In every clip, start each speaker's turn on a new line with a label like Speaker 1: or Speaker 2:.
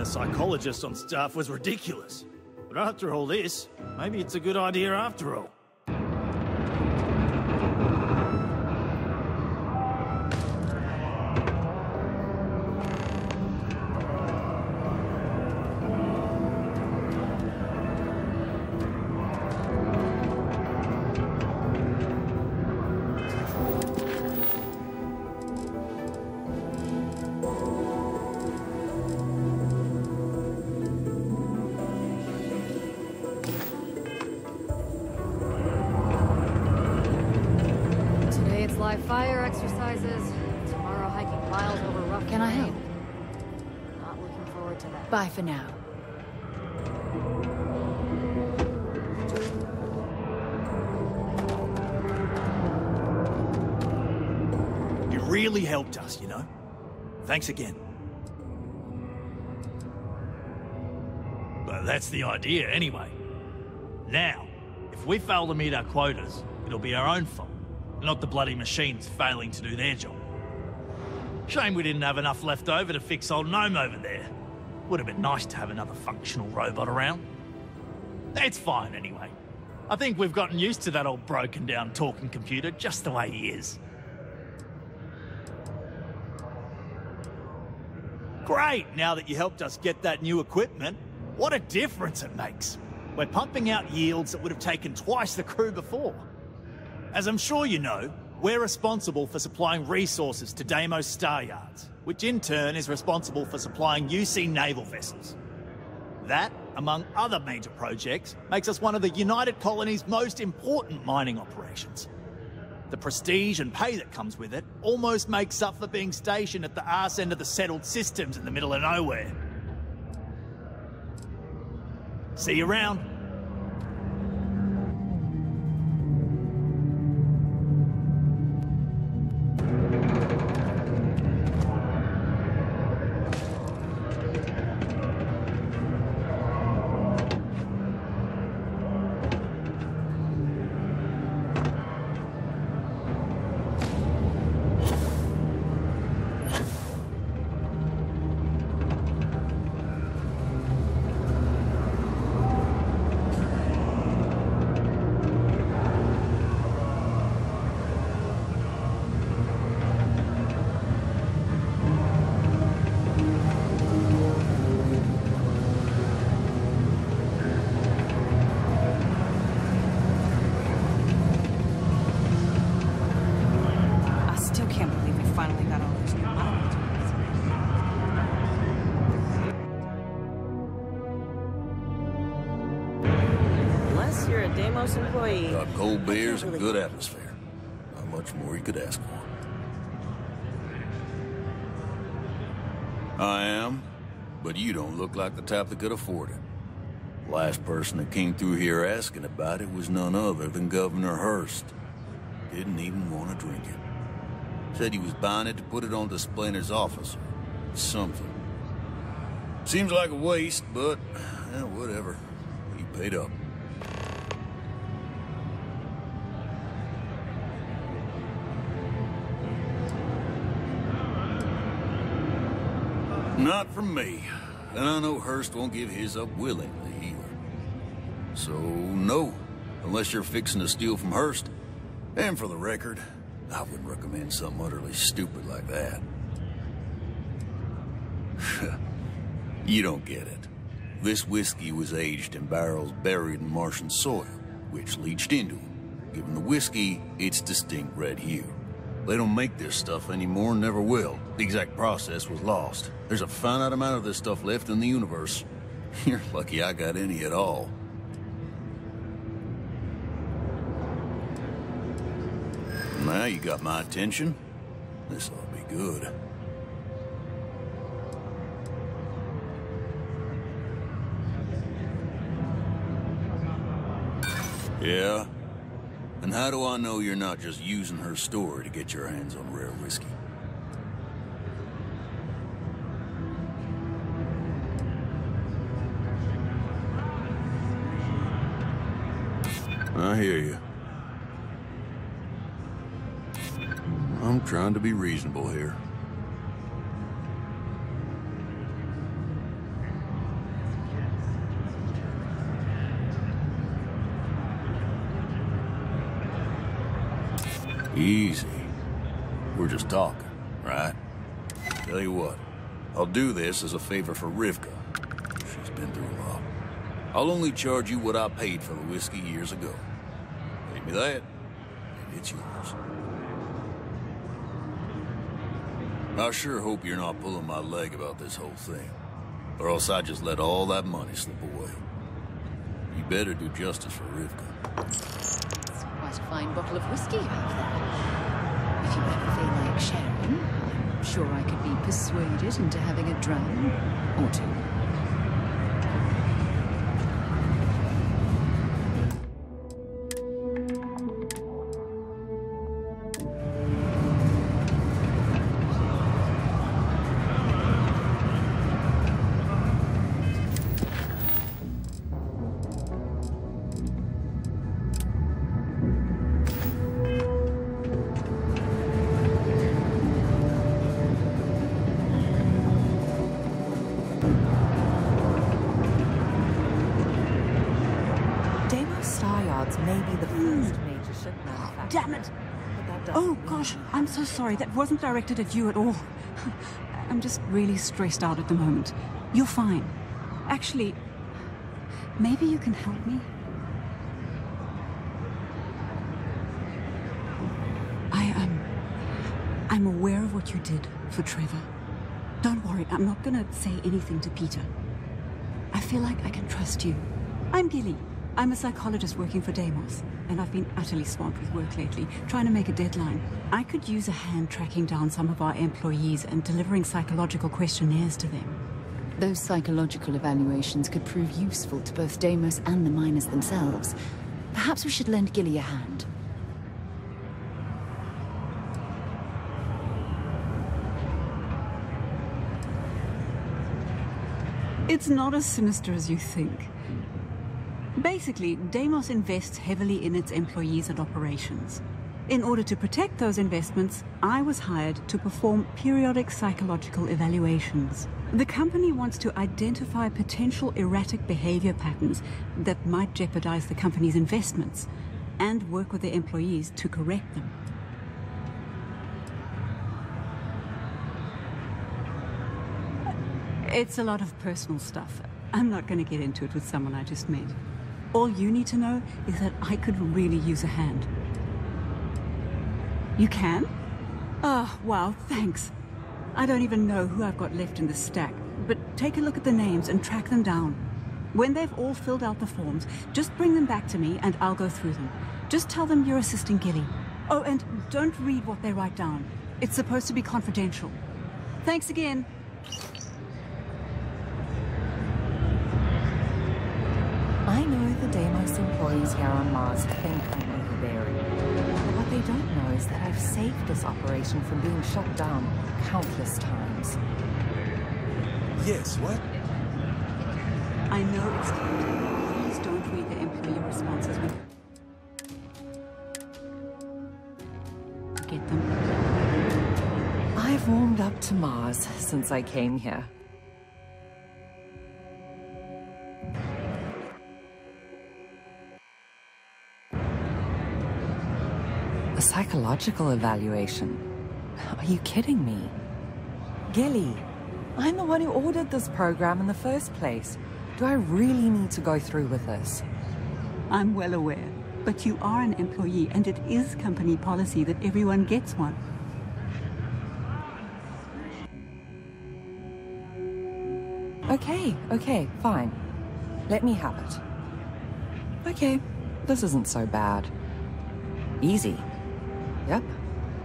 Speaker 1: psychologist on staff was ridiculous. But after all this, maybe it's a good idea after all.
Speaker 2: Live fire exercises. Tomorrow hiking miles over rough terrain.
Speaker 3: Can I help?
Speaker 2: Not looking forward to that.
Speaker 3: Bye for now.
Speaker 1: You really helped us, you know? Thanks again. But that's the idea, anyway. Now, if we fail to meet our quotas, it'll be our own fault. Not the bloody machines failing to do their job. Shame we didn't have enough left over to fix old Gnome over there. Would have been nice to have another functional robot around. It's fine anyway. I think we've gotten used to that old broken down talking computer just the way he is. Great, now that you helped us get that new equipment, what a difference it makes. We're pumping out yields that would have taken twice the crew before. As I'm sure you know, we're responsible for supplying resources to Deimos Star Yards, which in turn is responsible for supplying UC naval vessels. That, among other major projects, makes us one of the United Colony's most important mining operations. The prestige and pay that comes with it almost makes up for being stationed at the arse end of the settled systems in the middle of nowhere. See you around.
Speaker 4: Employee. Got cold beers and good atmosphere. Not much more you could ask for. I am, but you don't look like the type that could afford it. Last person that came through here asking about it was none other than Governor Hurst. Didn't even want to drink it. Said he was buying it to put it on display in his office or something. Seems like a waste, but whatever. He paid up. Not from me. And I know Hurst won't give his up willingly either. So, no. Unless you're fixing to steal from Hurst. And for the record, I wouldn't recommend something utterly stupid like that. You don't get it. This whiskey was aged in barrels buried in Martian soil, which leached into them, giving the whiskey its distinct red hue. They don't make this stuff anymore and never will. The exact process was lost. There's a finite amount of this stuff left in the universe. You're lucky I got any at all. Now you got my attention. This ought to be good. Yeah? And how do I know you're not just using her store to get your hands on rare whiskey? I hear you. I'm trying to be reasonable here. Easy. We're just talking, right? Tell you what, I'll do this as a favor for Rivka. She's been through a lot. I'll only charge you what I paid for the whiskey years ago. Pay me that, and it's yours. I sure hope you're not pulling my leg about this whole thing, or else I just let all that money slip away. You better do justice for Rivka.
Speaker 2: It's quite a fine bottle of whiskey you have there. If you ever feel like sharing, I'm sure I could be persuaded into having a dram or two.
Speaker 3: Damn it! Oh gosh, I'm so sorry. That wasn't directed at you at all. I'm just really stressed out at the moment. You're fine. Actually, maybe you can help me? I'm aware of what you did for Trevor. Don't worry, I'm not gonna say anything to Peter. I feel like I can trust you. I'm Gilly. I'm a psychologist working for Deimos, and I've been utterly swamped with work lately, trying to make a deadline. I could use a hand tracking down some of our employees and delivering psychological questionnaires to them.
Speaker 2: Those psychological evaluations could prove useful to both Deimos and the miners themselves. Perhaps we should lend Gilly a hand.
Speaker 3: It's not as sinister as you think. Basically, Deimos invests heavily in its employees and operations. In order to protect those investments, I was hired to perform periodic psychological evaluations. The company wants to identify potential erratic behavior patterns that might jeopardize the company's investments and work with their employees to correct them. It's a lot of personal stuff. I'm not going to get into it with someone I just met. All you need to know is that I could really use a hand. You can? Oh, wow, thanks. I don't even know who I've got left in the stack, but take a look at the names and track them down. When they've all filled out the forms, just bring them back to me and I'll go through them. Just tell them you're assisting Gilly. Oh, and don't read what they write down. It's supposed to be confidential. Thanks again.
Speaker 5: I know the Deimos employees here on Mars think I'm overbearing. But what they don't know is that I've saved this operation from being shut down countless times.
Speaker 6: Yes, what?
Speaker 3: I know it's late. Please don't read the employee responses. Get them.
Speaker 5: I've warmed up to Mars since I came here. A psychological evaluation? Are you kidding me? Gilly, I'm the one who ordered this program in the first place. Do I really need to go through with this?
Speaker 3: I'm well aware, but you are an employee and it is company policy that everyone gets one.
Speaker 5: Okay, fine. Let me have it. Okay, this isn't so bad. Easy. Yep.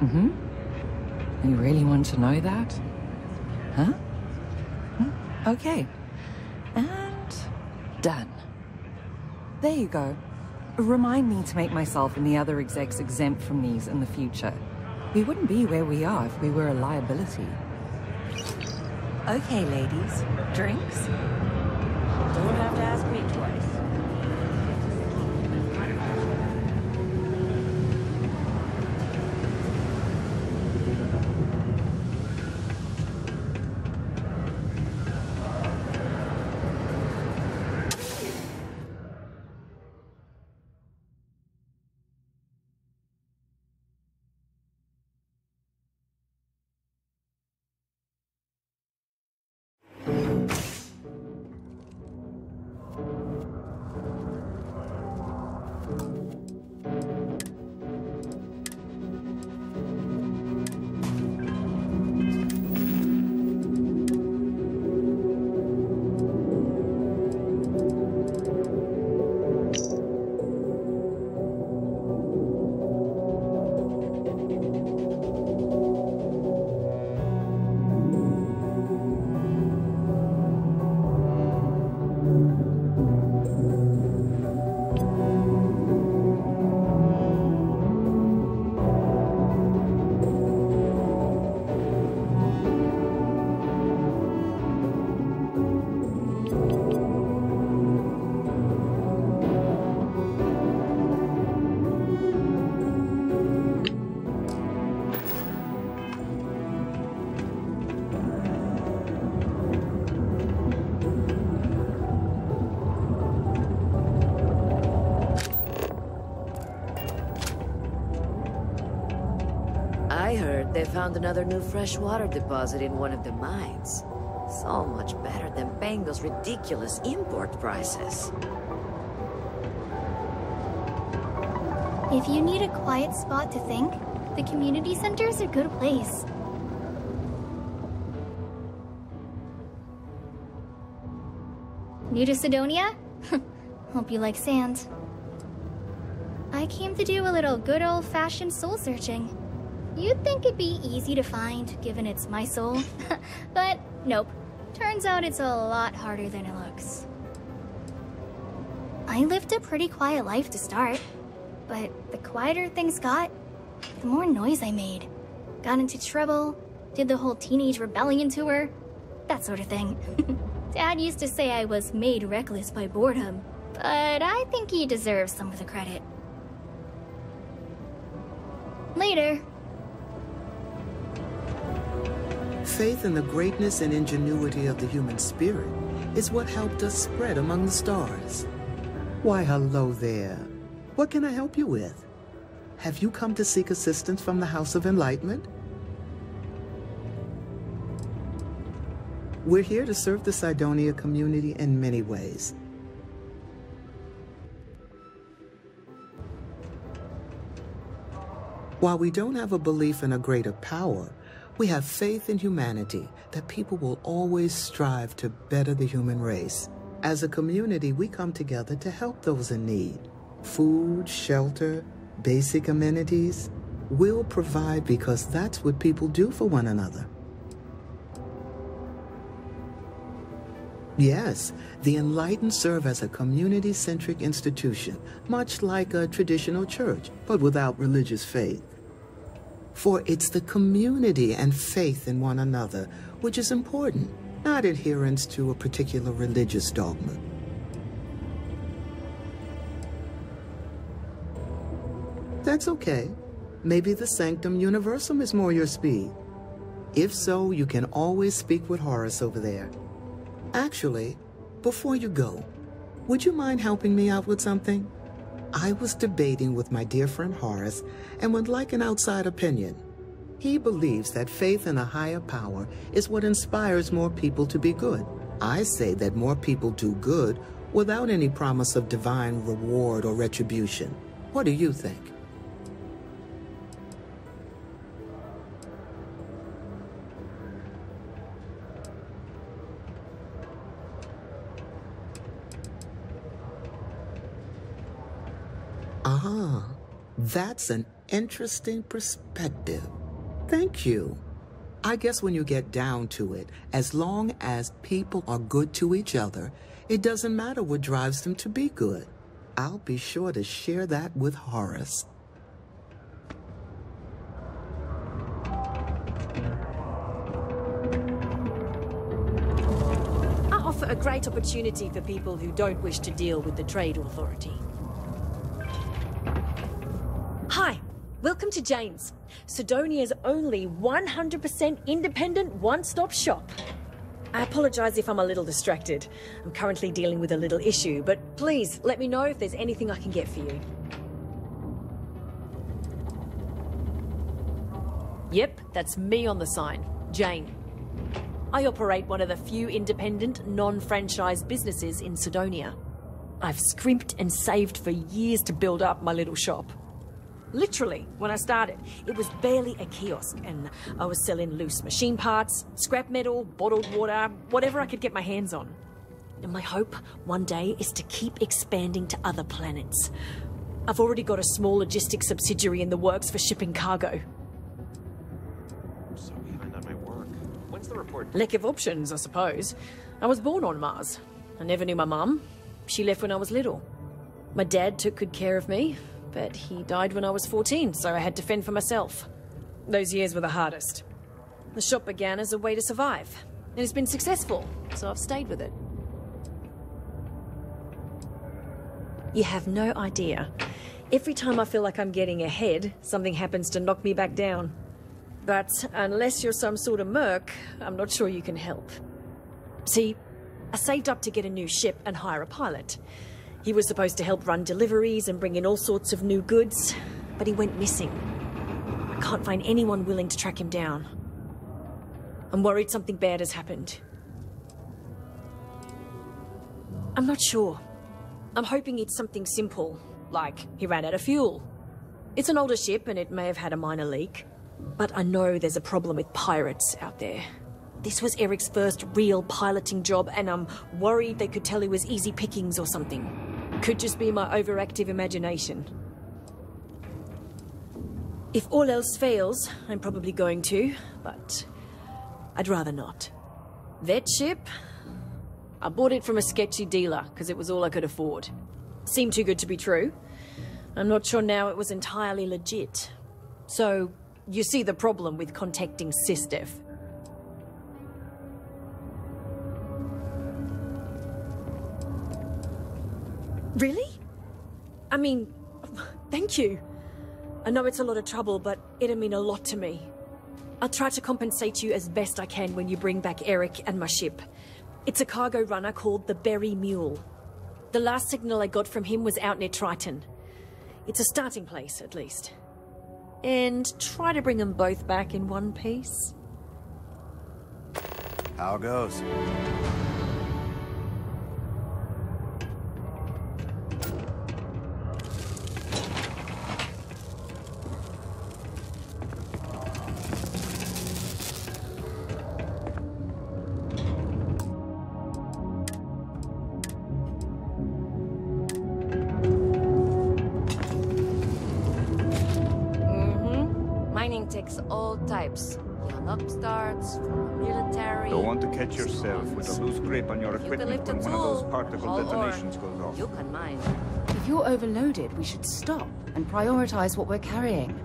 Speaker 5: Mm-hmm. You really want to know that? Huh? Okay. And done. There you go. Remind me to make myself and the other execs exempt from these in the future. We wouldn't be where we are if we were a liability. Okay, ladies. Drinks?
Speaker 7: Don't have to ask me twice.
Speaker 8: I heard they found another new freshwater deposit in one of the mines. So much better than paying those ridiculous import prices.
Speaker 9: If you need a quiet spot to think, the community center is a good place. New to Cydonia? Hope you like sand. I came to do a little good old-fashioned soul searching. You'd think it'd be easy to find, given it's my soul. But nope. Turns out it's a lot harder than it looks. I lived a pretty quiet life to start. But the quieter things got, the more noise I made. Got into trouble, did the whole teenage rebellion tour, that sort of thing. Dad used to say I was made reckless by boredom, but I think he deserves some of the credit. Later.
Speaker 10: Faith in the greatness and ingenuity of the human spirit is what helped us spread among the stars. Why, hello there. What can I help you with? Have you come to seek assistance from the House of Enlightenment? We're here to serve the Cydonia community in many ways. While we don't have a belief in a greater power, we have faith in humanity, that people will always strive to better the human race. As a community, we come together to help those in need. Food, shelter, basic amenities. We'll provide because that's what people do for one another. Yes, the Enlightened serve as a community-centric institution, much like a traditional church, but without religious faith. For it's the community and faith in one another which is important, not adherence to a particular religious dogma. That's okay. Maybe the Sanctum Universum is more your speed. If so, you can always speak with Horace over there. Actually, before you go, would you mind helping me out with something? I was debating with my dear friend Horace and would like an outside opinion. He believes that faith in a higher power is what inspires more people to be good. I say that more people do good without any promise of divine reward or retribution. What do you think? Ah, that's an interesting perspective. Thank you. I guess when you get down to it, as long as people are good to each other, it doesn't matter what drives them to be good. I'll be sure to share that with Horace.
Speaker 7: I offer a great opportunity for people who don't wish to deal with the Trade Authority. Hi, welcome to Jane's, Cydonia's only 100% independent one-stop shop. I apologize if I'm a little distracted. I'm currently dealing with a little issue, but please let me know if there's anything I can get for you. Yep, that's me on the sign, Jane. I operate one of the few independent, non-franchised businesses in Cydonia. I've scrimped and saved for years to build up my little shop. Literally, when I started, it was barely a kiosk, and I was selling loose machine parts, scrap metal, bottled water, whatever I could get my hands on. And my hope one day is to keep expanding to other planets. I've already got a small logistics subsidiary in the works for shipping cargo.
Speaker 11: I'm so behind on my work. When's the report?
Speaker 7: Lack of options, I suppose. I was born on Mars. I never knew my mum. She left when I was little. My dad took good care of me, but he died when I was 14, so I had to fend for myself. Those years were the hardest. The shop began as a way to survive, and it's been successful, so I've stayed with it. You have no idea. Every time I feel like I'm getting ahead, something happens to knock me back down. But unless you're some sort of merc, I'm not sure you can help. See, I saved up to get a new ship and hire a pilot. He was supposed to help run deliveries and bring in all sorts of new goods, but he went missing. I can't find anyone willing to track him down. I'm worried something bad has happened. I'm not sure. I'm hoping it's something simple, like he ran out of fuel. It's an older ship and it may have had a minor leak, but I know there's a problem with pirates out there. This was Eric's first real piloting job, and I'm worried they could tell he was easy pickings or something. Could just be my overactive imagination. If all else fails, I'm probably going to, but I'd rather not. That ship? I bought it from a sketchy dealer, because it was all I could afford. Seemed too good to be true. I'm not sure now it was entirely legit. So, you see the problem with contacting SysDef. Really? I mean, thank you. I know it's a lot of trouble, but it'll mean a lot to me. I'll try to compensate you as best I can when you bring back Eric and my ship. It's a cargo runner called the Berry Mule. The last signal I got from him was out near Triton. It's a starting place, at least. And try to bring them both back in one piece.
Speaker 6: How goes?
Speaker 8: All types. Young upstarts, military.
Speaker 12: Don't want to catch yourself with a loose grip on your equipment when one of those particle detonations goes off.
Speaker 8: You can mind.
Speaker 2: If you're overloaded, we should stop and prioritize what we're carrying.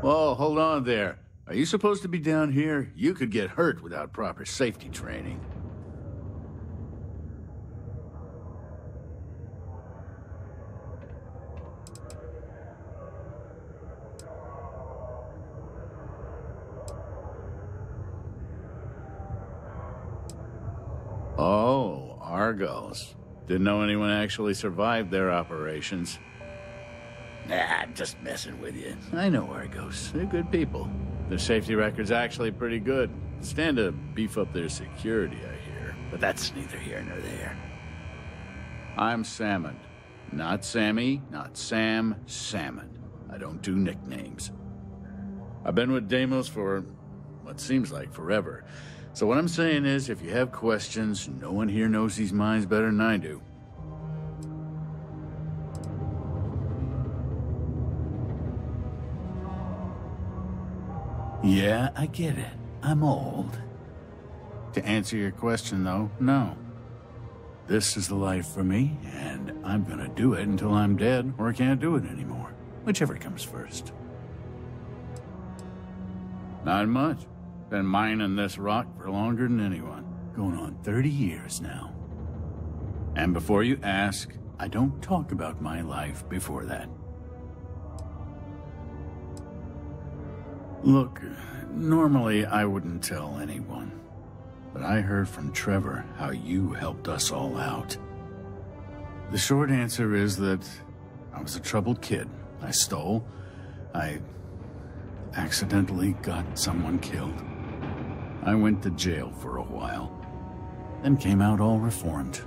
Speaker 13: Whoa, hold on there. Are you supposed to be down here? You could get hurt without proper safety training. Oh, Argos. Didn't know anyone actually survived their operations. Nah, I'm just messing with you. I know Argos. They're good people. Their safety record's actually pretty good. Stand to beef up their security, I hear. But that's neither here nor there. I'm Salmond. Not Sammy, not Sam, Salmond. I don't do nicknames. I've been with Deimos for what seems like forever. So what I'm saying is, if you have questions, no one here knows these mines better than I do. Yeah, I get it. I'm old. To answer your question, though, no. This is the life for me, and I'm gonna do it until I'm dead or can't do it anymore. Whichever comes first. Not much. Been mining this rock for longer than anyone. Going on 30 years now. And before you ask, I don't talk about my life before that. Look, normally I wouldn't tell anyone, but I heard from Trevor how you helped us all out. The short answer is that I was a troubled kid. I stole. I accidentally got someone killed. I went to jail for a while, then came out all reformed.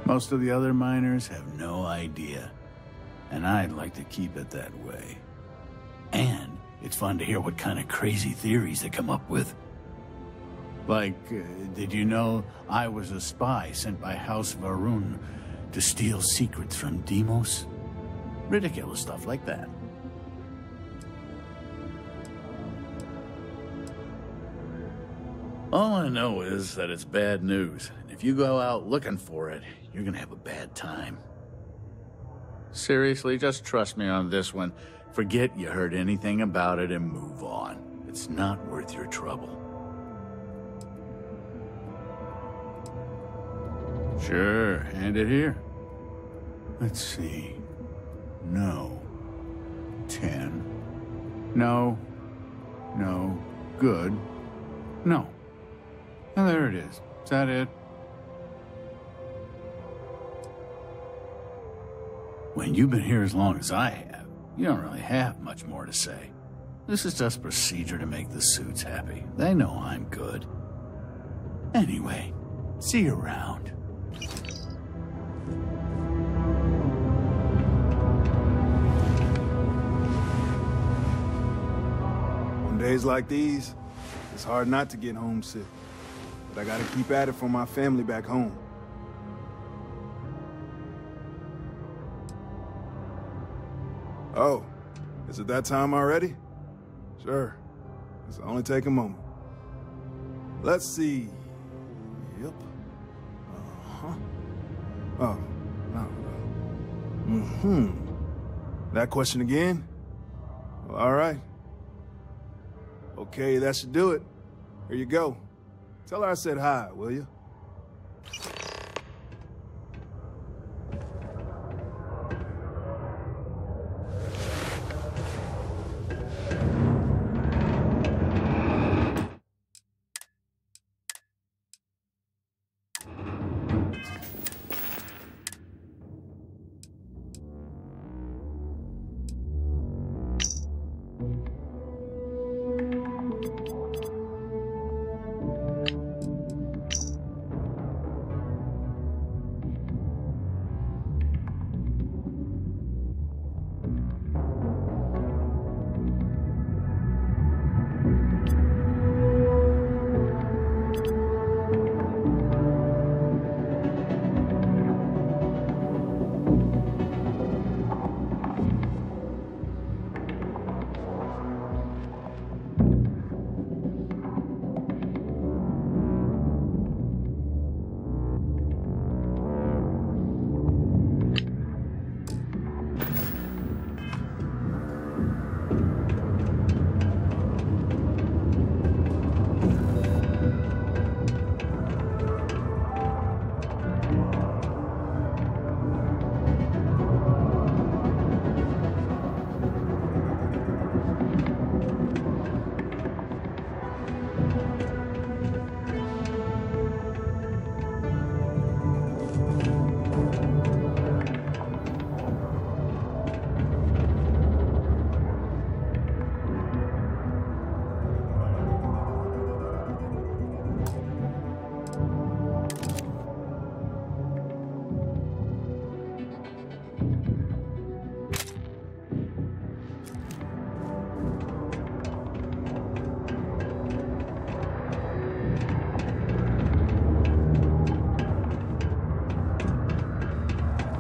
Speaker 13: Most of the other miners have no idea, and I'd like to keep it that way. And it's fun to hear what kind of crazy theories they come up with. Like, did you know I was a spy sent by House Varun to steal secrets from Deimos? Ridiculous stuff like that. All I know is that it's bad news. And if you go out looking for it, you're gonna have a bad time. Seriously, just trust me on this one. Forget you heard anything about it and move on. It's not worth your trouble. Sure, hand it here. Let's see. No. 10. No. No. Good. No. Oh, there it is. Is that it? When you've been here as long as I have, you don't really have much more to say. This is just procedure to make the suits happy. They know I'm good. Anyway, see you around.
Speaker 14: On days like these, it's hard not to get homesick. But I gotta keep at it for my family back home. Oh, is it that time already? Sure. It'll only take a moment. Let's see. Yep. Uh-huh. Oh, no. Mm-hmm. That question again? Well, all right. Okay, that should do it. Here you go. Tell her I said hi, will you?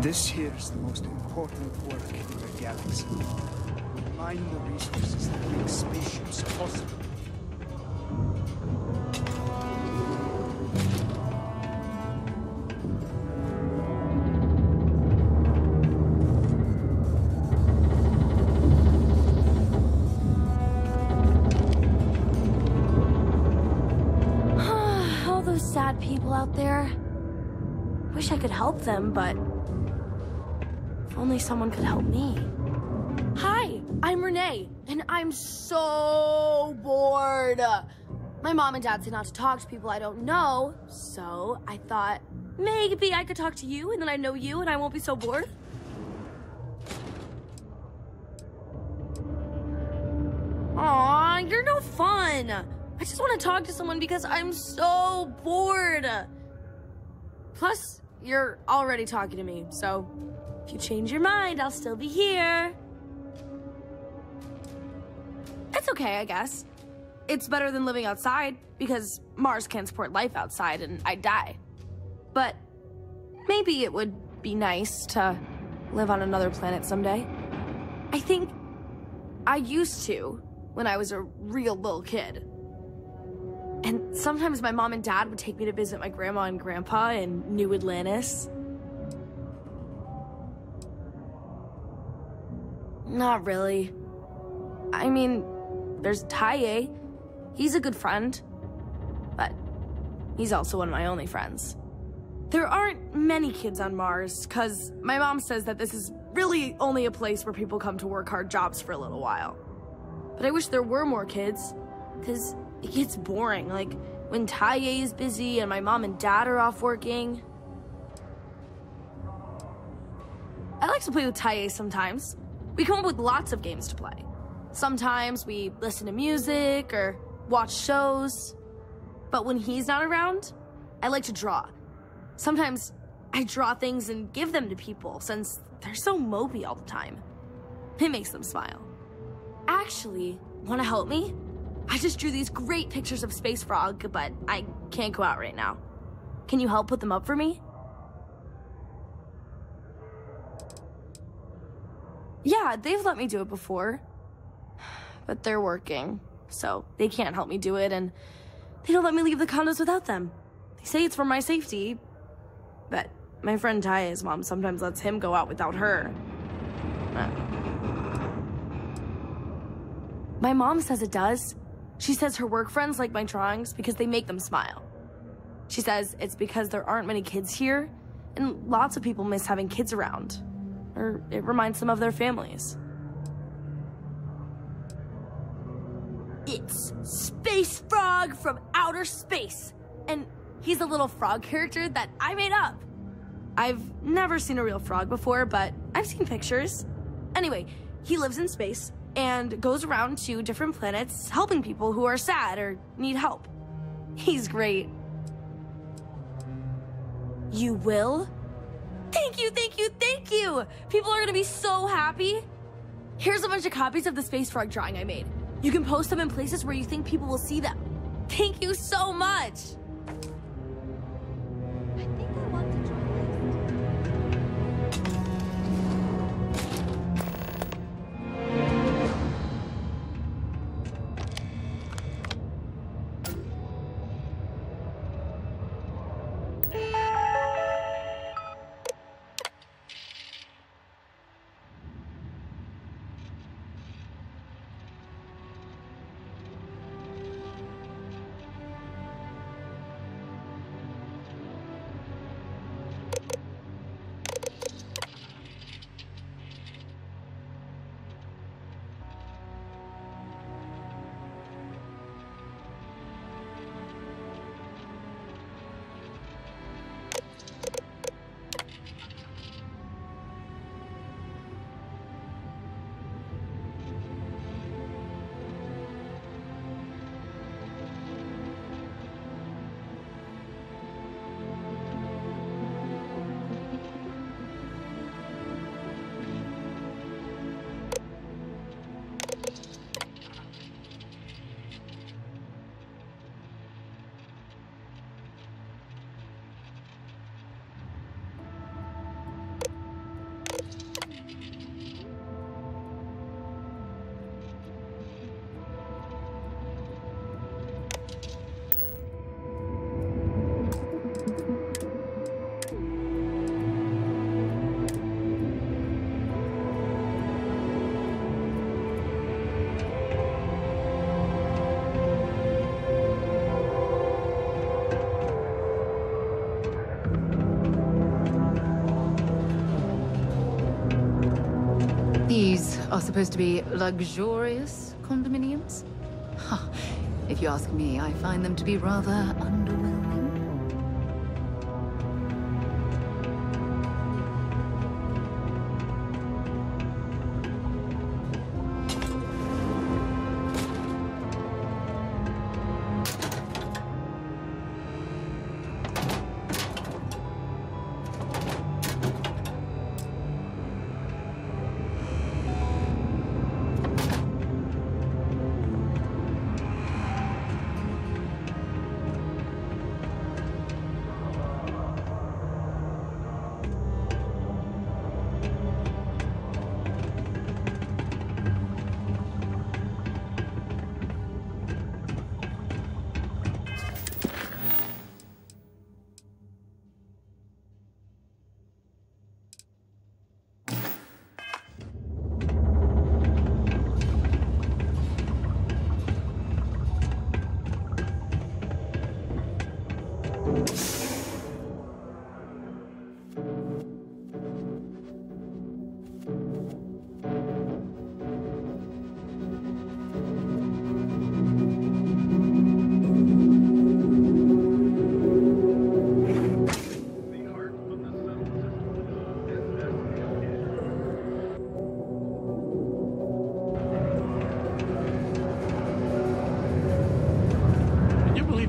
Speaker 15: This here is the most important work in the galaxy. Mine the resources that make spaceships possible.
Speaker 16: All those sad people out there. Wish I could help them, but if only someone could help me. Hi, I'm Renee, and I'm so bored. My mom and dad say not to talk to people I don't know, so I thought maybe I could talk to you, and then I know you, and I won't be so bored. Aw, you're no fun. I just want to talk to someone because I'm so bored. Plus, you're already talking to me, so if you change your mind, I'll still be here. It's okay, I guess. It's better than living outside, because Mars can't support life outside and I'd die. But maybe it would be nice to live on another planet someday. I think I used to when I was a real little kid. And sometimes my mom and dad would take me to visit my grandma and grandpa in New Atlantis. Not really. I mean, there's Taiye, He's a good friend, but he's also one of my only friends. There aren't many kids on Mars, because my mom says that this is really only a place where people come to work hard jobs for a little while. But I wish there were more kids, because it gets boring, like when Taiye is busy and my mom and dad are off working. I like to play with Taiye sometimes. We come up with lots of games to play. Sometimes we listen to music or watch shows. But when he's not around, I like to draw. Sometimes I draw things and give them to people since they're so mopey all the time. It makes them smile. Actually, want to help me? I just drew these great pictures of Space Frog, but I can't go out right now. Can you help put them up for me? Yeah, they've let me do it before. But they're working, so they can't help me do it, and they don't let me leave the condos without them. They say it's for my safety, but my friend Taiye's mom sometimes lets him go out without her. My mom says it does. She says her work friends like my drawings because they make them smile. She says it's because there aren't many kids here, and lots of people miss having kids around. Or it reminds them of their families. It's Space Frog from outer space, and he's a little frog character that I made up. I've never seen a real frog before, but I've seen pictures. Anyway, he lives in space and goes around to different planets helping people who are sad or need help. He's great. You will? Thank you, thank you, thank you! People are gonna be so happy. Here's a bunch of copies of the Space Frog drawing I made. You can post them in places where you think people will see them. Thank you so much!
Speaker 2: These are supposed to be luxurious condominiums? Huh. If you ask me, I find them to be rather underwhelming.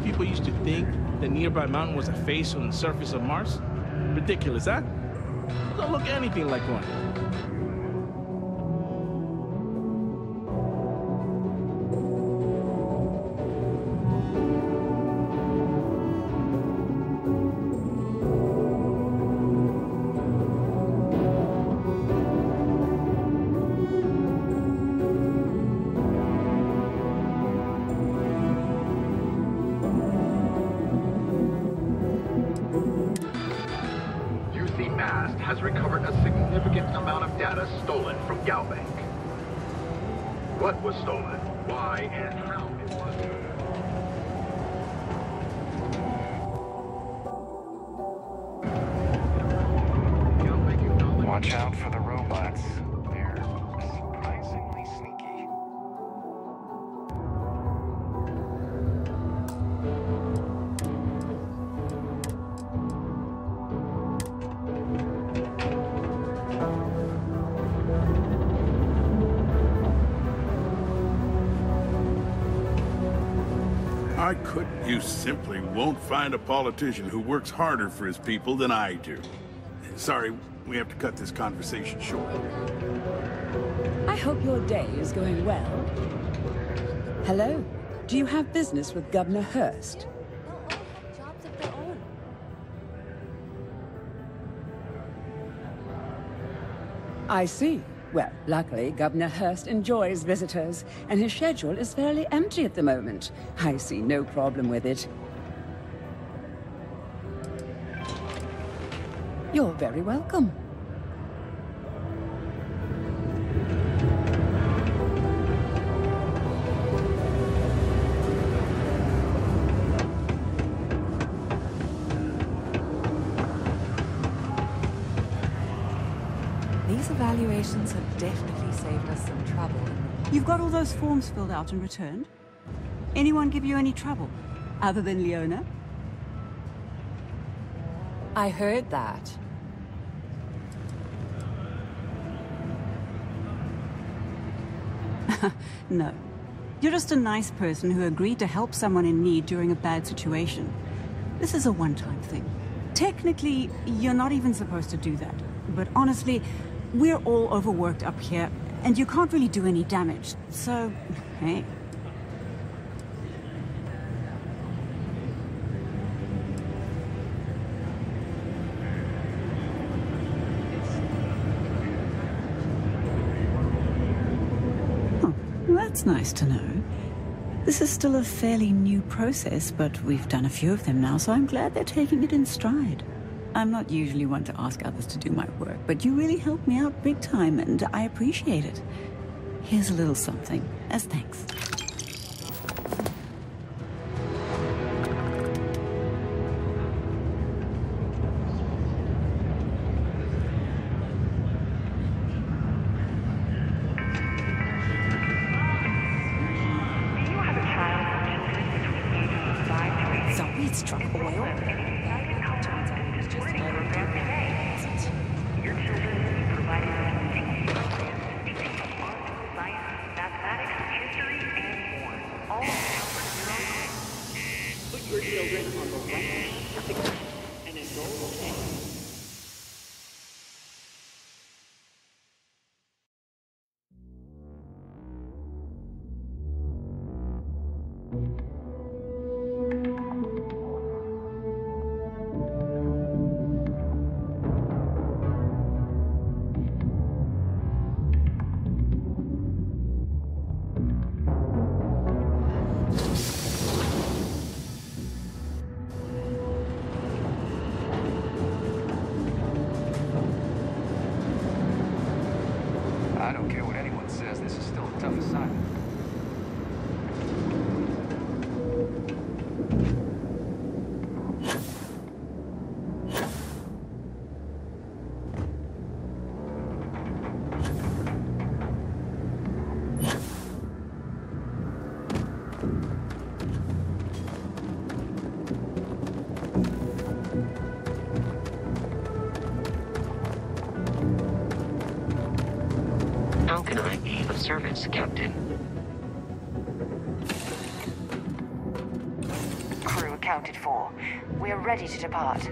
Speaker 17: People used to think the nearby mountain was a face on the surface of Mars? Ridiculous, huh? Don't look anything like one.
Speaker 18: has recovered a significant amount of data stolen from Galbank. What was stolen, why, and how it was.
Speaker 19: Watch out for the robots. They're surprisingly sneaky.
Speaker 20: You simply won't find a politician who works harder for his people than I do. Sorry, we have to cut this conversation short.
Speaker 21: I hope your day is going well. Hello? Do you have business with Governor Hurst? I see. Well, luckily, Governor Hurst enjoys visitors, and his schedule is fairly empty at the moment. I see no problem with it. You're very welcome.
Speaker 3: These evaluations have definitely saved us some trouble. You've got all those forms filled out and returned? Anyone give you any trouble, other than Leona?
Speaker 5: I heard that.
Speaker 3: No. You're just a nice person who agreed to help someone in need during a bad situation. This is a one-time thing. Technically, you're not even supposed to do that. But honestly, we're all overworked up here, and you can't really do any damage. So, hey. That's nice to know. This is still a fairly new process, but we've done a few of them now, so I'm glad they're taking it in stride. I'm not usually one to ask others to do my work, but you really helped me out big time, and I appreciate it. Here's a little something, as thanks.
Speaker 1: Can I be of service, Captain?
Speaker 22: Crew accounted for. We're ready to depart.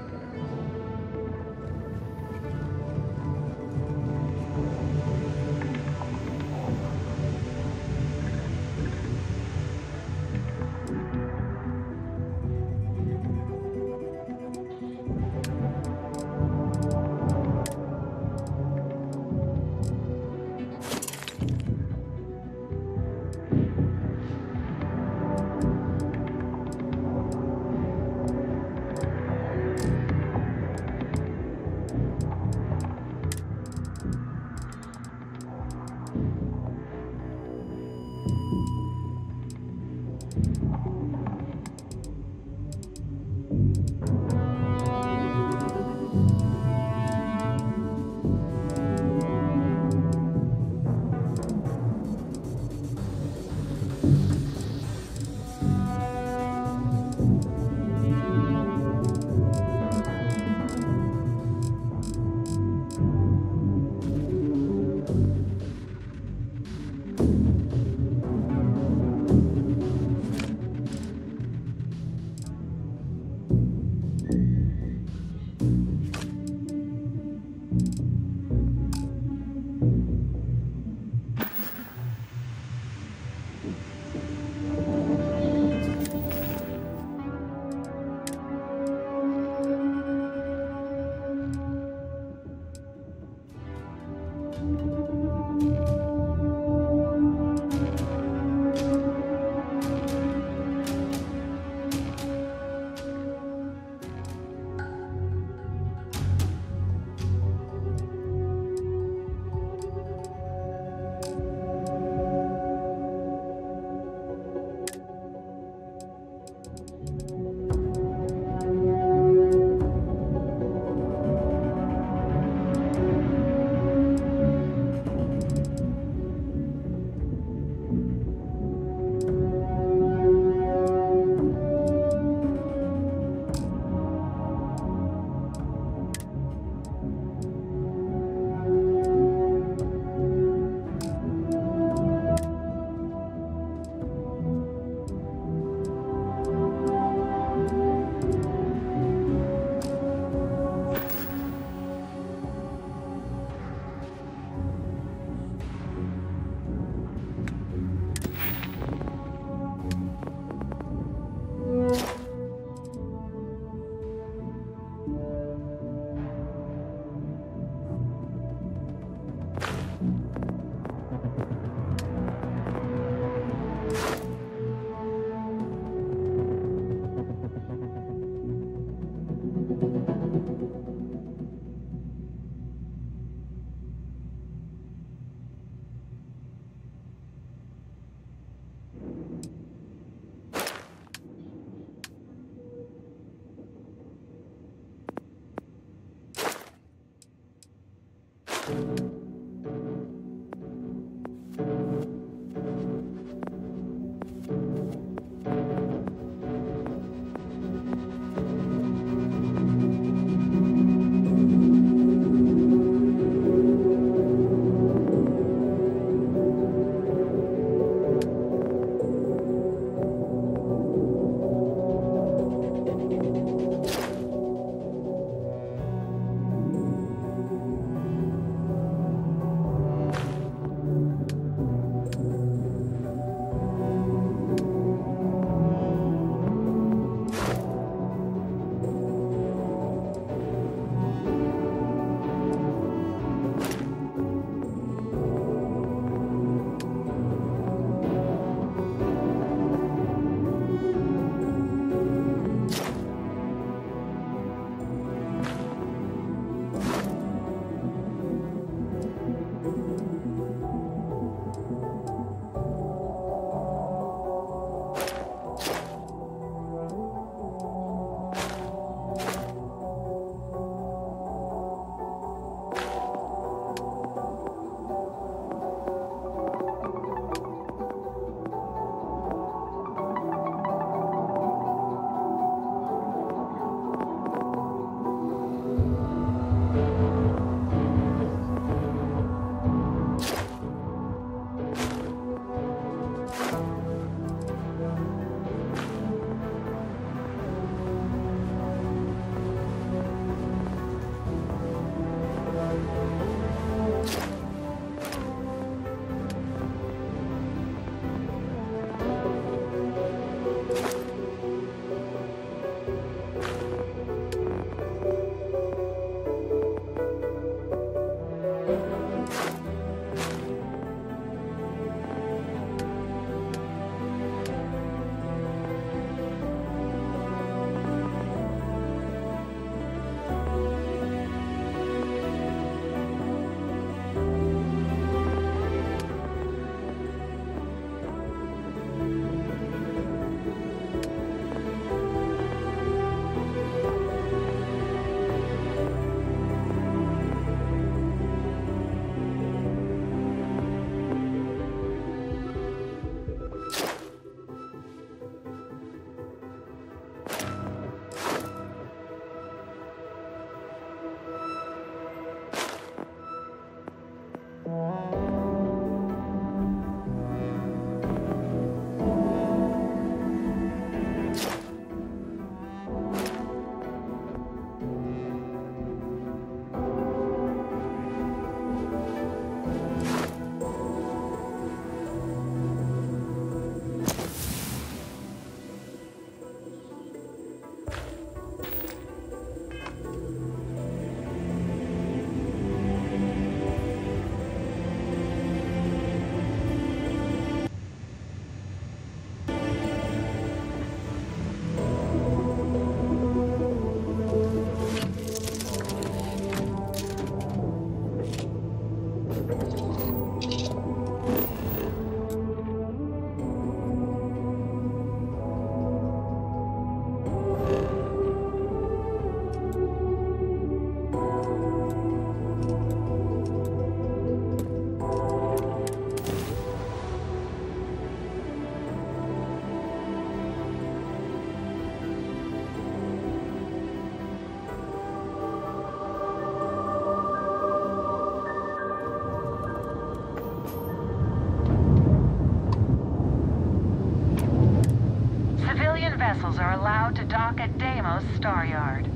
Speaker 22: vessels are allowed to dock at Deimos Star Yard.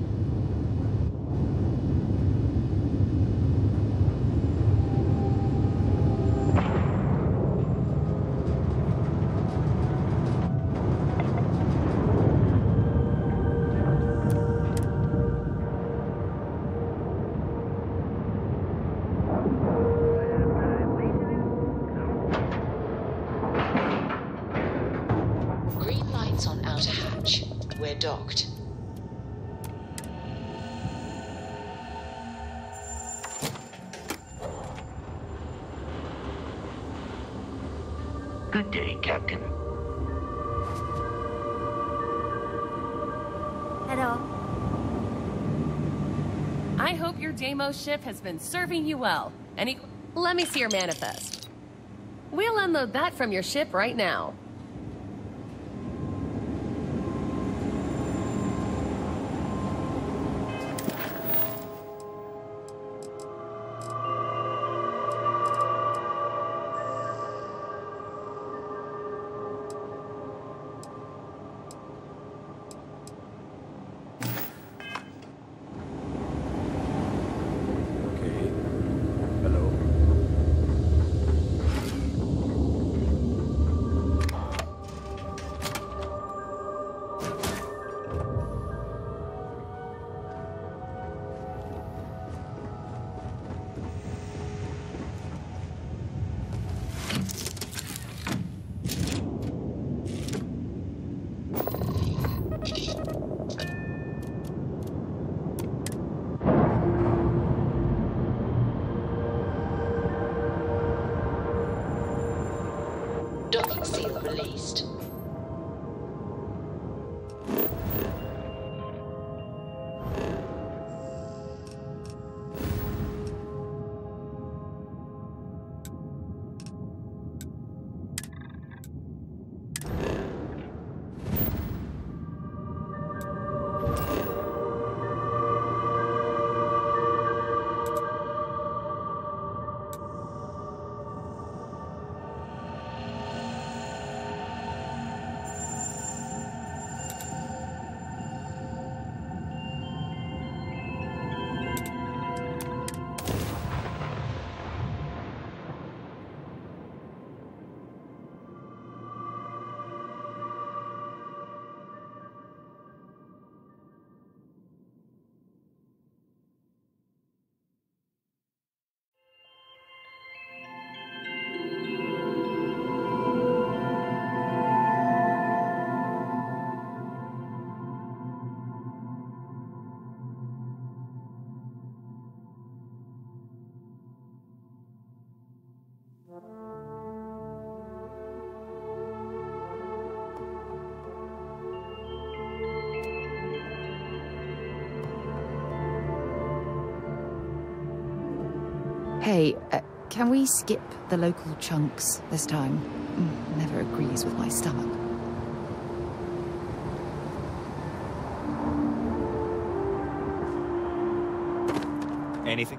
Speaker 1: Green lights on outer hatch. We're docked.
Speaker 4: Good day, Captain.
Speaker 9: Hello. I hope your Deimos ship has been serving you well. Let me see your manifest. We'll unload that from your ship right now.
Speaker 1: Docking seal released.
Speaker 2: Hey, can we skip the local chunks this time? Never agrees with my stomach.
Speaker 11: Anything?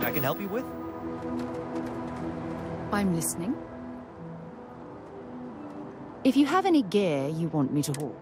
Speaker 4: I can help you with?
Speaker 2: I'm listening. If you have any gear you want me to haul.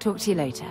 Speaker 2: Talk to you later.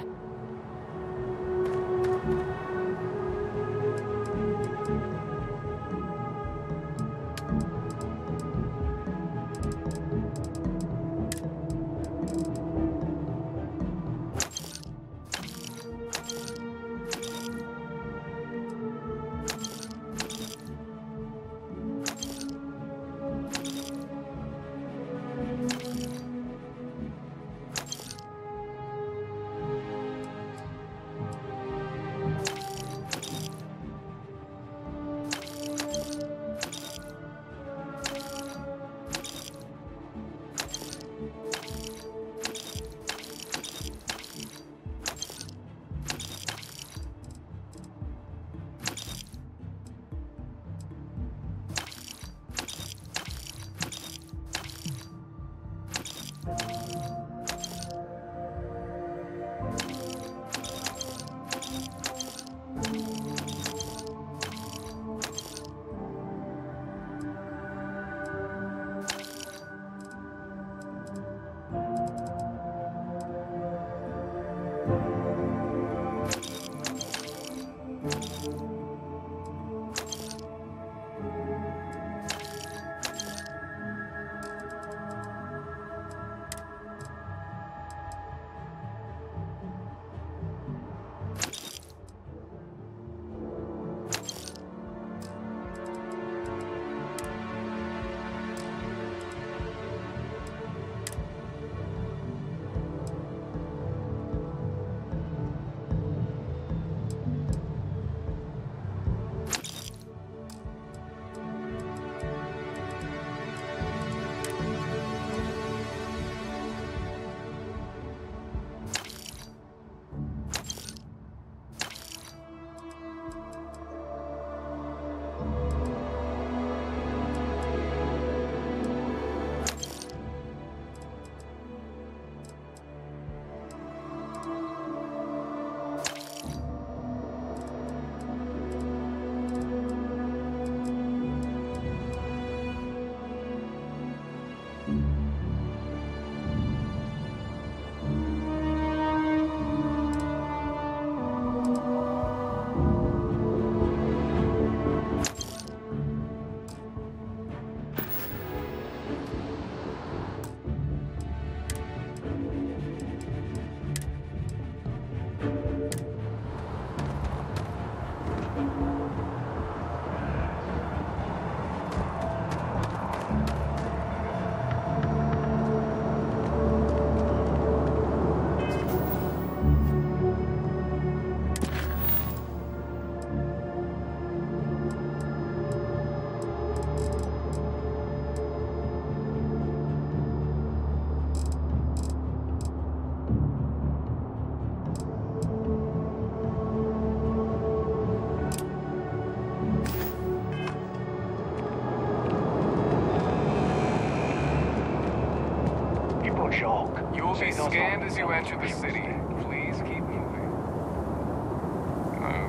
Speaker 19: scanned as you enter the city. Please keep moving.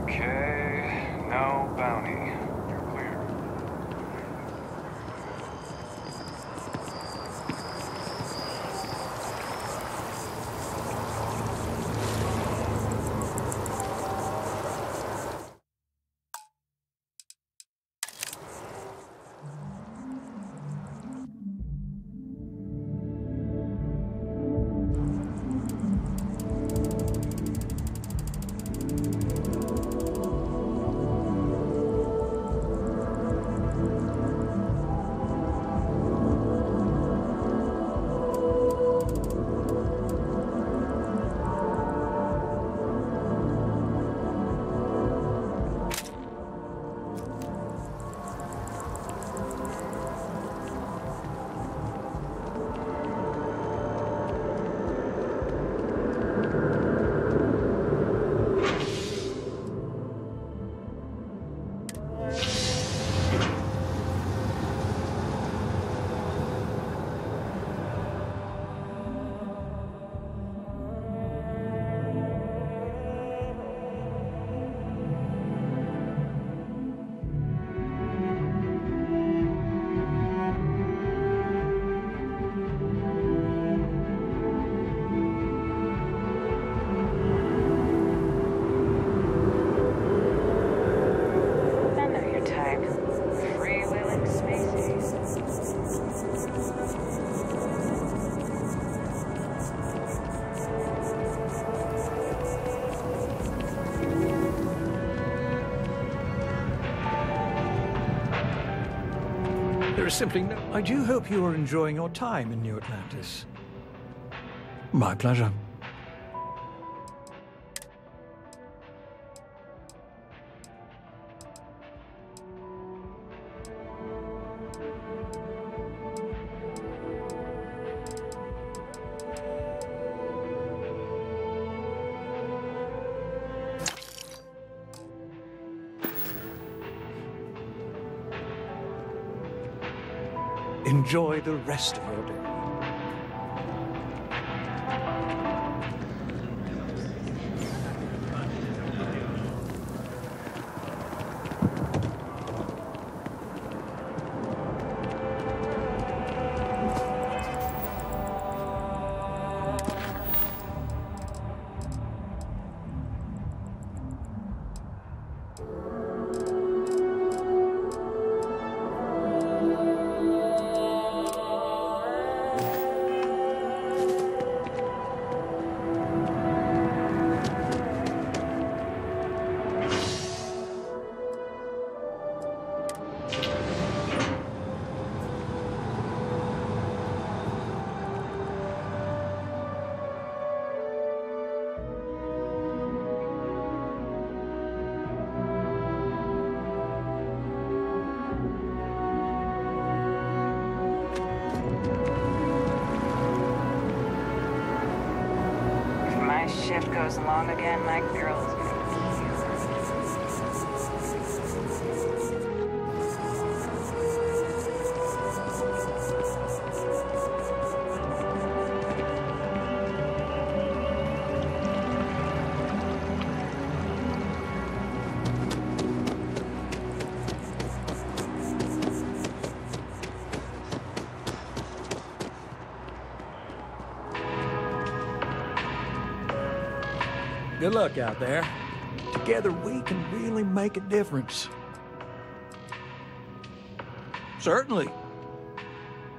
Speaker 19: Okay, no bounty. You're clear.
Speaker 4: There is simply no... I do hope you are enjoying your time in New Atlantis. My pleasure. Enjoy the rest of your day.
Speaker 22: Ship goes along again, my girl is
Speaker 4: Good luck out there. Together we can really make a difference. Certainly.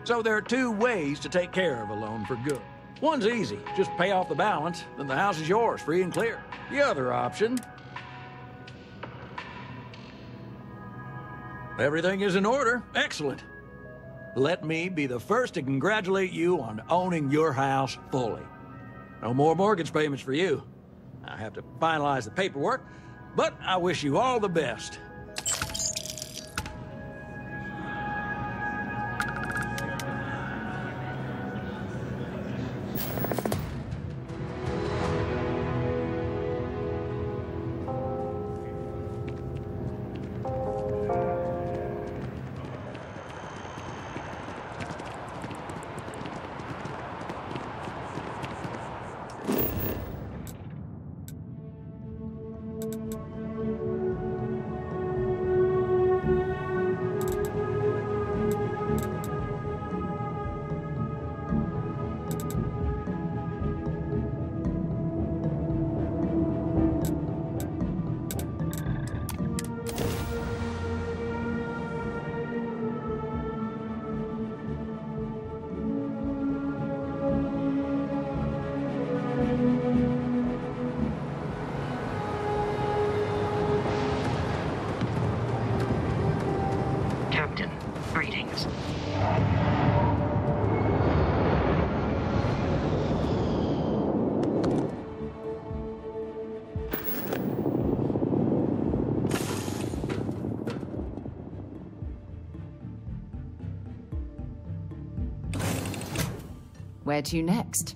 Speaker 4: So there are two ways to take care of a loan for good. One's easy. Just pay off the balance, then the house is yours, free and clear. The other option... Everything is in order. Excellent. Let me be the first to congratulate you on owning your house fully. No more mortgage payments for you. I have to finalize the paperwork, but I wish you all the best.
Speaker 2: Where to next?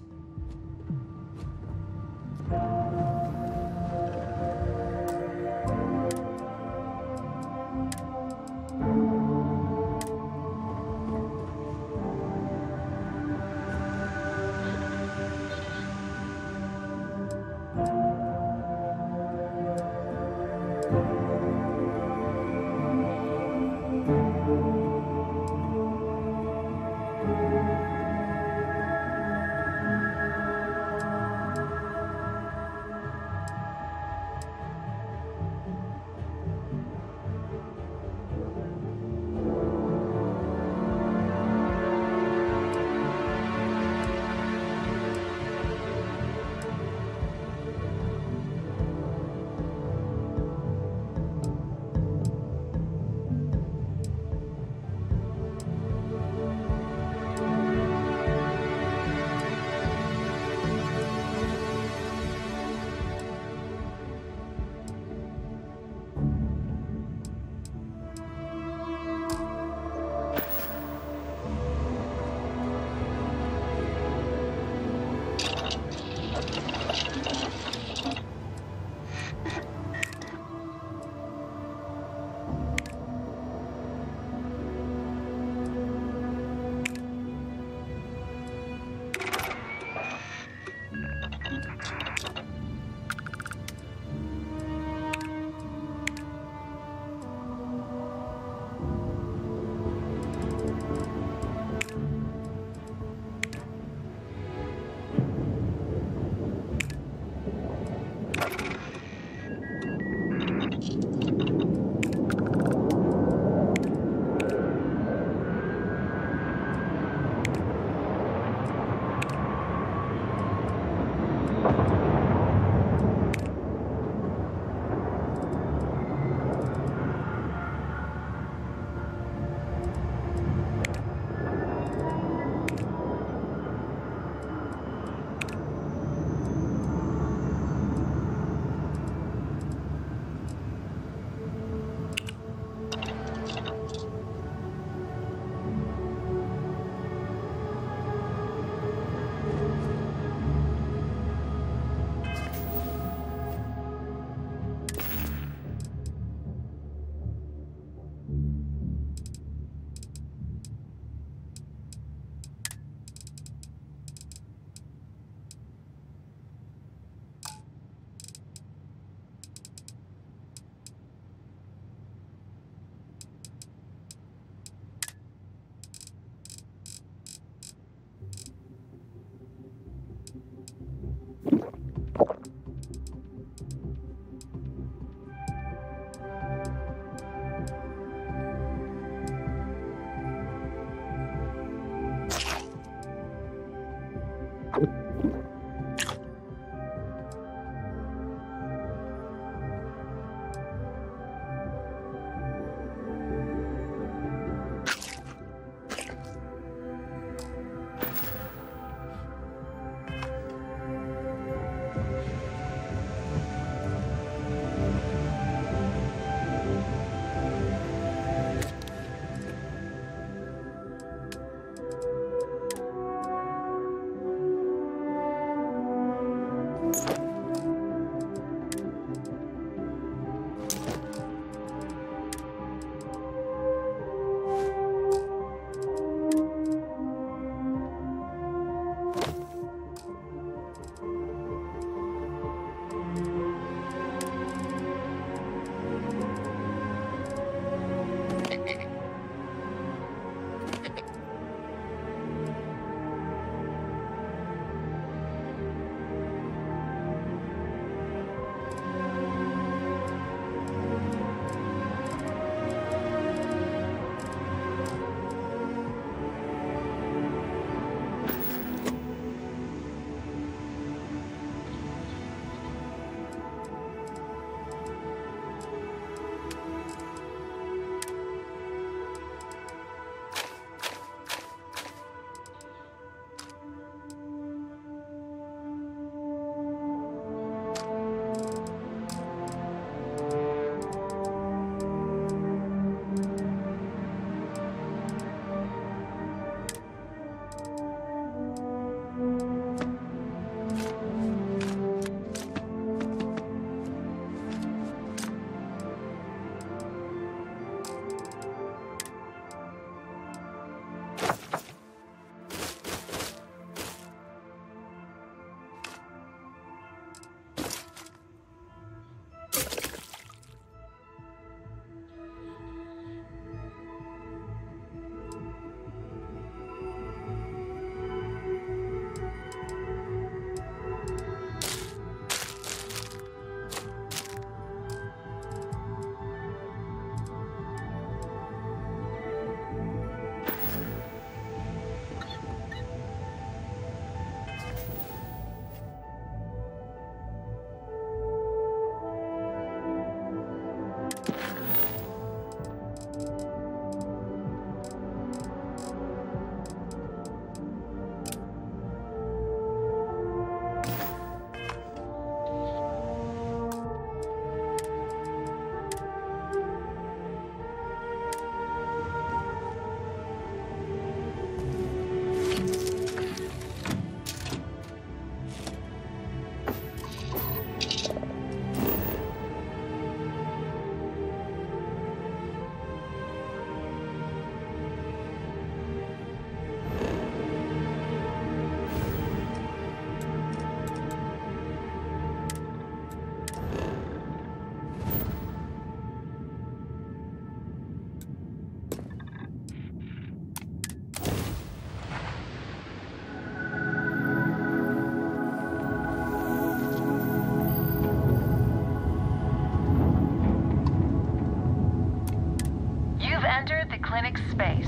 Speaker 22: Entered the clinic's space.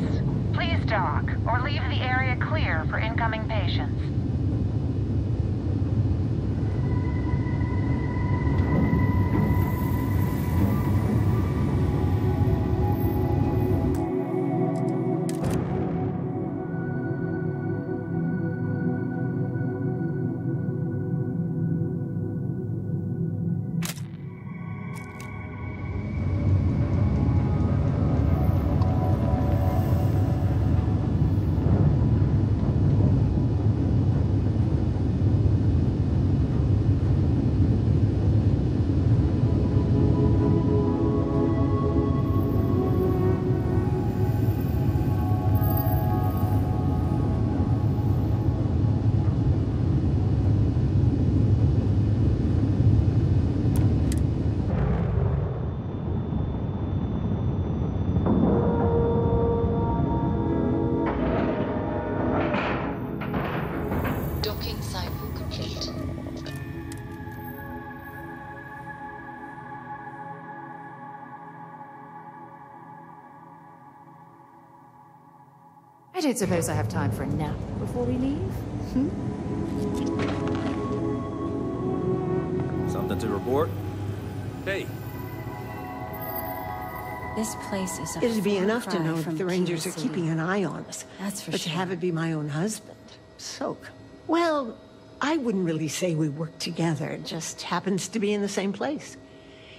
Speaker 22: Please dock or leave the area clear for incoming patients.
Speaker 1: Docking cycle complete.
Speaker 2: I don't suppose I have time for a nap before we leave?
Speaker 6: Something to report? Hey.
Speaker 2: This place is a
Speaker 7: It'd be
Speaker 2: far
Speaker 7: enough to
Speaker 2: cry
Speaker 7: know
Speaker 2: from
Speaker 7: that the Rangers are
Speaker 2: Keel
Speaker 7: keeping
Speaker 2: City.
Speaker 7: an eye on us.
Speaker 2: That's for
Speaker 7: but to
Speaker 2: sure.
Speaker 7: have it be my own husband, Soak. Well, I wouldn't really say we work together. It just happens to be in the same place.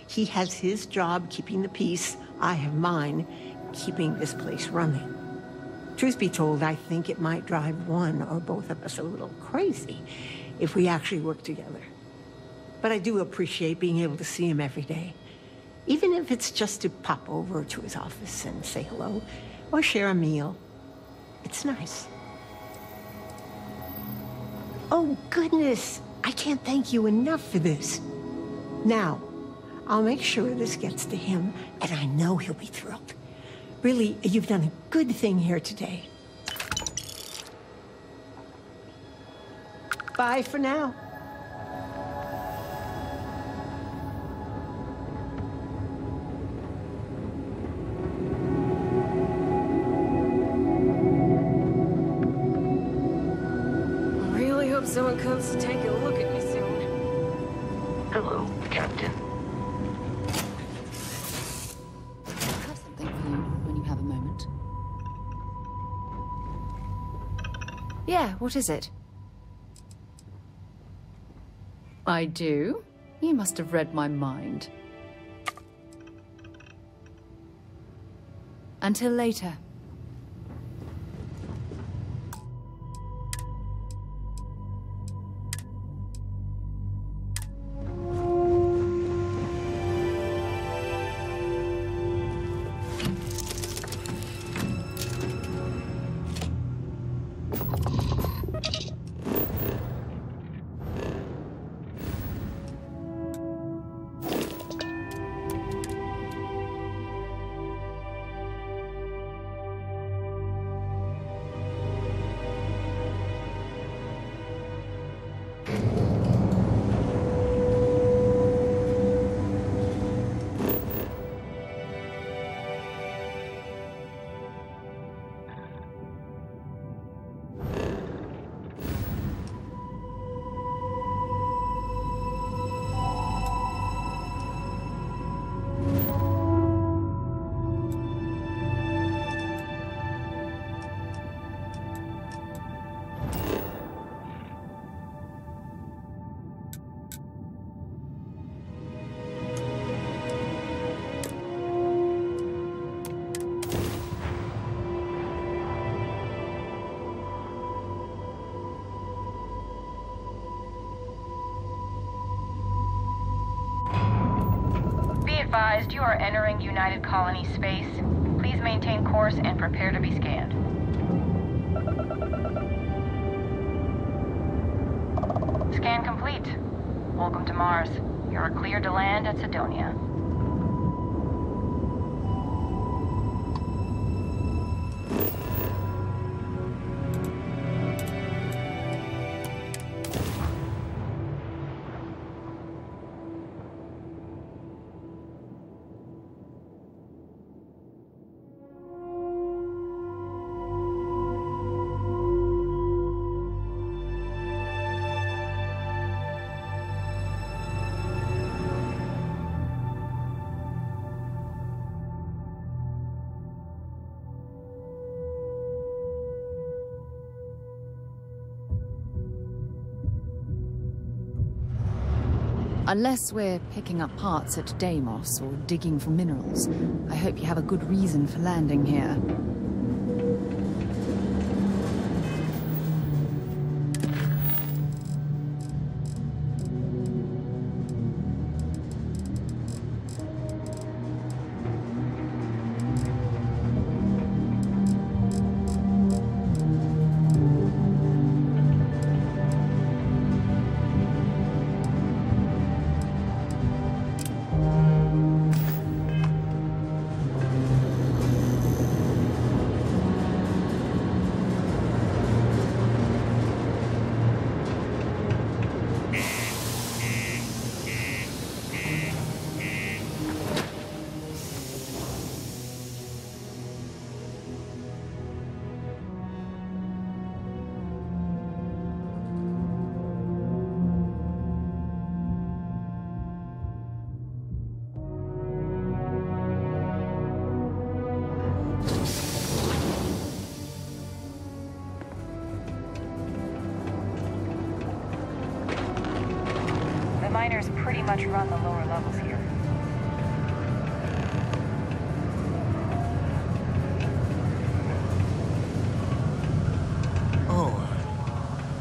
Speaker 7: He has his job keeping the peace. I have mine keeping this place running. Truth be told, I think it might drive one or both of us a little crazy if we actually work together. But I do appreciate being able to see him every day. Even if it's just to pop over to his office and say hello or share a meal. It's nice. Oh, goodness. I can't thank you enough for this. Now, I'll make sure this gets to him, and I know he'll be thrilled. Really, you've done a good thing here today. Bye for now.
Speaker 16: I really hope someone comes to take a look at me soon.
Speaker 22: Hello, Captain.
Speaker 2: Have something for you when you have a moment. Yeah, what is it? I do? You must have read my mind. Until later.
Speaker 22: advised, you are entering United Colony space. Please maintain course and prepare to be scanned. Scan complete. Welcome to Mars. You're cleared to land at Cydonia.
Speaker 2: Unless we're picking up parts at Deimos or digging for minerals, I hope you have a good reason for landing here. The miners pretty much run the lower levels here.
Speaker 11: Oh,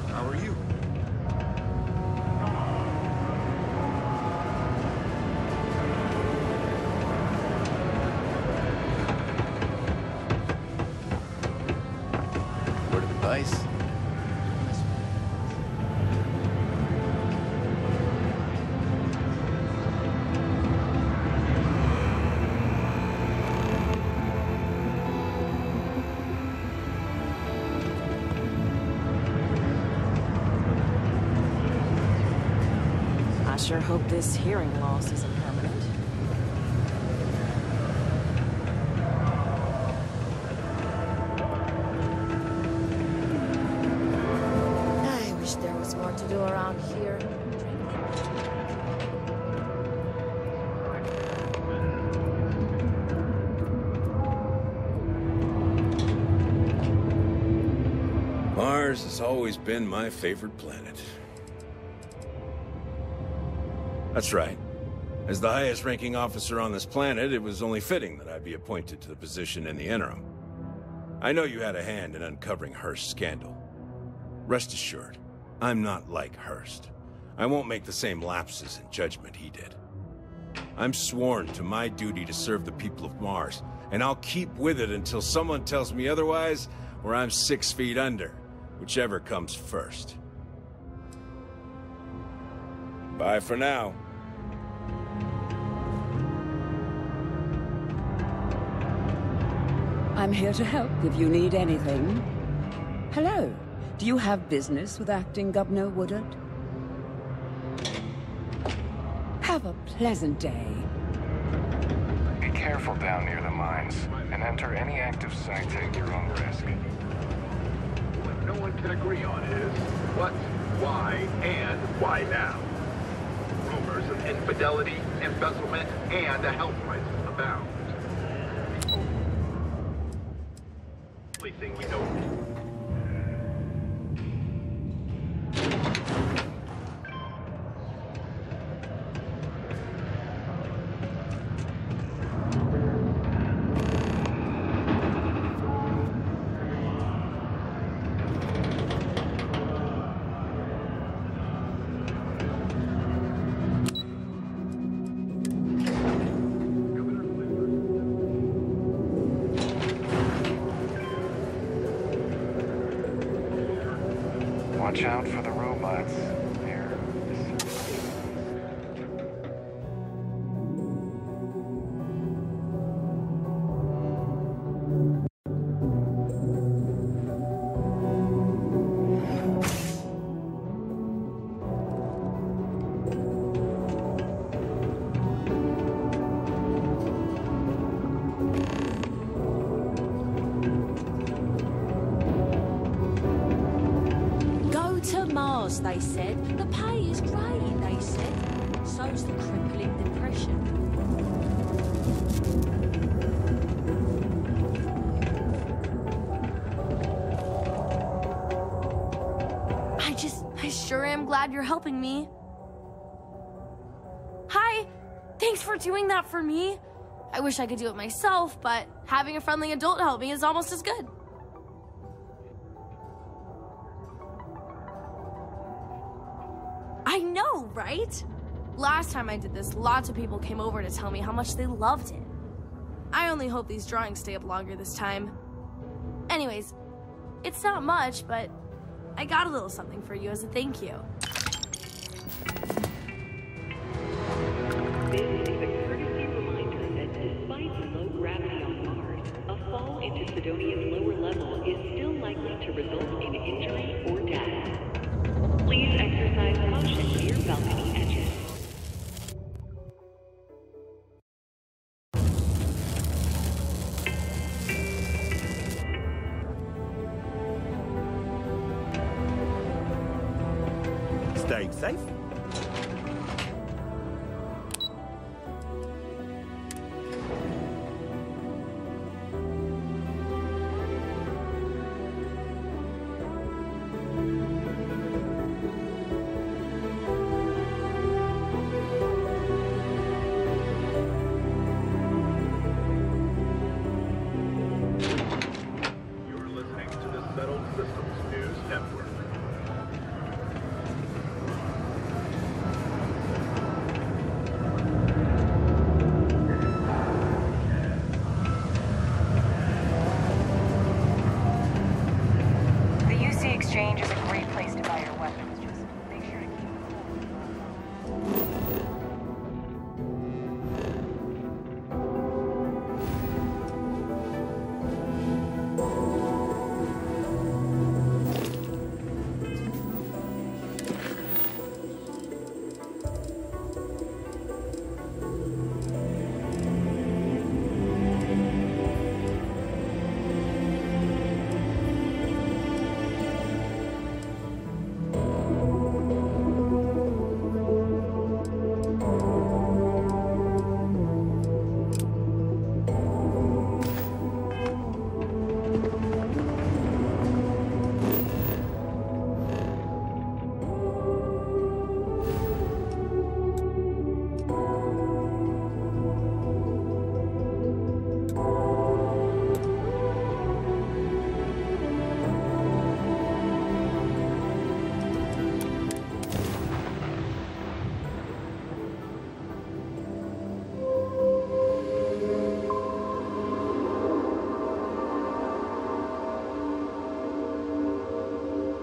Speaker 11: how are you?
Speaker 10: Word of advice?
Speaker 5: I sure hope this hearing loss isn't permanent.
Speaker 8: I wish there was more to do around here.
Speaker 12: Mars has always been my favorite planet. That's right. As the highest-ranking officer on this planet, it was only fitting that I be appointed to the position in the interim. I know you had a hand in uncovering Hurst's scandal. Rest assured, I'm not like Hurst. I won't make the same lapses in judgment he did. I'm sworn to my duty to serve the people of Mars, and I'll keep with it until someone tells me otherwise, or I'm 6 feet under, whichever comes first. Bye for now.
Speaker 21: I'm here to help if you need anything. Hello. Do you have business with Acting Governor Woodard? Have a pleasant day.
Speaker 19: Be careful down near the mines, and enter any active sites at your own risk.
Speaker 18: What no one can agree on is what, why, and why now. Rumors of infidelity, embezzlement, and a health crisis abound. The only thing we know.
Speaker 19: Watch out for the robots. They're
Speaker 10: Go to Mars, they said. The pay is great, they said. So's the crippling depression.
Speaker 16: I sure am glad you're helping me. Hi! Thanks for doing that for me. I wish I could do it myself, but having a friendly adult help me is almost as good. I know, right? Last time I did this, lots of people came over to tell me how much they loved it. I only hope these drawings stay up longer this time. Anyways, it's not much, but I got a little something for you as a thank you.
Speaker 13: This is a courtesy reminder that despite the low gravity on Mars, a fall into Sidonia's lower level is still likely to result in injury or death. Please exercise caution near balcony edges.
Speaker 23: Stay safe.
Speaker 18: You're listening to the Settled Systems News Network.
Speaker 22: The UC Exchange is a great place to buy your weapons. Just make sure to keep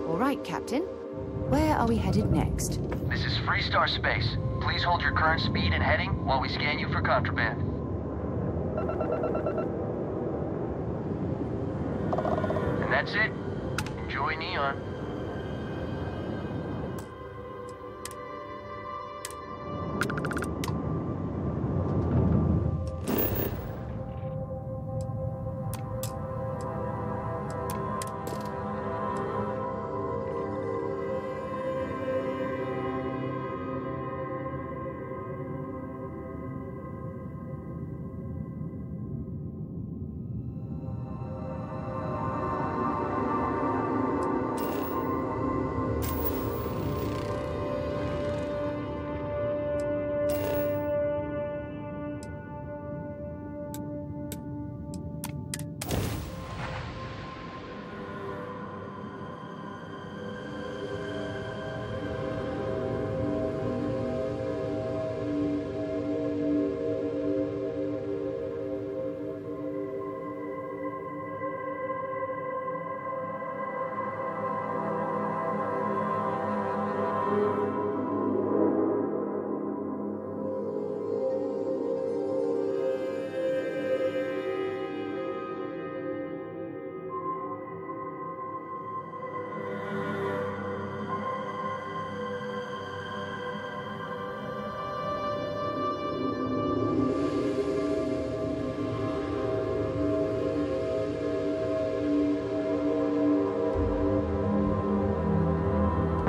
Speaker 2: All right, Captain. Where are we headed next?
Speaker 24: This is Freestar Space. Please hold your current speed and heading while we scan you for contraband. And that's it. Enjoy Neon.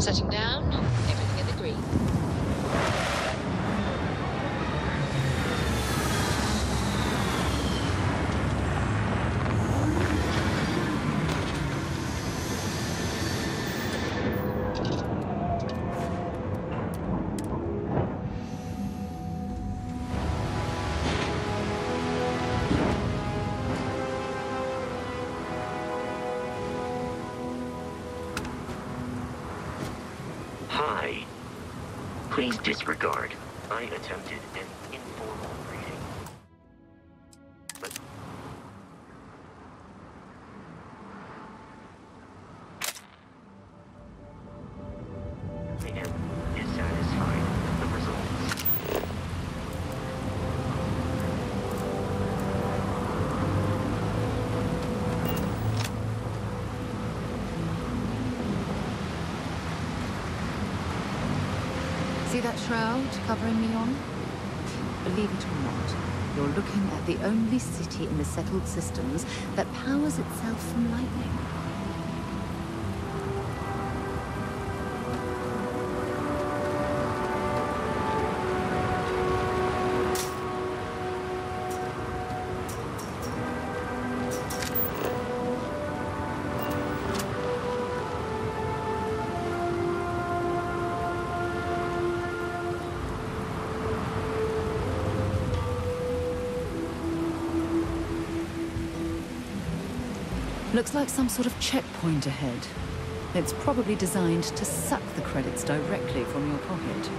Speaker 1: Setting down. Everything in the green.
Speaker 14: Hi. Please disregard. I attempted an informal greeting. But... I am dissatisfied with the results.
Speaker 2: See that shroud covering Neon? Believe it or not, you're looking at the only city in the settled systems that powers itself from lightning. Looks like some sort of checkpoint ahead. It's probably designed to suck the credits directly from your pocket.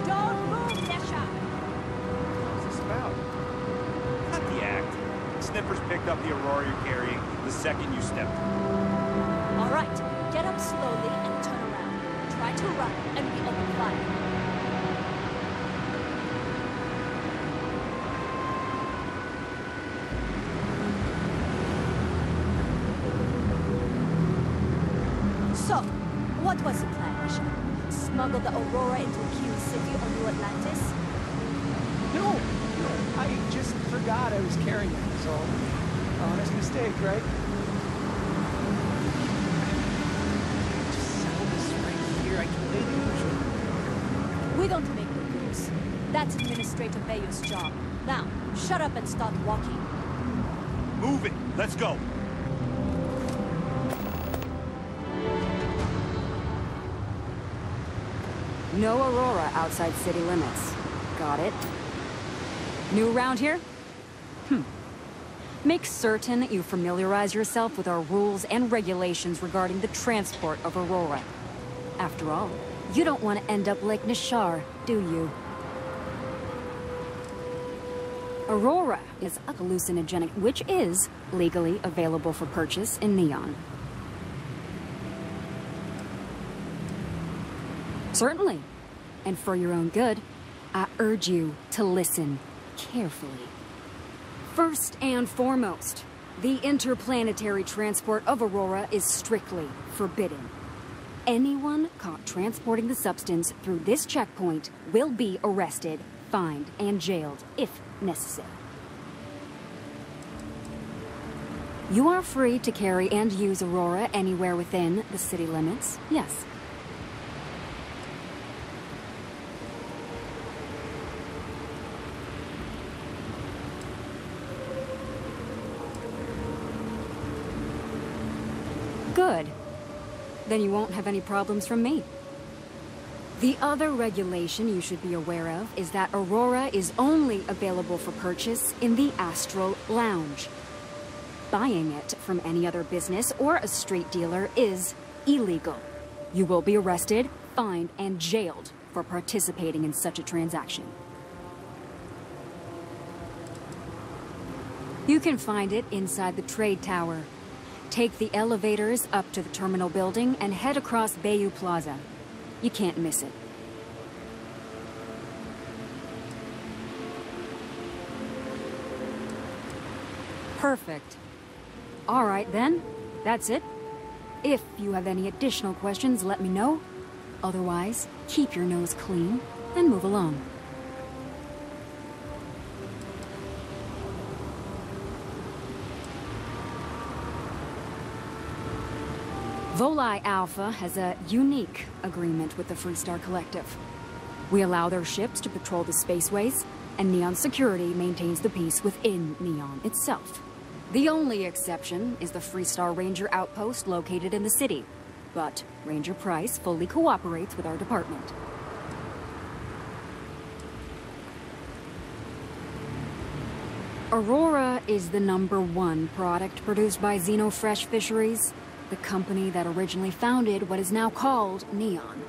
Speaker 10: Don't move, Desha!
Speaker 15: What's this about? Cut the act. Snippers picked up the Aurora you're carrying the second you stepped through.
Speaker 10: All right, get up slowly and turn around. Try to run and we open fire. So, what was the plan, Desha? Smuggle the Aurora into Q City or New Atlantis?
Speaker 17: No, I just forgot I was carrying it, so honest mistake, right? Just settle this right here. I can lay the usual.
Speaker 10: We don't make the rules. That's Administrator Bayou's job. Now, shut up and start walking.
Speaker 15: Move it. Let's go.
Speaker 20: No Aurora outside city limits. Got it. New around here? Make certain that you familiarize yourself with our rules and regulations regarding the transport of Aurora. After all, you don't want to end up like Nishar, do you? Aurora is a hallucinogenic, which is legally available for purchase in Neon. Certainly. And for your own good, I urge you to listen carefully. First and foremost, the interplanetary transport of Aurora is strictly forbidden. Anyone caught transporting the substance through this checkpoint will be arrested, fined, and jailed if necessary. You are free to carry and use Aurora anywhere within the city limits, yes. Good. Then you won't have any problems from me. The other regulation you should be aware of is that Aurora is only available for purchase in the Astral Lounge. Buying it from any other business or a street dealer is illegal. You will be arrested, fined, and jailed for participating in such a transaction. You can find it inside the trade tower. Take the elevators up to the terminal building and head across Bayou Plaza. You can't miss it. Perfect. All right then, that's it. If you have any additional questions, let me know. Otherwise, keep your nose clean and move along. Volii Alpha has a unique agreement with the Freestar Collective. We allow their ships to patrol the spaceways, and Neon Security maintains the peace within Neon itself. The only exception is the Freestar Ranger outpost located in the city, but Ranger Price fully cooperates with our department. Aurora is the #1 product produced by Xenofresh Fisheries, the company that originally founded what is now called Neon.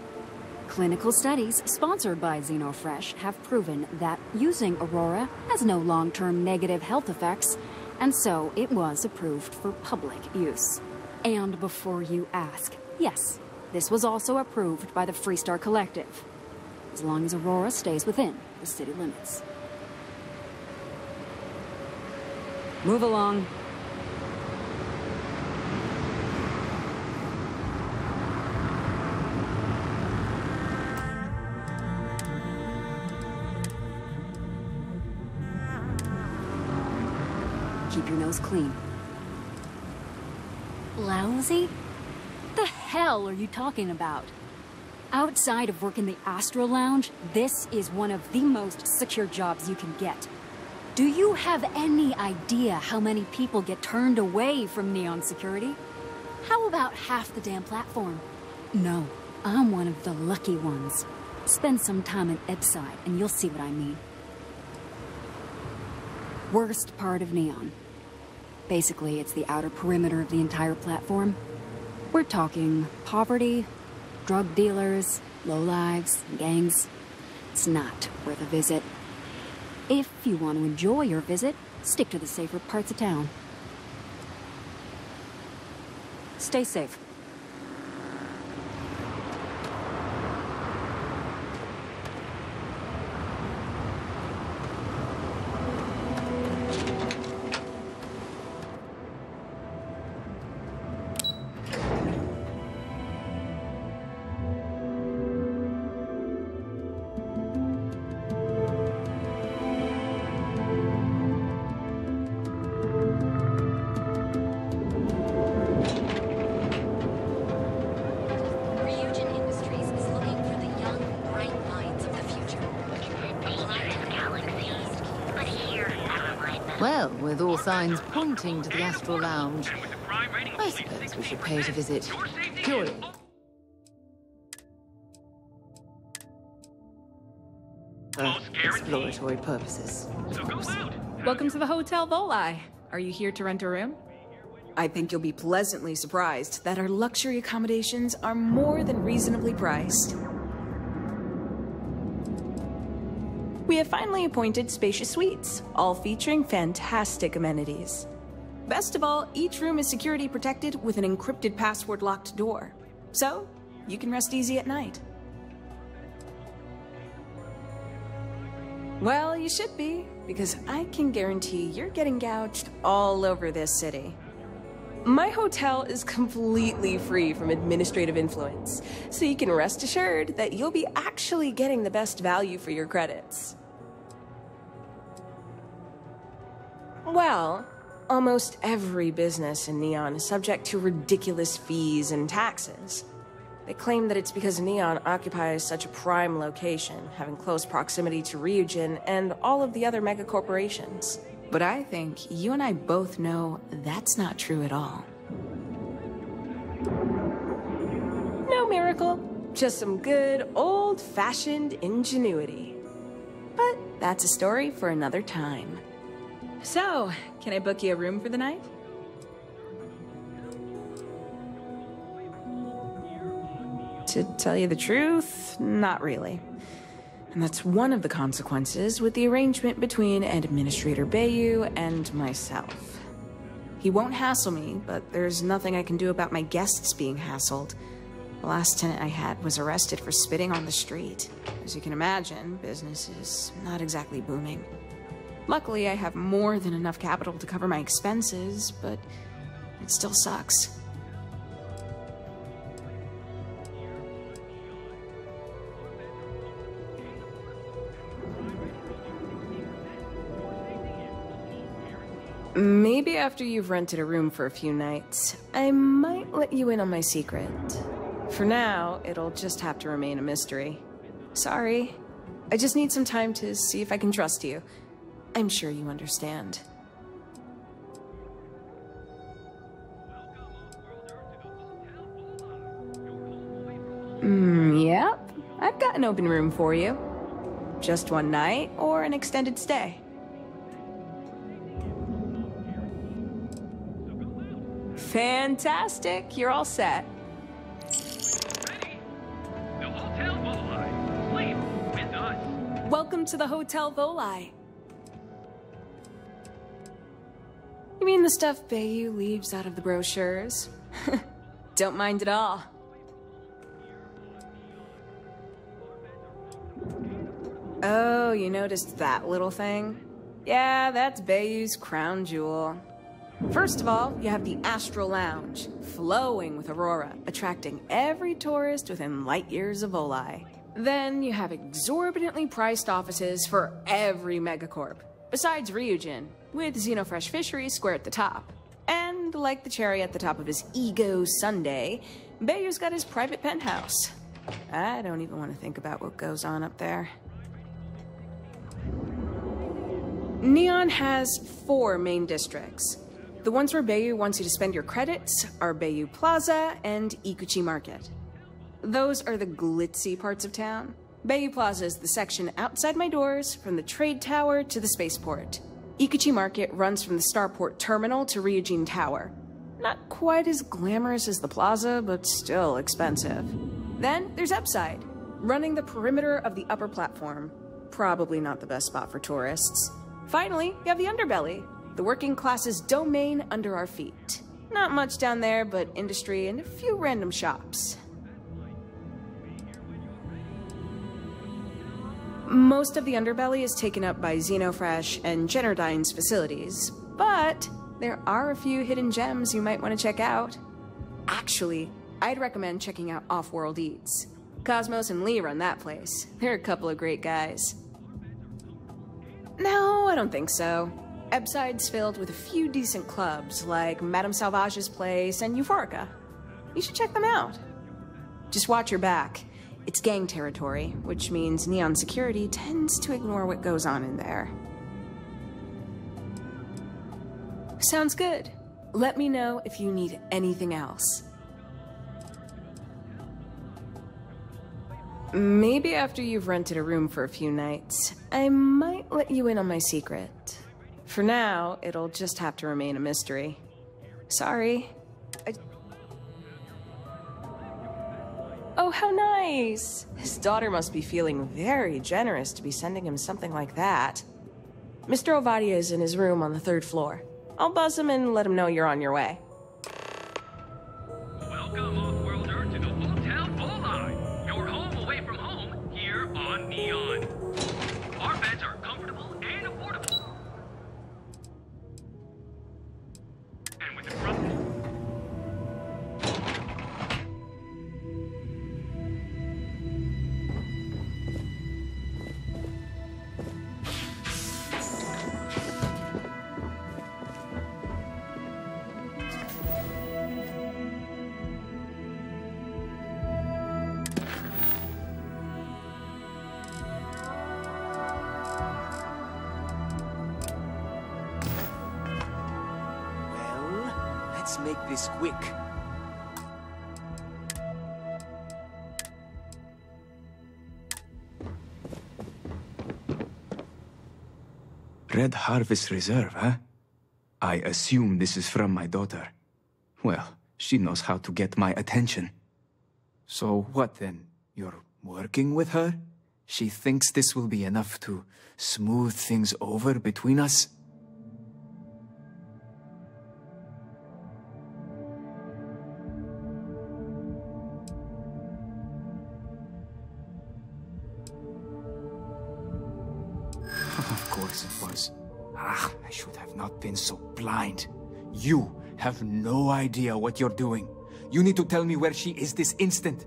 Speaker 20: Clinical studies sponsored by Xenofresh have proven that using Aurora has no long-term negative health effects, and so it was approved for public use. And before you ask, yes, this was also approved by the Freestar Collective, as long as Aurora stays within the city limits. Move along. Keep your nose clean. Lousy? The hell are you talking about? Outside of work in the Astro Lounge, this is one of the most secure jobs you can get. Do you have any idea how many people get turned away from Neon Security? How about half the damn platform? No, I'm one of the lucky ones. Spend some time in Epside and you'll see what I mean. Worst part of Neon. Basically, it's the outer perimeter of the entire platform. We're talking poverty, drug dealers, lowlives, gangs. It's not worth a visit. If you want to enjoy your visit, stick to the safer parts of town. Stay safe.
Speaker 2: Well, with all signs pointing to the Astral Lounge, I suppose we should pay it a visit. Purely. For exploratory purposes.
Speaker 3: Welcome to the Hotel Volii. Are you here to rent a room?
Speaker 4: I think you'll be pleasantly surprised that our luxury accommodations are more than reasonably priced. We have finally appointed spacious suites, all featuring fantastic amenities. Best of all, each room is security protected with an encrypted password-locked door. So, you can rest easy at night. Well, you should be, because I can guarantee you're getting gouged all over this city. My hotel is completely free from administrative influence, so you can rest assured that you'll be actually getting the best value for your credits. Well, almost every business in Neon is subject to ridiculous fees and taxes. They claim that it's because Neon occupies such a prime location, having close proximity to Ryujin and all of the other megacorporations. But I think you and I both know that's not true at all. No miracle, just some good old-fashioned ingenuity. But that's a story for another time. So, can I book you a room for the night? To tell you the truth, not really. And that's one of the consequences with the arrangement between Administrator Bayu and myself. He won't hassle me, but there's nothing I can do about my guests being hassled. The last tenant I had was arrested for spitting on the street. As you can imagine, business is not exactly booming. Luckily, I have more than enough capital to cover my expenses, but it still sucks. Maybe after you've rented a room for a few nights, I might let you in on my secret. For now, it'll just have to remain a mystery. Sorry. I just need some time to see if I can trust you. I'm sure you understand. Yep. I've got an open room for you. Just one night or an extended stay. Fantastic. You're all set.
Speaker 6: The Hotel Volii. Sleep with us.
Speaker 4: Welcome to the Hotel Volii. You mean the stuff Bayu leaves out of the brochures? Don't mind at all. Oh, you noticed that little thing? Yeah, that's Bayu's crown jewel. First of all, you have the Astral Lounge, flowing with Aurora, attracting every tourist within light years of Volii. Then you have exorbitantly priced offices for every megacorp, besides Ryujin, with Xenofresh Fisheries square at the top. And like the cherry at the top of his ego sundae, Bayu's got his private penthouse. I don't even want to think about what goes on up there. Neon has 4 main districts. The ones where Bayu wants you to spend your credits are Bayu Plaza and Ikuchi Market. Those are the glitzy parts of town. Bayu Plaza is the section outside my doors, from the trade tower to the spaceport. Ikuchi Market runs from the Starport Terminal to Ryujin Tower. Not quite as glamorous as the plaza, but still expensive. Then there's Upside, running the perimeter of the upper platform. Probably not the best spot for tourists. Finally, you have the Underbelly, the working class's domain under our feet. Not much down there, but industry and a few random shops. Most of the Underbelly is taken up by Xenofresh and Generdyne's facilities, but there are a few hidden gems you might want to check out. Actually, I'd recommend checking out Off-World Eats. Cosmos and Lee run that place. They're a couple of great guys. No, I don't think so. Upside's filled with a few decent clubs, like Madame Salvage's Place and Euphorica. You should check them out. Just watch your back. It's gang territory, which means Neon security tends to ignore what goes on in there. Sounds good. Let me know if you need anything else. Maybe after you've rented a room for a few nights, I might let you in on my secret. For now, it'll just have to remain a mystery. Sorry. Oh, how nice! His daughter must be feeling very generous to be sending him something like that. Mr. Ovadia is in his room on the 3rd floor. I'll buzz him and let him know you're on your way.
Speaker 6: Welcome, Off-Worlder, to the Hotel Volii. Your home away from home here on Neon. Our beds are comfortable and affordable. And with the front...
Speaker 7: Let's make this quick.
Speaker 9: Red Harvest Reserve, huh? I assume this is from my daughter. Well, she knows how to get my attention. So what then? You're working with her? She thinks this will be enough to smooth things over between us? Of course it was. Ah, I should have not been so blind. You have no idea what you're doing. You need to tell me where she is this instant.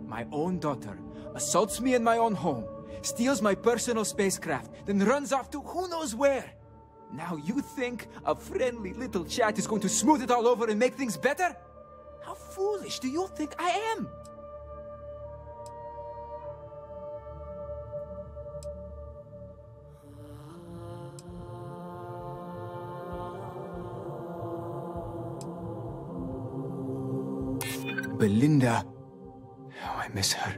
Speaker 9: My own daughter assaults me in my own home, steals my personal spacecraft, then runs off to who knows where. Now you think a friendly little chat is going to smooth it all over and make things better? How foolish do you think I am? Belinda. Oh, I miss her.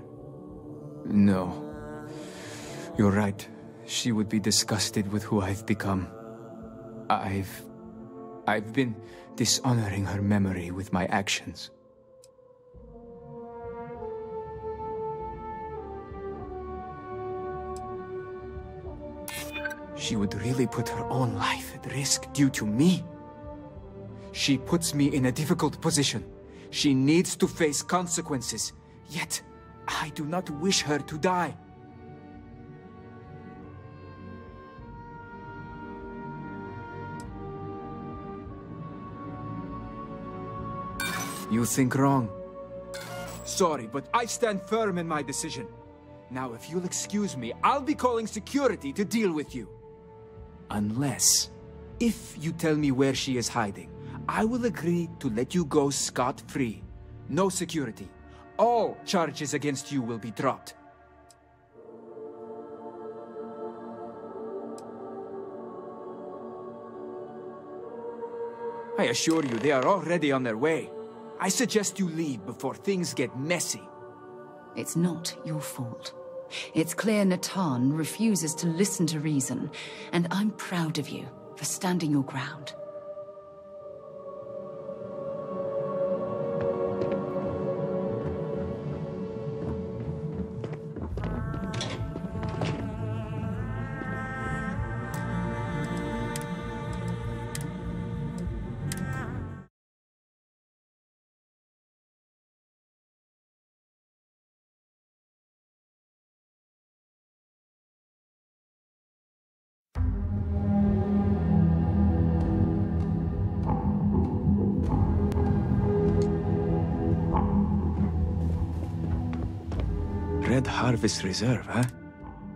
Speaker 9: No. You're right. She would be disgusted with who I've become. I've been dishonoring her memory with my actions. She would really put her own life at risk due to me. She puts me in a difficult position. She needs to face consequences. Yet, I do not wish her to die. You think wrong. Sorry, but I stand firm in my decision. Now, if you'll excuse me, I'll be calling security to deal with you. Unless, if you tell me where she is hiding, I will agree to let you go scot-free. No security. All charges against you will be dropped. I assure you, they are already on their way. I suggest you leave before things get messy.
Speaker 2: It's not your fault. It's clear Natan refuses to listen to reason, and I'm proud of you for standing your ground.
Speaker 9: Red Harvest Reserve, huh?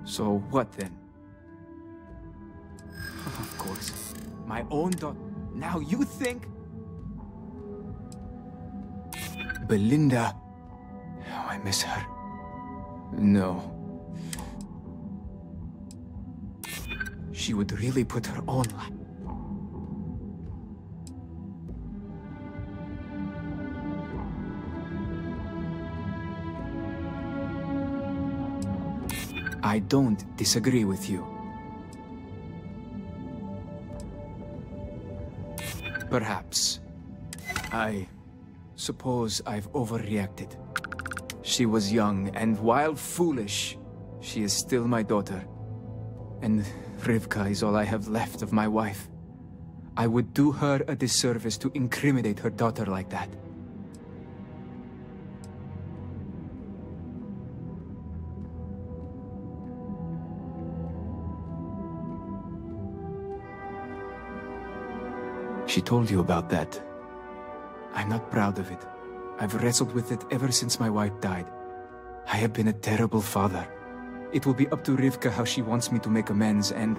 Speaker 9: So what then? Of course. My own daughter. Now you think... Belinda. Oh, I miss her. No. She would really put her own life... I don't disagree with you. Perhaps. I suppose I've overreacted. She was young, and while foolish, she is still my daughter. And Rivka is all I have left of my wife. I would do her a disservice to incriminate her daughter like that. She told you about that. I'm not proud of it. I've wrestled with it ever since my wife died. I have been a terrible father. It will be up to Rivka how she wants me to make amends, and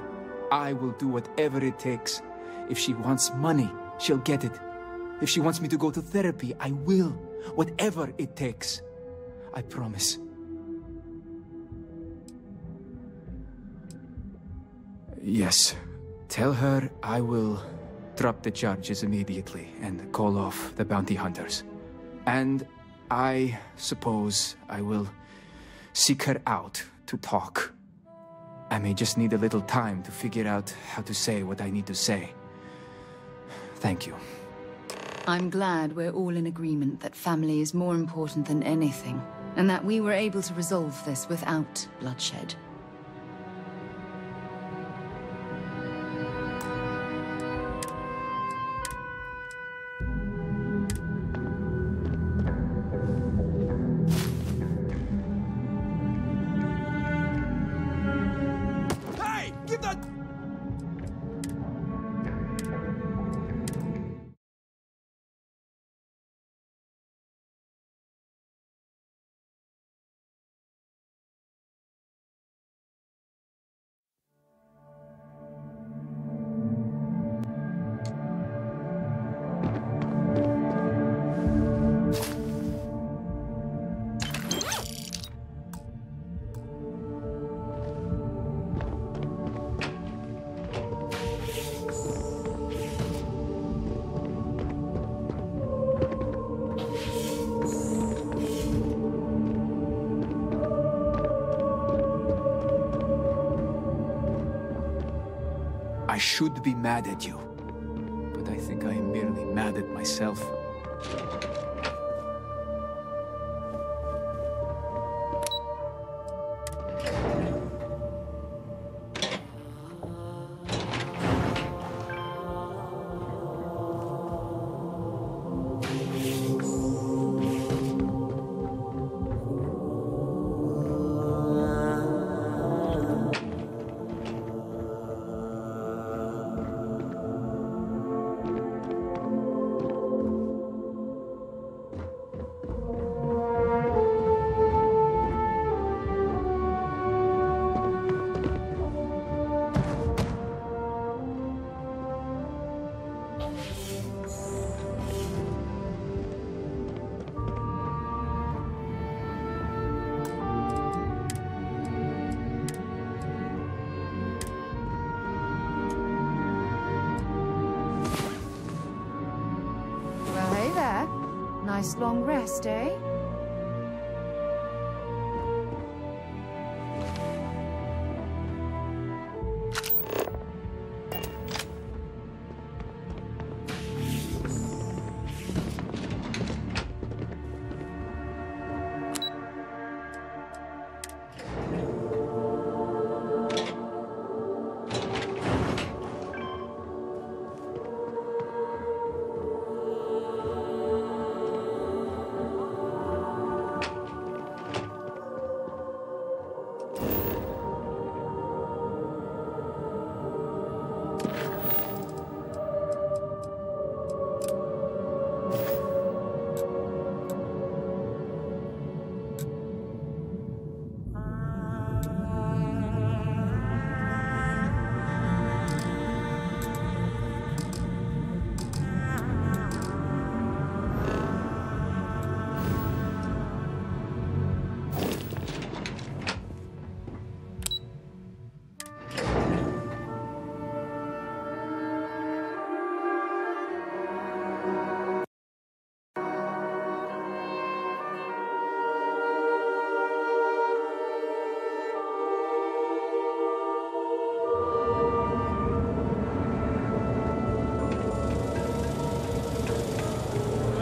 Speaker 9: I will do whatever it takes. If she wants money, she'll get it. If she wants me to go to therapy, I will. Whatever it takes. I promise. Yes. Tell her I will drop the charges immediately and call off the bounty hunters. And I suppose I will seek her out to talk. I may just need a little time to figure out how to say what I need to say. Thank you.
Speaker 2: I'm glad we're all in agreement that family is more important than anything, and that we were able to resolve this without bloodshed.
Speaker 9: I should be mad at you. But I think I am merely mad at myself.
Speaker 2: Well, hey there. Nice long rest, eh?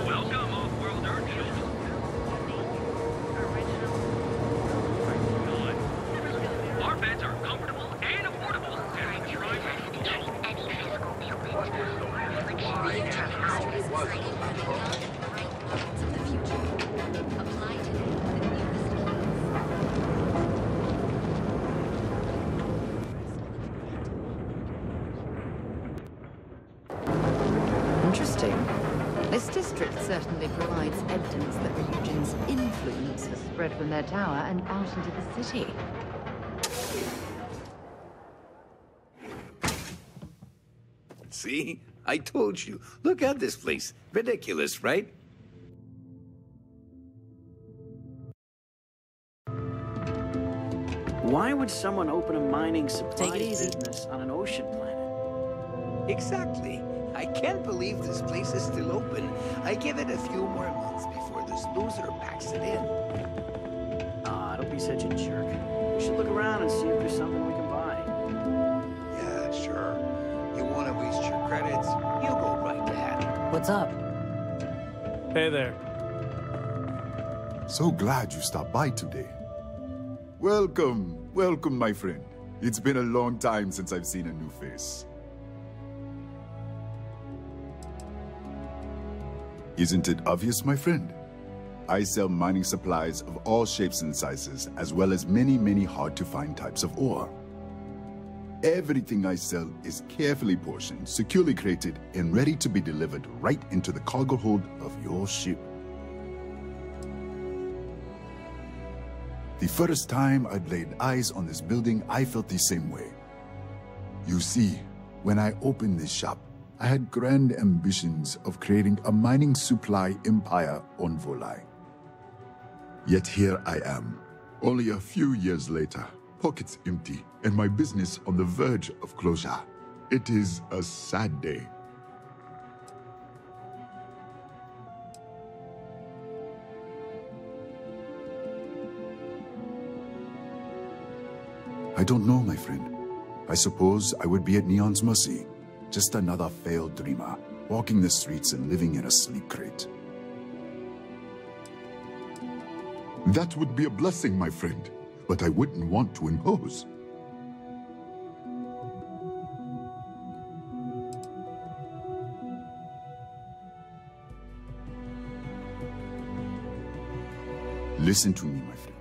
Speaker 6: Welcome, off-worlder. Our beds are comfortable and affordable. And try any physical
Speaker 2: Interesting. This district certainly provides evidence that the Legion's influence has spread from their tower and out into the city.
Speaker 5: See? I told you. Look at this place. Ridiculous, right?
Speaker 7: Why would someone open a mining supply business on an ocean planet?
Speaker 5: Exactly. I can't believe this place is still open. I give it a few more months before this loser packs it in.
Speaker 7: Ah, don't be such a jerk. We should look around and see if there's something we can buy.
Speaker 5: Yeah, sure. You want to waste your credits? You go right ahead.
Speaker 21: What's up?
Speaker 8: Hey there.
Speaker 11: So glad you stopped by today. Welcome, welcome, my friend. It's been a long time since I've seen a new face. Isn't it obvious, my friend? I sell mining supplies of all shapes and sizes, as well as many, many hard-to-find types of ore. Everything I sell is carefully portioned, securely crated, and ready to be delivered right into the cargo hold of your ship. The first time I'd laid eyes on this building, I felt the same way. You see, when I opened this shop, I had grand ambitions of creating a mining supply empire on Volai. Yet here I am, only a few years later, pockets empty, and my business on the verge of closure. It is a sad day. I don't know, my friend. I suppose I would be at Neon's mercy. Just another failed dreamer, walking the streets and living in a sleep crate.
Speaker 12: That would be a blessing, my friend, but I wouldn't want to impose.
Speaker 11: Listen to me, my friend.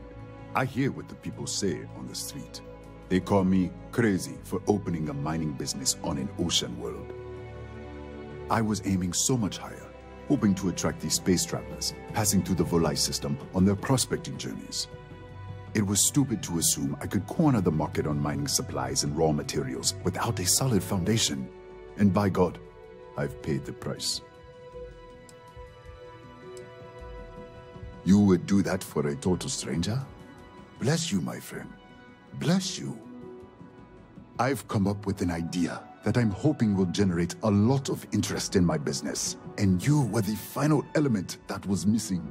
Speaker 11: I hear what the people say on the street. They call me crazy for opening a mining business on an ocean world. I was aiming so much higher, hoping to attract these space travelers passing through the Volai system on their prospecting journeys. It was stupid to assume I could corner the market on mining supplies and raw materials without a solid foundation. And by God, I've paid the price. You would do that for a total stranger? Bless you, my friend. Bless you. I've come up with an idea that I'm hoping will generate a lot of interest in my business, and you were the final element that was missing.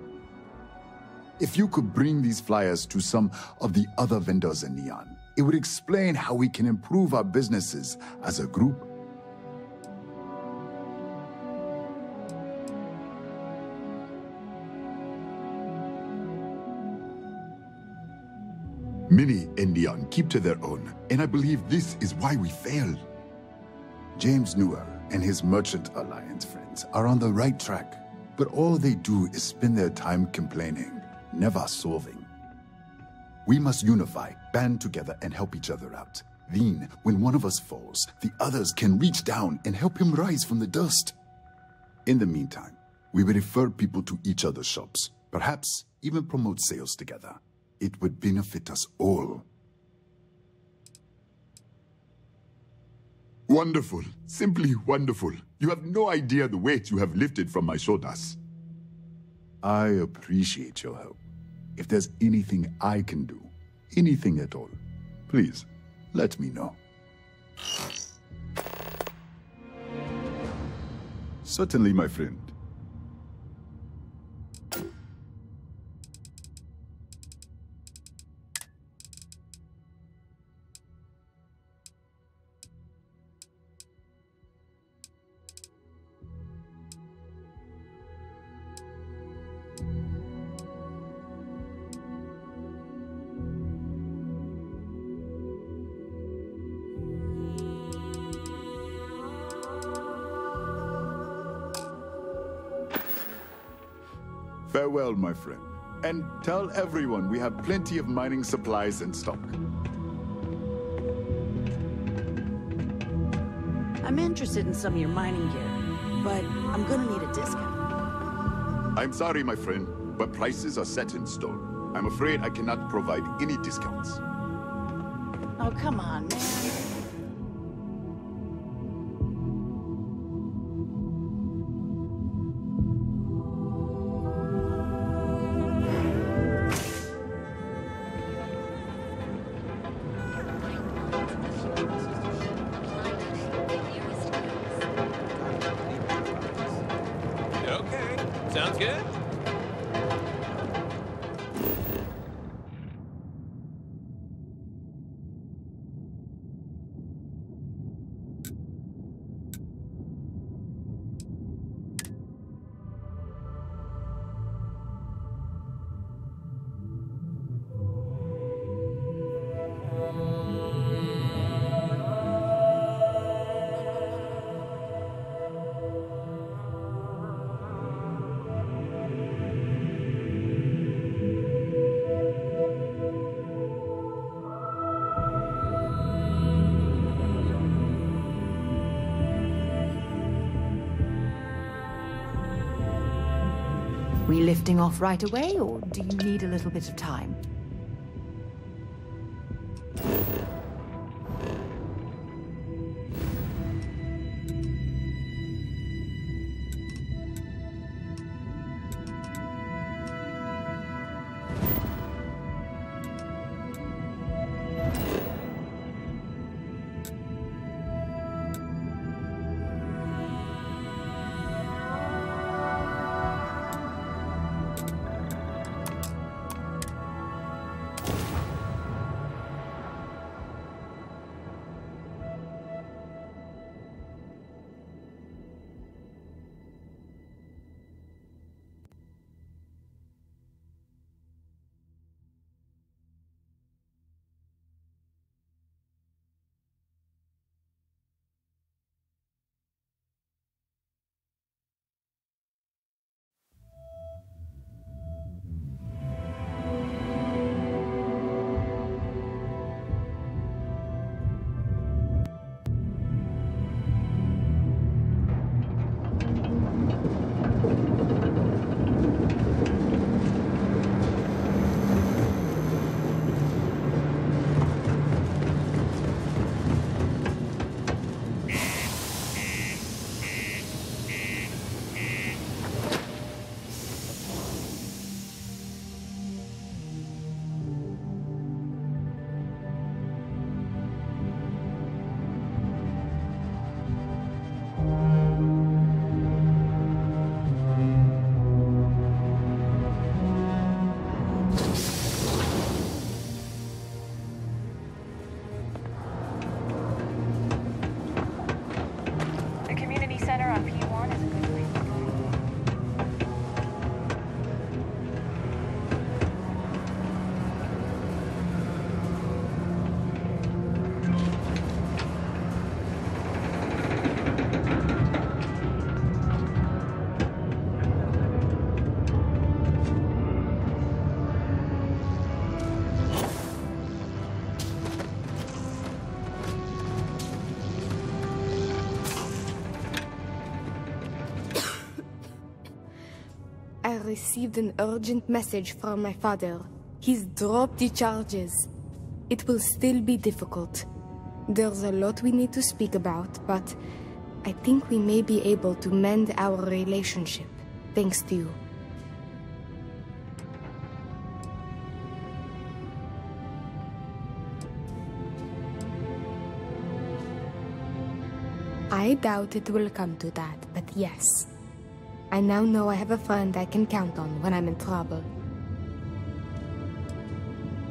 Speaker 11: If you could bring these flyers to some of the other vendors in Neon, it would explain how we can improve our businesses as a group.
Speaker 12: Many in Neon keep to their own, and I believe this is why we fail.
Speaker 11: James Newer and his Merchant Alliance friends are on the right track, but all they do is spend their time complaining, never solving. We must unify, band together, and help each other out. Then, when one of us falls, the others can reach down and help him rise from the dust. In the meantime, we will refer people to each other's shops, perhaps even promote sales together. It would benefit us all.
Speaker 12: Wonderful. Simply wonderful. You have no idea the weight you have lifted from my shoulders.
Speaker 11: I appreciate your help. If there's anything I can do, anything at all, please, let me know.
Speaker 12: Certainly, my friend. Farewell, my friend. And tell everyone we have plenty of mining supplies in stock.
Speaker 13: I'm interested in some of your mining gear, but I'm gonna need a discount.
Speaker 12: I'm sorry, my friend, but prices are set in stone. I'm afraid I cannot provide any discounts.
Speaker 13: Oh, come on, man.
Speaker 16: Sounds good.
Speaker 2: We lifting off right away, or do you need a little bit of time?
Speaker 22: The community center on P1 is a good place to go.
Speaker 16: I received an urgent message from my father. He's dropped the charges. It will still be difficult. There's a lot we need to speak about, but I think we may be able to mend our relationship, thanks to you. I doubt it will come to that, but yes. I now know I have a friend I can count on when I'm in trouble.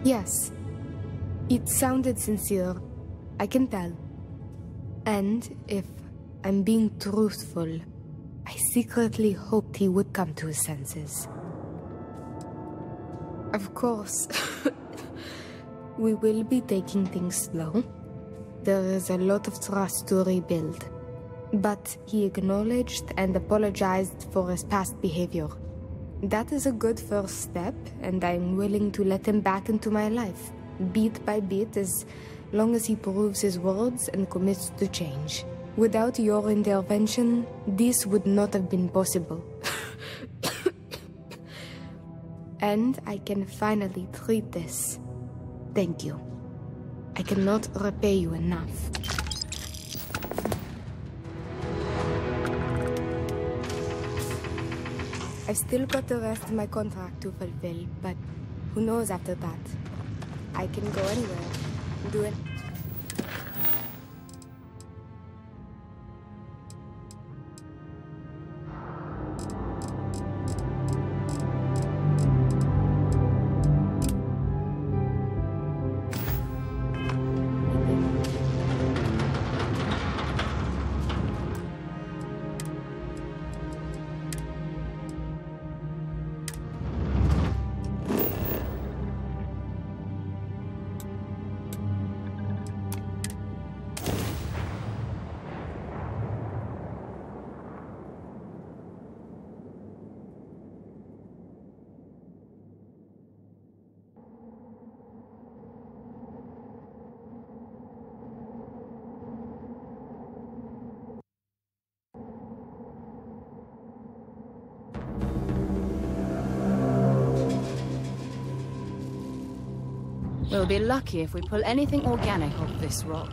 Speaker 16: Yes. It sounded sincere. I can tell. And if I'm being truthful, I secretly hoped he would come to his senses. Of course. We will be taking things slow. There is a lot of trust to rebuild. But he acknowledged and apologized for his past behavior. That is a good first step, and I'm willing to let him back into my life, bit by bit, as long as he proves his words and commits to change. Without your intervention, this would not have been possible. And I can finally treat this. Thank you. I cannot repay you enough. I've still got the rest of my contract to fulfill, but who knows after that? I can go anywhere, do it.
Speaker 2: We'll be lucky if we pull anything organic off this rock.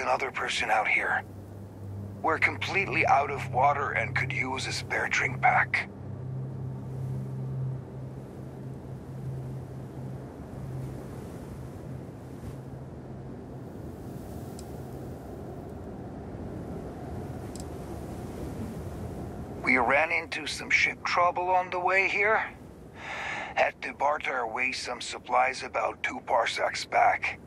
Speaker 18: Another person out here. We're completely out of water and could use a spare drink pack. We ran into some ship trouble on the way here. Had to barter away some supplies about 2 parsecs back.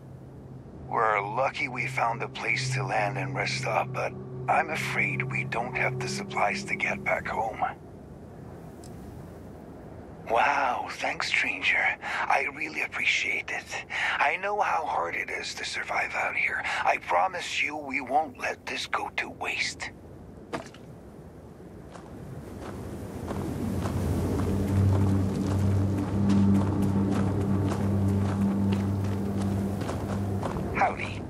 Speaker 18: We're lucky we found a place to land and rest up, but I'm afraid we don't have the supplies to get back home. Wow, thanks, stranger. I really appreciate it. I know how hard it is to survive out here. I promise you we won't let this go to waste. Howdy.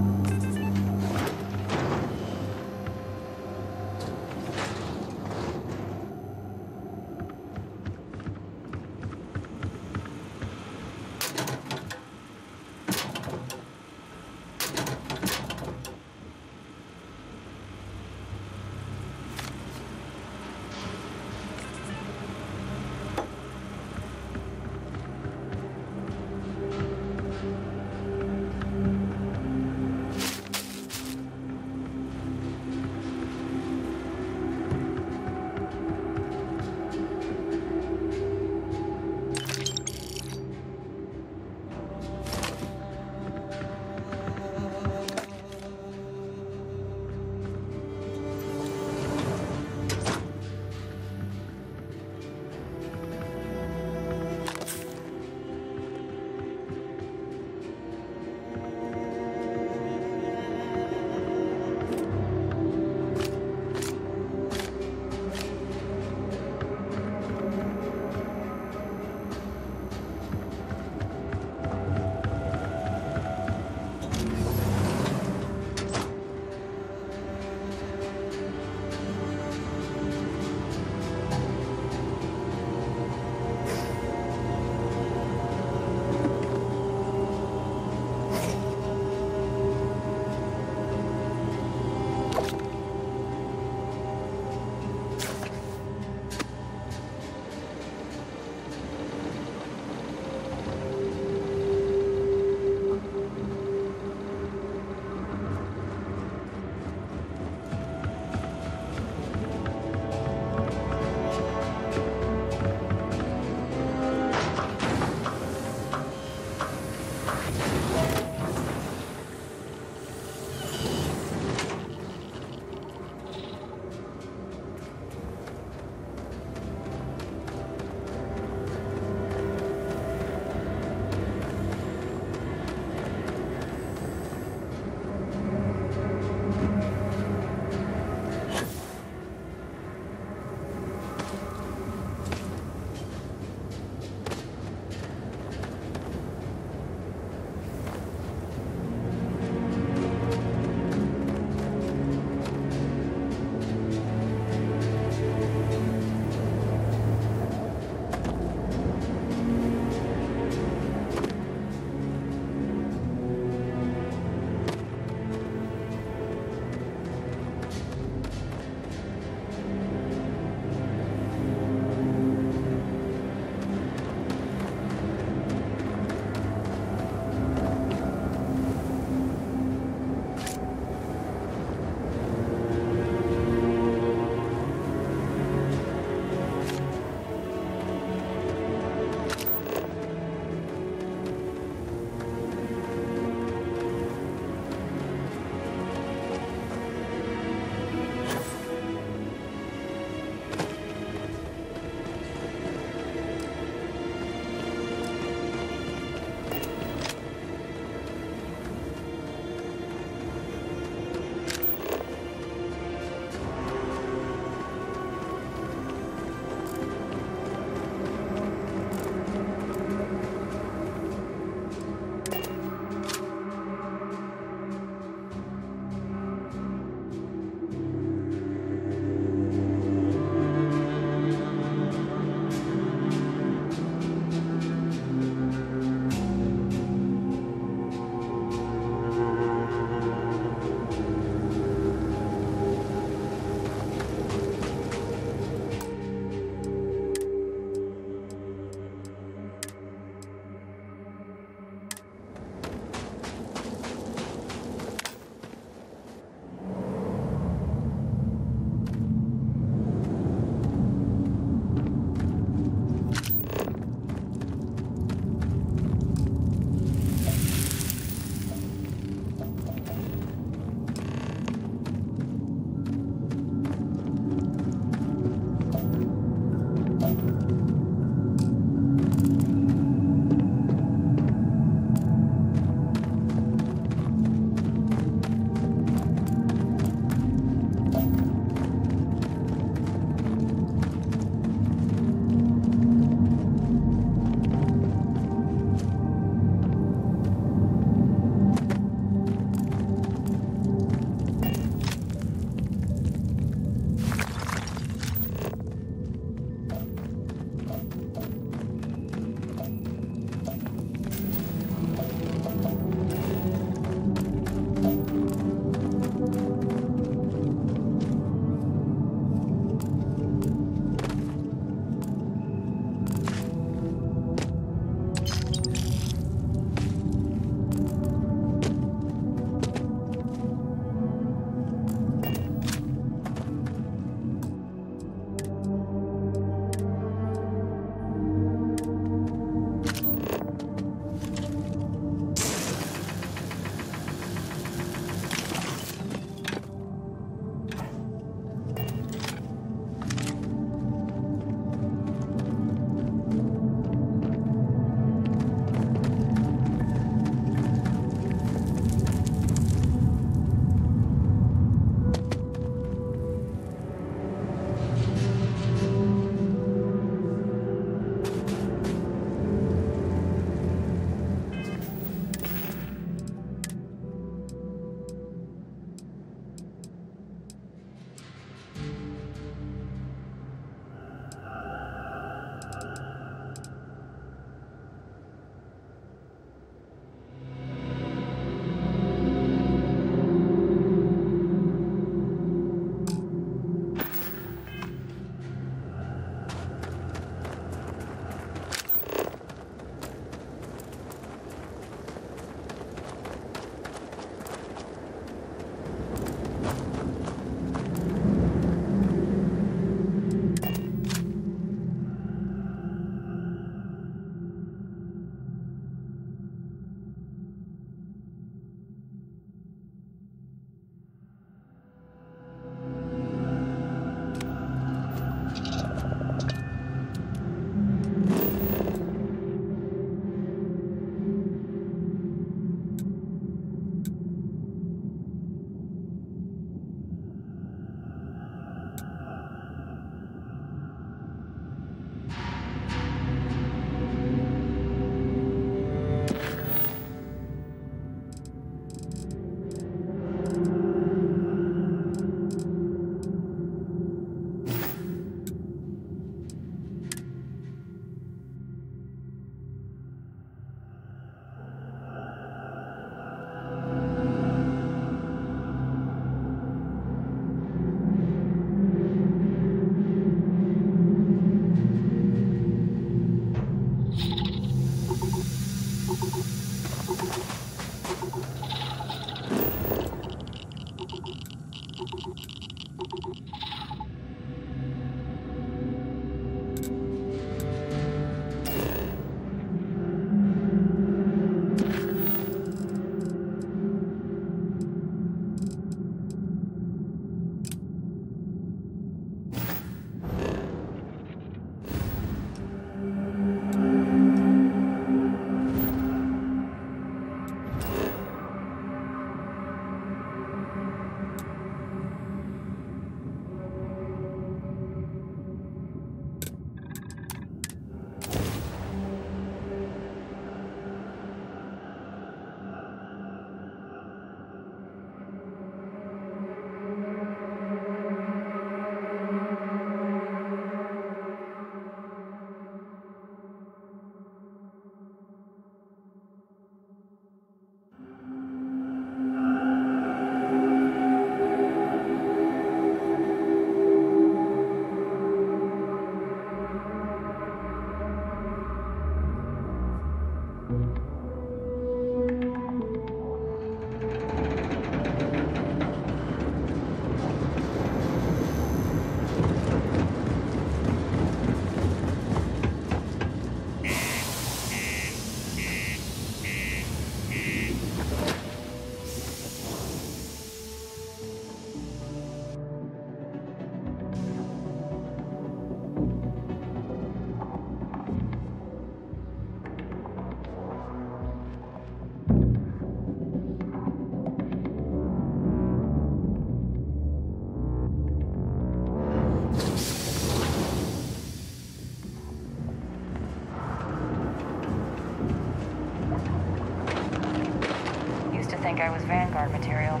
Speaker 22: think I was Vanguard material,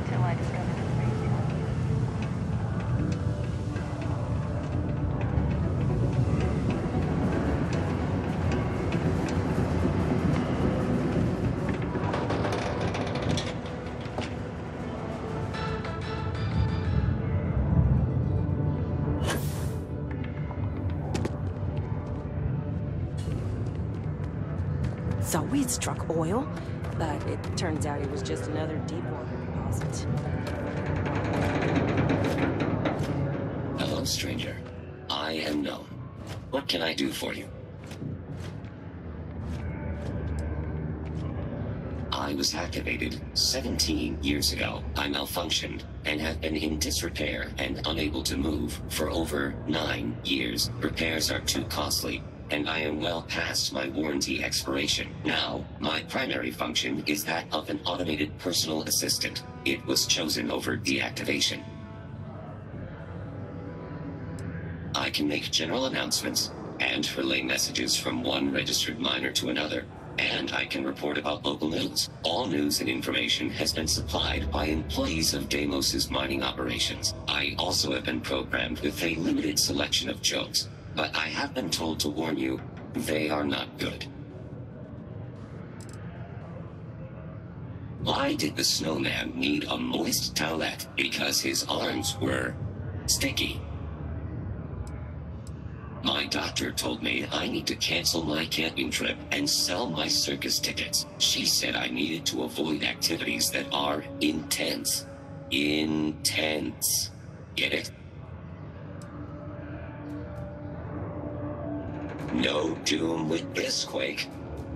Speaker 22: until I discovered the crazy one.
Speaker 1: So we'd struck oil, but it turns out it was just another deepwater deposit.
Speaker 19: Hello, stranger. I am known. What can I do for you? I was activated 17 years ago. I malfunctioned and have been in disrepair and unable to move for over 9 years. Repairs are too costly, and I am well past my warranty expiration. Now, my primary function is that of an automated personal assistant. It was chosen over deactivation. I can make general announcements and relay messages from one registered miner to another, and I can report about local news. All news and information has been supplied by employees of Deimos's mining operations. I also have been programmed with a limited selection of jokes, but I have been told to warn you, they are not good. Why did the snowman need a moist towelette? Because his arms were sticky. My doctor told me I need to cancel my camping trip and sell my circus tickets. She said I needed to avoid activities that are intense. Intense. Get it? No doom with this quake.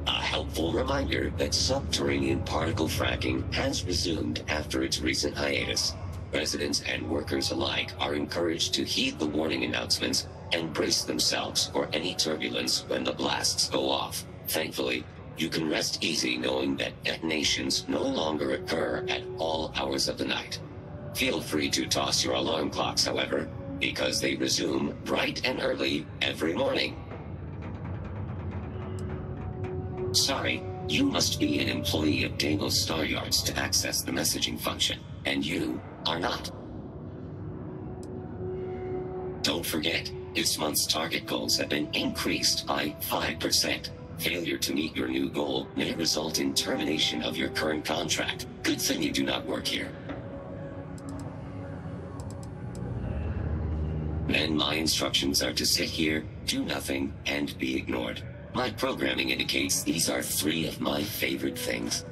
Speaker 19: A helpful reminder that subterranean particle fracking has resumed after its recent hiatus. Residents and workers alike are encouraged to heed the warning announcements and brace themselves for any turbulence when the blasts go off. Thankfully, you can rest easy knowing that detonations no longer occur at all hours of the night. Feel free to toss your alarm clocks, however, because they resume bright and early every morning. Sorry, you must be an employee of Deimos Star Yards to access the messaging function, and you are not. Don't forget, this month's target goals have been increased by 5%. Failure to meet your new goal may result in termination of your current contract. Good thing you do not work here. Then my instructions are to sit here, do nothing, and be ignored. My programming indicates these are 3 of my favorite things.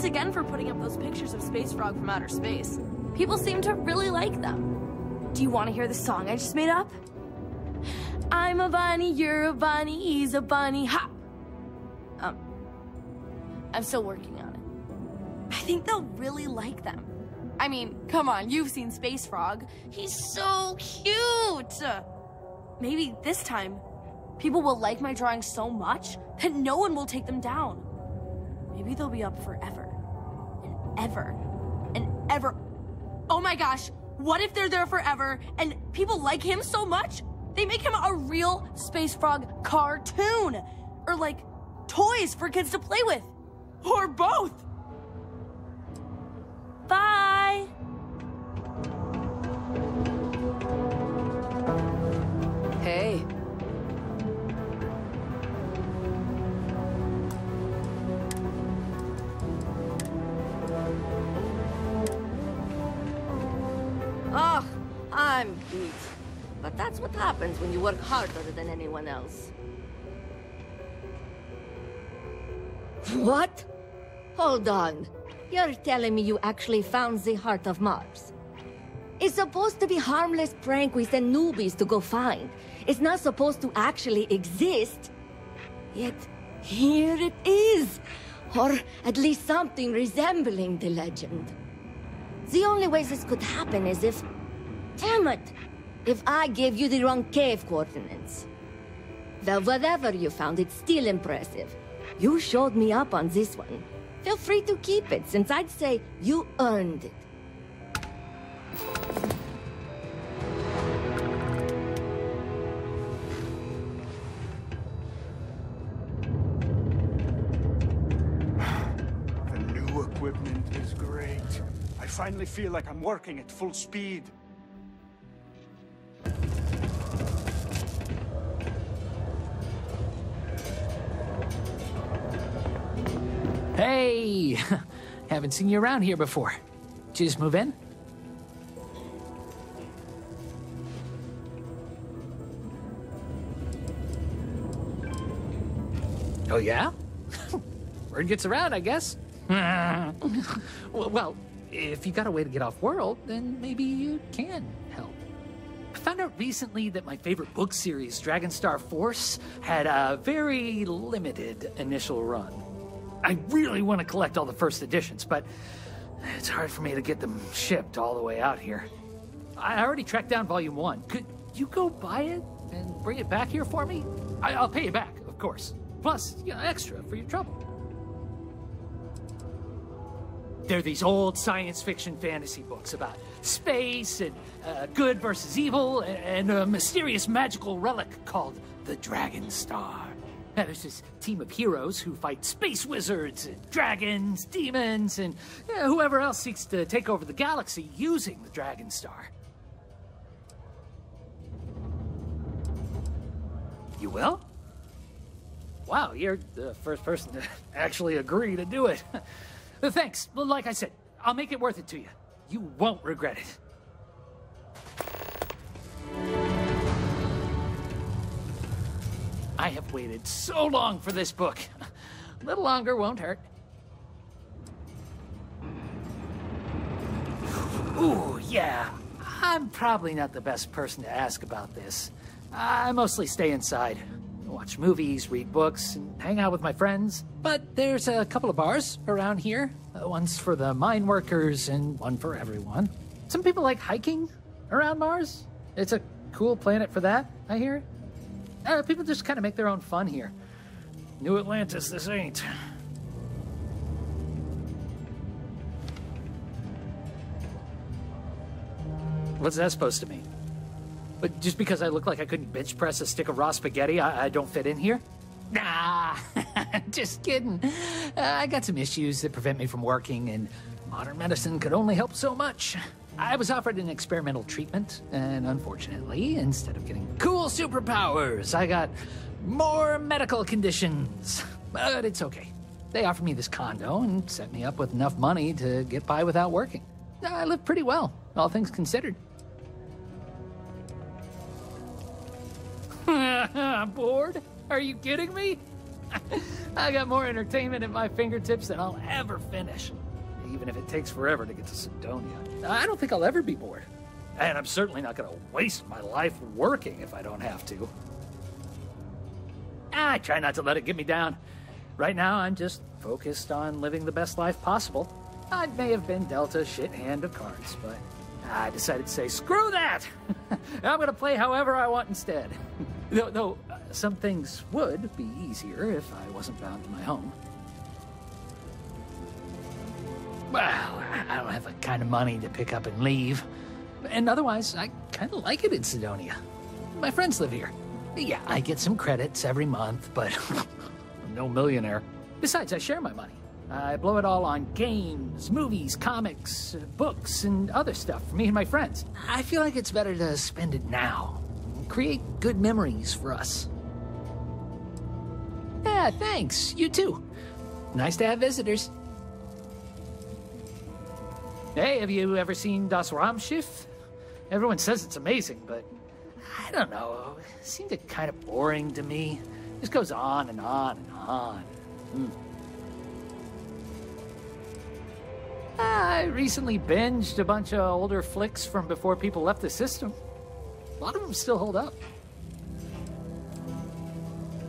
Speaker 14: Thanks again for putting up those pictures of Space Frog from outer space. People seem to really like them. Do you want to hear the song I just made up? I'm a bunny, you're a bunny, he's a bunny, ha! I'm still working on it. I think they'll really like them. I mean, come on, you've seen Space Frog. He's so cute! Maybe this time, people will like my drawings so much that no one will take them down. Maybe they'll be up forever. And ever. And ever. Oh my gosh, what if they're there forever and people like him so much, they make him a real Space Frog cartoon? Or like, toys for kids to play with. Or both. Bye.
Speaker 2: Hey.
Speaker 10: Oh, I'm beat. But that's what happens when you work harder than anyone else. What? Hold on. You're telling me you actually found the heart of Mars? It's supposed to be harmless prank we send newbies to go find. It's not supposed to actually exist. Yet, here it is. Or at least something resembling the legend. The only way this could happen is if... Damn it! If I gave you the wrong cave coordinates. Though whatever you found, it's still impressive. You showed me up on this one. Feel free to keep it, since I'd say you earned it.
Speaker 17: The new equipment is great. I finally feel like I'm working at full speed.
Speaker 23: Hey! Haven't seen you around here before. Did you just move in? Oh, yeah? Word gets around, I guess. Well, if you got a way to get off-world, then maybe you can help. I found out recently that my favorite book series, Dragonstar Force, had a very limited initial run. I really want to collect all the first editions, but it's hard for me to get them shipped all the way out here. I already tracked down Volume 1. Could you go buy it and bring it back here for me? I'll pay you back, of course. Plus, you know, extra for your trouble. They're these old science fiction fantasy books about space and good versus evil and a mysterious magical relic called the Dragonstar. Now, there's this team of heroes who fight space wizards and dragons, demons, and whoever else seeks to take over the galaxy using the Dragonstar. You will? Wow, you're the first person to actually agree to do it. Thanks. Well, like I said, I'll make it worth it to you. You won't regret it. I have waited so long for this book. A little longer won't hurt. Ooh, yeah. I'm probably not the best person to ask about this. I mostly stay inside. Watch movies, read books, and hang out with my friends. But there's a couple of bars around here. One's for the mine workers and one for everyone. Some people like hiking around Mars. It's a cool planet for that, I hear. People just kind of make their own fun here. New Atlantis, this ain't. What's that supposed to mean? But just because I look like I couldn't bench press a stick of raw spaghetti, I don't fit in here? Nah, just kidding. I got some issues that prevent me from working, and modern medicine could only help so much. I was offered an experimental treatment, and unfortunately, instead of getting cool superpowers, I got more medical conditions. But it's okay. They offered me this condo and set me up with enough money to get by without working. I live pretty well, all things considered. Bored? Are you kidding me? I got more entertainment at my fingertips than I'll ever finish. Even if it takes forever to get to Cydonia. I don't think I'll ever be bored. And I'm certainly not going to waste my life working if I don't have to. I try not to let it get me down. Right now, I'm just focused on living the best life possible. I may have been dealt a shit hand of cards, but I decided to say, screw that! I'm going to play however I want instead. Though some things would be easier if I wasn't bound to my home. Well, I don't have the kind of money to pick up and leave. And otherwise, I kind of like it in Cydonia. My friends live here. Yeah, I get some credits every month, but I'm no millionaire. Besides, I share my money. I blow it all on games, movies, comics, books, and other stuff for me and my friends. I feel like it's better to spend it now. Create good memories for us. Yeah, thanks. You too. Nice to have visitors. Hey, have you ever seen Das Raumschiff? Everyone says it's amazing, but I don't know. It seemed kind of boring to me. It just goes on and on and on. I recently binged a bunch of older flicks from before people left the system. A lot of them still hold up.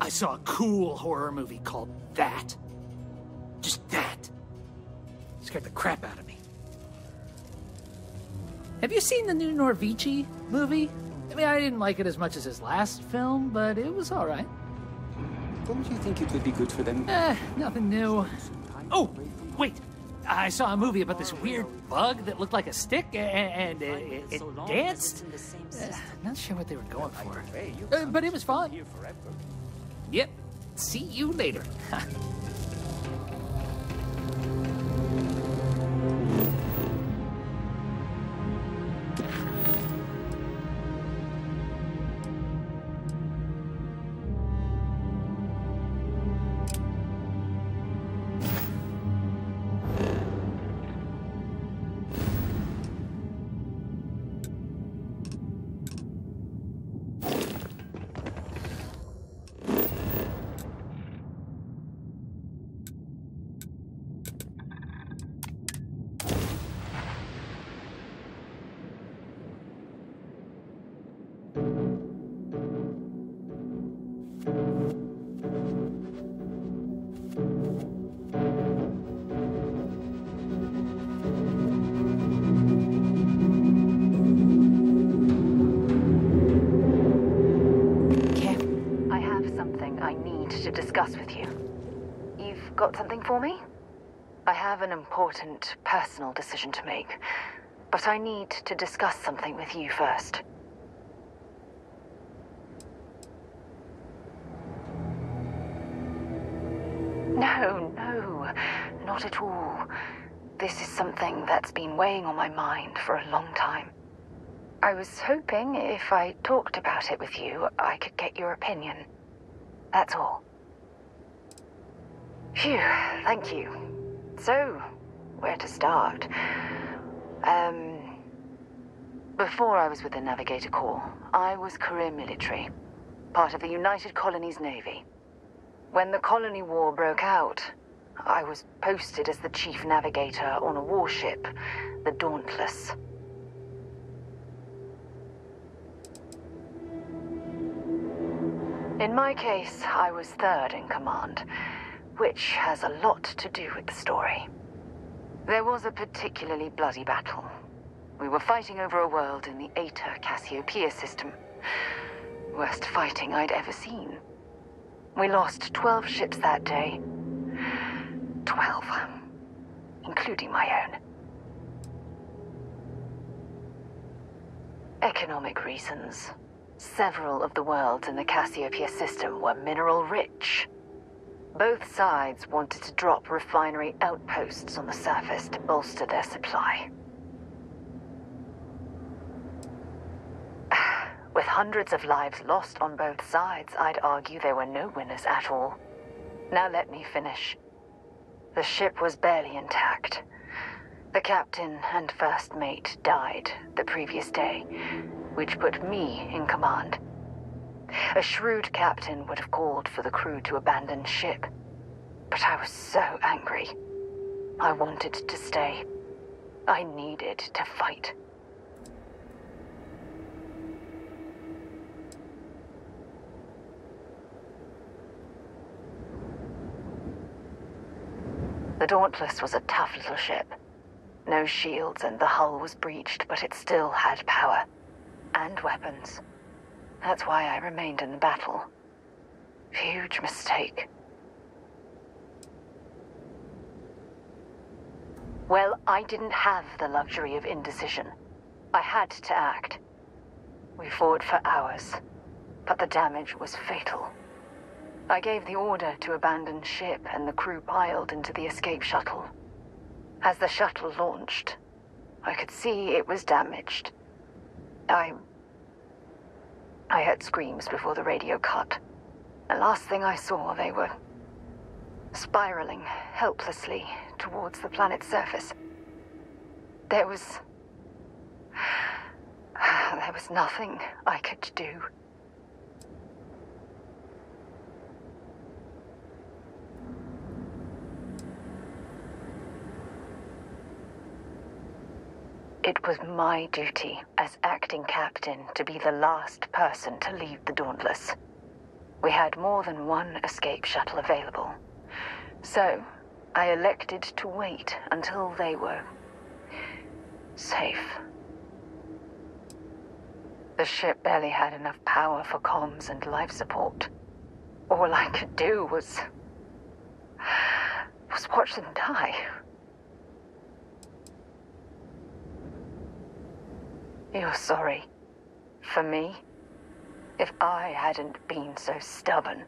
Speaker 23: I saw a cool horror movie called That. Just That. Scared the crap out of me. Have you seen the new Norvici movie? I mean, I didn't like it as much as his last film, but it was all right.
Speaker 3: Don't you think it would be good for them?
Speaker 23: Nothing new. Oh, wait. I saw a movie about this weird bug that looked like a stick, and it danced. Not sure what they were going for. But it was fun. Yep. See you later.
Speaker 2: With you. You've got something for me? I have an important personal decision to make, but I need to discuss something with you first. No, not at all. This is something that's been weighing on my mind for a long time. I was hoping if I talked about it with you, I could get your opinion. That's all. Phew, thank you. So, where to start? Before I was with the Navigator Corps, I was career military, part of the United Colonies Navy. When the Colony War broke out, I was posted as the chief navigator on a warship, the Dauntless. In my case, I was third in command, which has a lot to do with the story. There was a particularly bloody battle. We were fighting over a world in the Eta Cassiopeia system. Worst fighting I'd ever seen. We lost 12 ships that day. 12. Including my own. Economic reasons. Several of the worlds in the Cassiopeia system were mineral-rich. Both sides wanted to drop refinery outposts on the surface to bolster their supply. With hundreds of lives lost on both sides, I'd argue there were no winners at all. Now let me finish. The ship was barely intact. The captain and first mate died the previous day, which put me in command. A shrewd captain would have called for the crew to abandon ship. But I was so angry. I wanted to stay. I needed to fight. The Dauntless was a tough little ship. No shields and the hull was breached, but it still had power. And weapons. That's why I remained in the battle. Huge mistake. Well, I didn't have the luxury of indecision. I had to act. We fought for hours, but the damage was fatal. I gave the order to abandon ship, and the crew piled into the escape shuttle. As the shuttle launched, I could see it was damaged. I heard screams before the radio cut. The last thing I saw, they were spiraling helplessly towards the planet's surface. There was nothing I could do. It was my duty as acting captain to be the last person to leave the Dauntless. We had more than one escape shuttle available. So, I elected to wait until they were safe. The ship barely had enough power for comms and life support. All I could do was watch them die. You're sorry. For me? If I hadn't been so stubborn,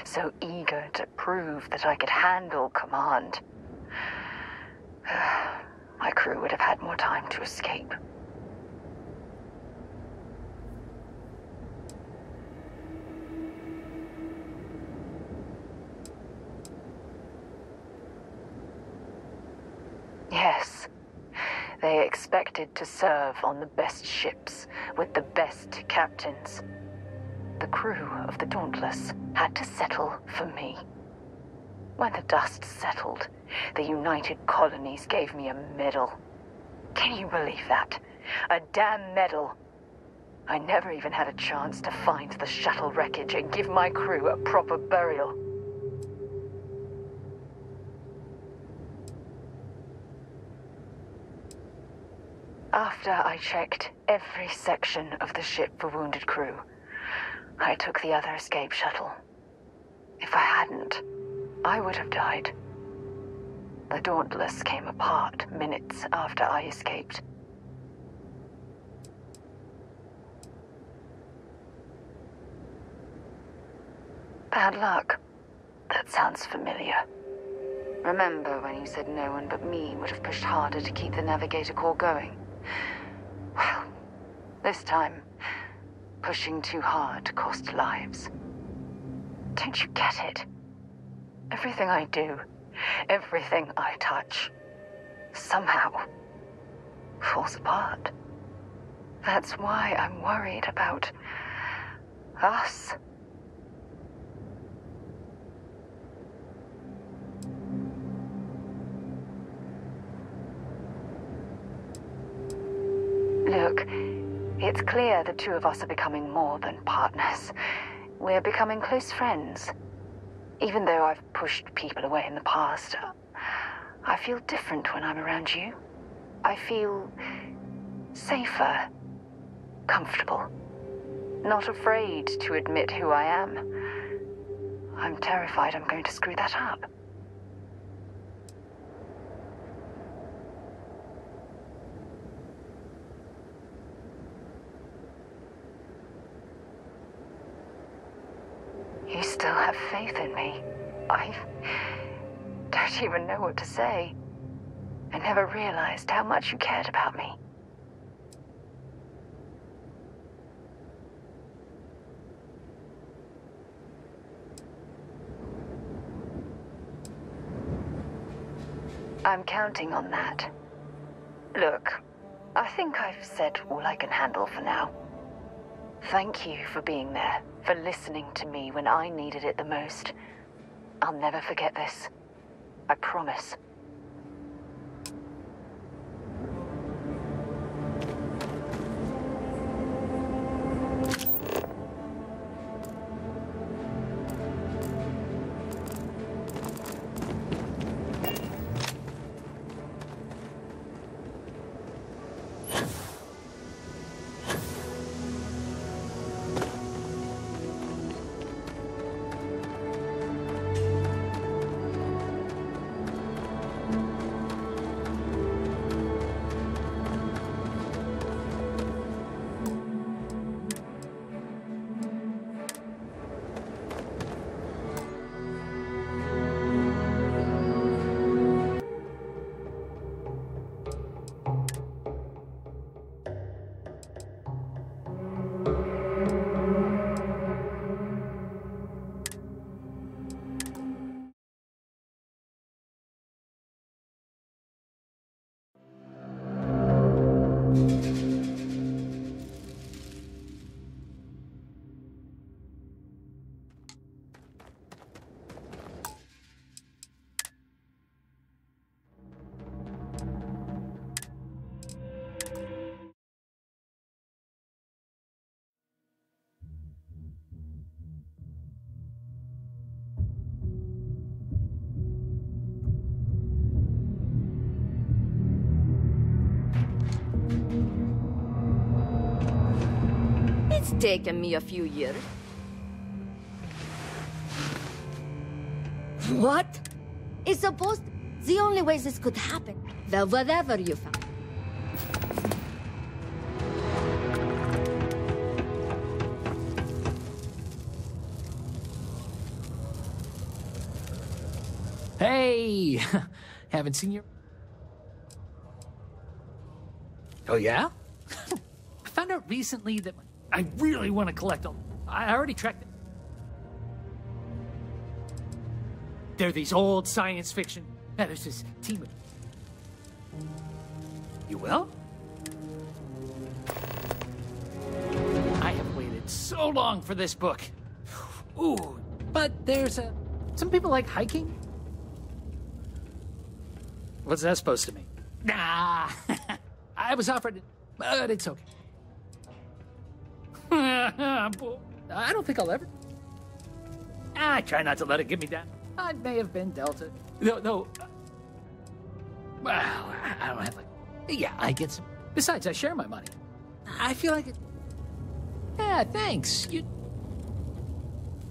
Speaker 2: so eager to prove that I could handle command, my crew would have had more time to escape. Yes. They expected to serve on the best ships, with the best captains. The crew of the Dauntless had to settle for me. When the dust settled, the United Colonies gave me a medal. Can you believe that? A damn medal. I never even had a chance to find the shuttle wreckage and give my crew a proper burial. After I checked every section of the ship for wounded crew, I took the other escape shuttle. If I hadn't, I would have died. The Dauntless came apart minutes after I escaped. Bad luck. That sounds familiar. Remember when you said no one but me would have pushed harder to keep the Navigator Corps going? Well, this time, pushing too hard cost lives. Don't you get it? Everything I do, everything I touch, somehow falls apart. That's why I'm worried about us. Look, it's clear the two of us are becoming more than partners. We're becoming close friends. Even though I've pushed people away in the past, I feel different when I'm around you. I feel safer, comfortable, not afraid to admit who I am. I'm terrified I'm going to screw that up. You still have faith in me. I don't even know what to say. I never realized how much you cared about me. I'm counting on that. Look, I think I've said all I can handle for now. Thank you for being there, for listening to me when I needed it the most. I'll never forget this. I promise.
Speaker 10: It's taken me a few years. What? It's supposed... The only way this could happen. Well, whatever you found.
Speaker 23: Hey! Haven't seen you... Oh, yeah? I found out recently that I really want to collect them. I already tracked them. They're these old science fiction. Yeah, there's this team of... You will? I have waited so long for this book. Ooh, but there's some people like hiking. What's that supposed to mean? Nah, I was offered it, but it's okay. I don't think I'll ever. I try not to let it get me down. I may have been Delta. No. Well, I don't have like... Yeah, I get some... Besides, I share my money. I feel like it... Yeah, thanks.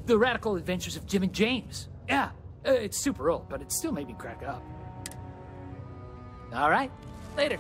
Speaker 23: The Radical Adventures of Jim and James. Yeah, it's super old, but it still made me crack up. All right, later.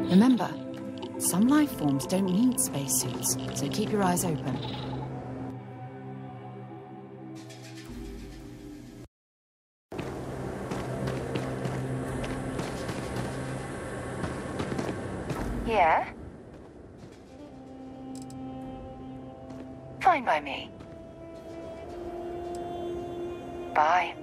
Speaker 4: Remember, some life forms don't need spacesuits, so keep your eyes open.
Speaker 2: Yeah? Fine by me. Bye.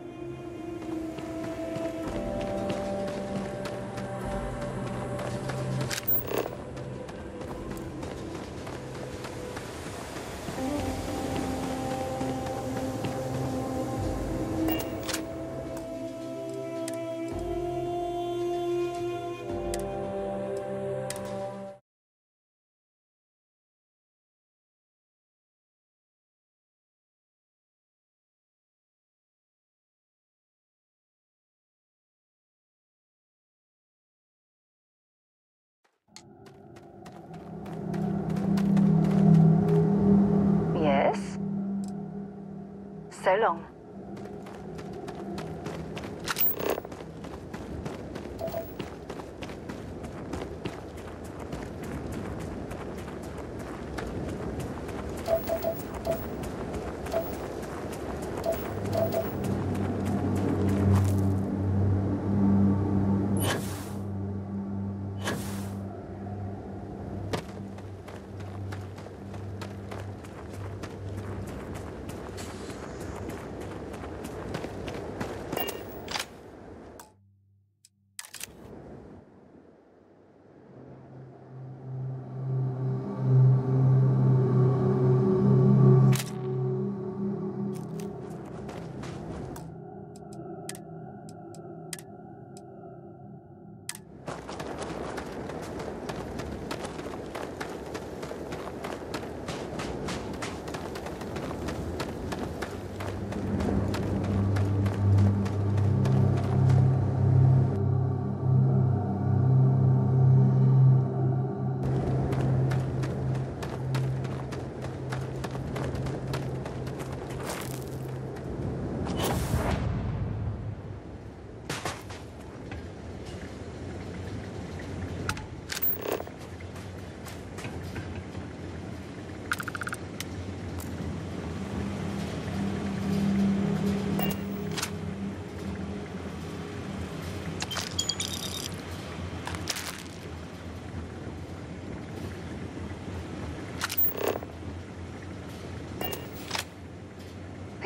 Speaker 2: Yes? So long.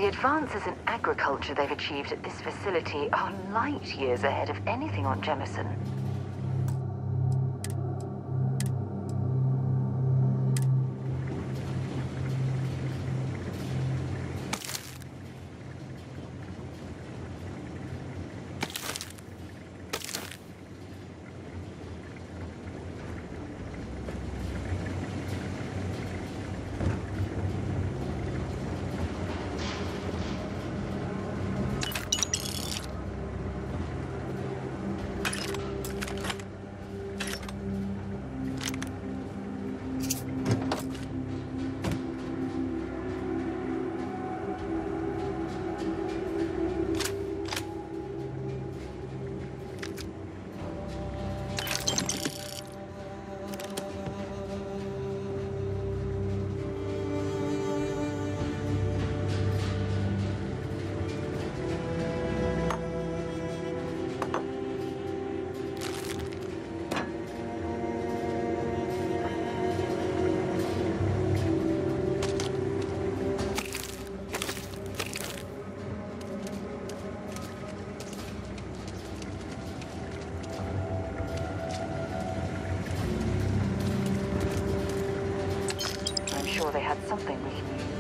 Speaker 2: The advances in agriculture they've achieved at this facility are light years ahead of anything on Jemison. They had something we can use.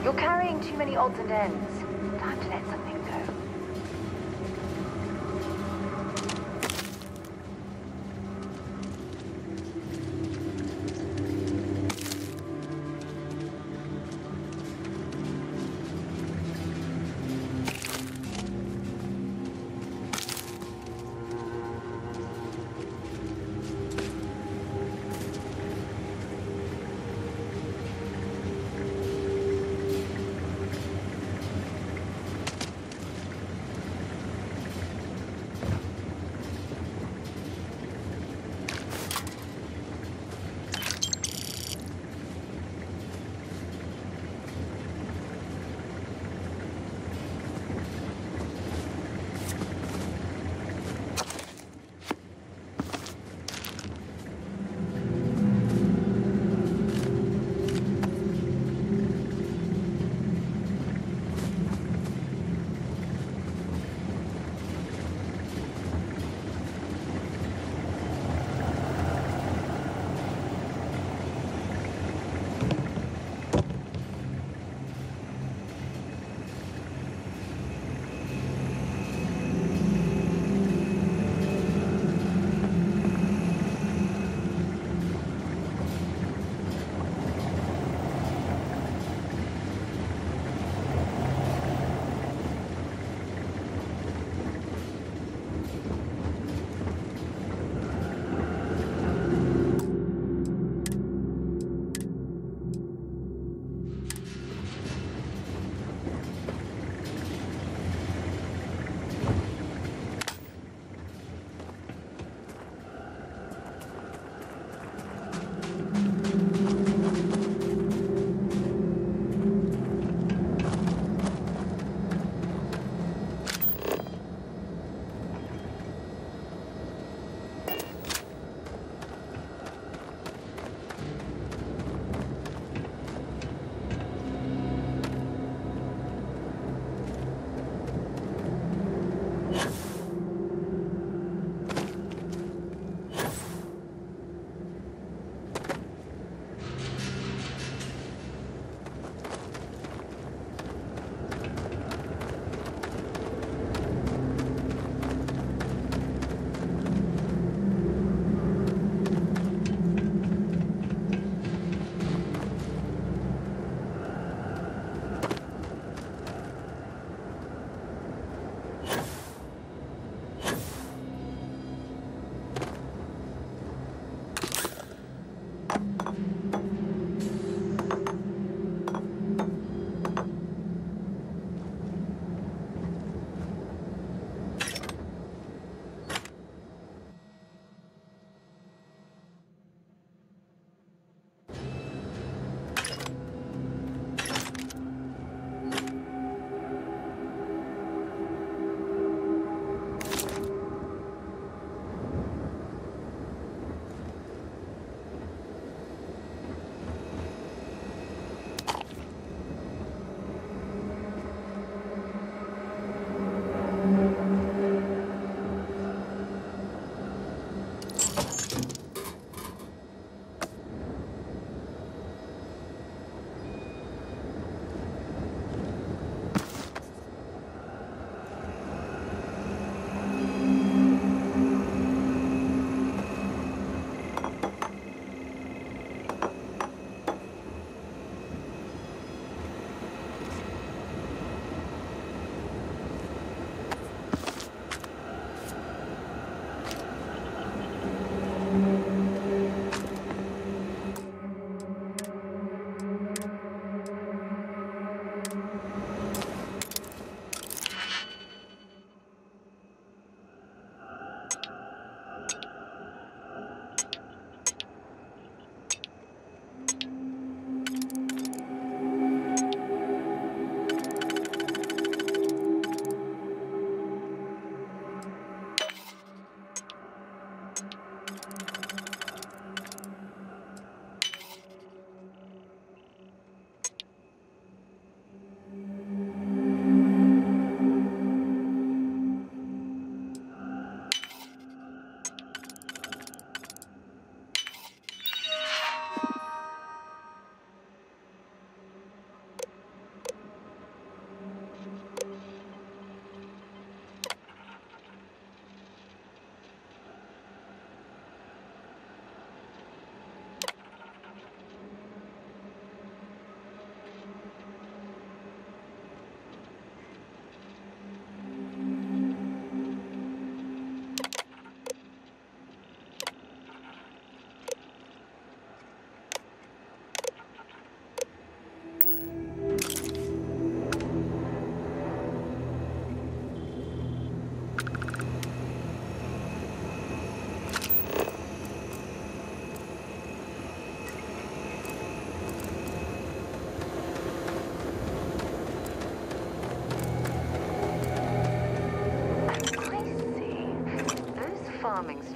Speaker 2: You're carrying too many odds and ends. Time to let something go.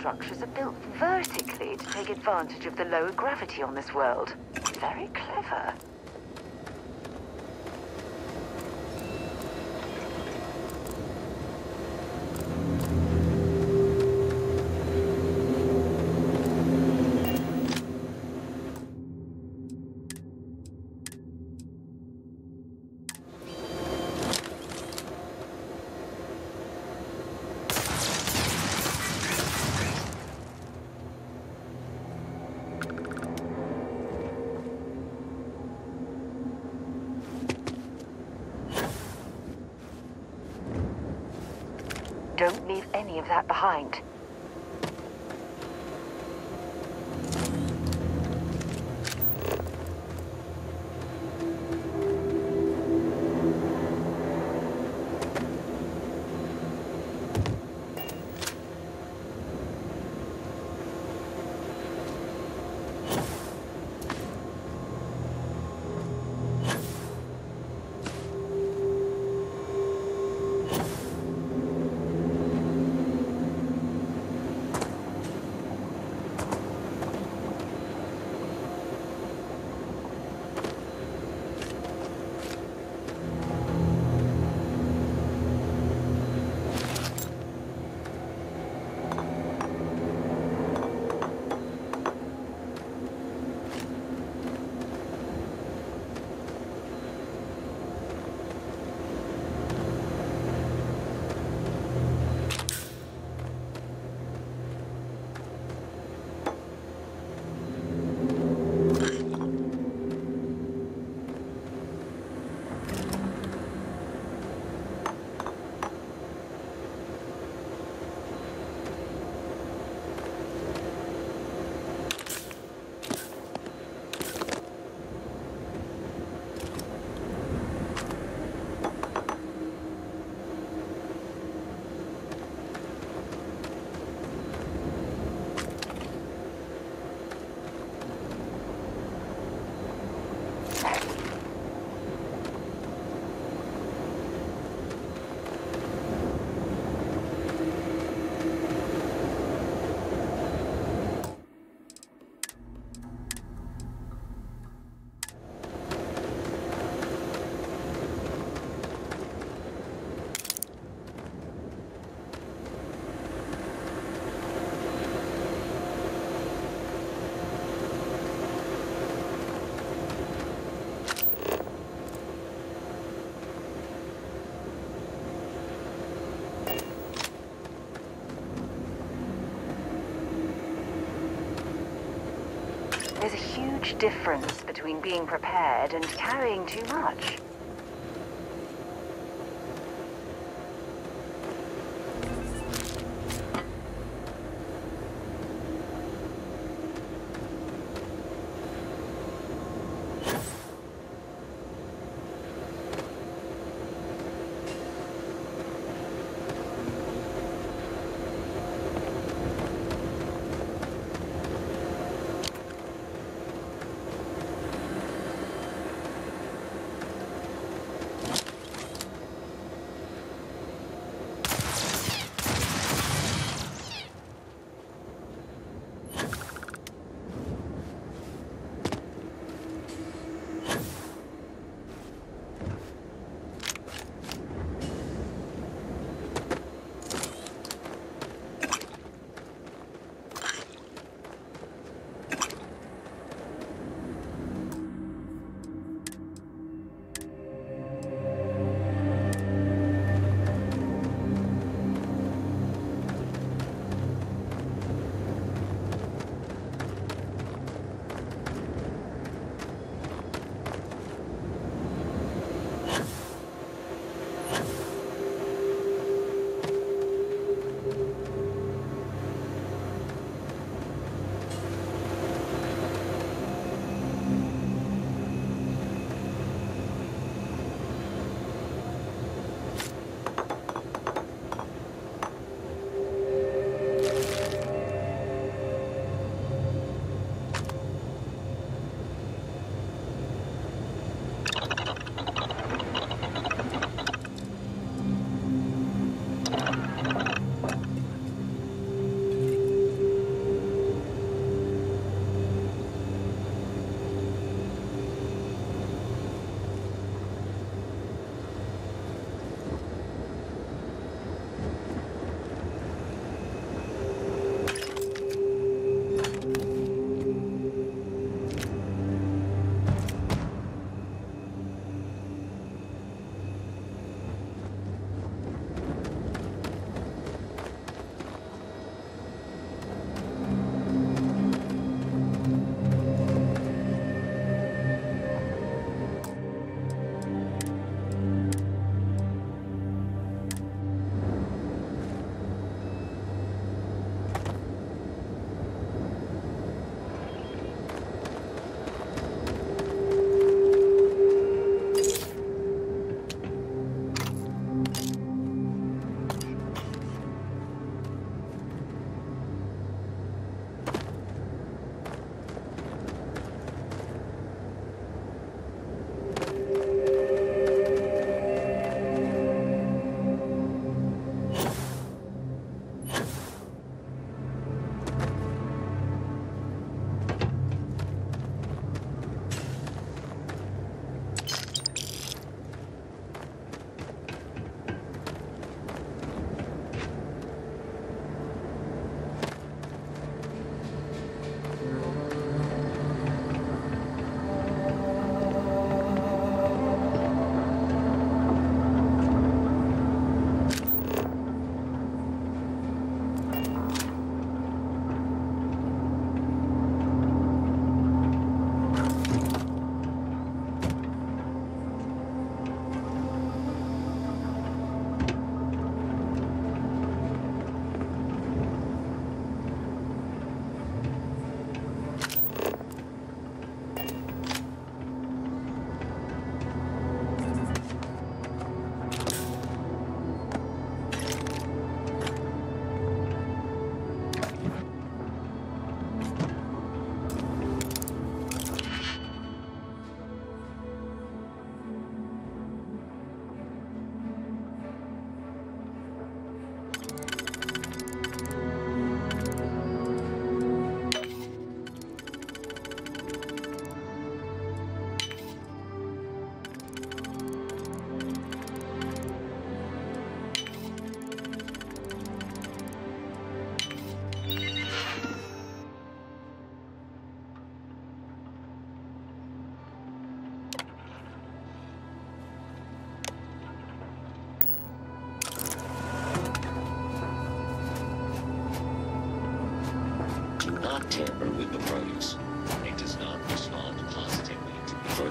Speaker 2: structures are built vertically to take advantage of the lower gravity on this world. Very clever. Don't leave any of that behind. There's a huge difference between being prepared and carrying too much.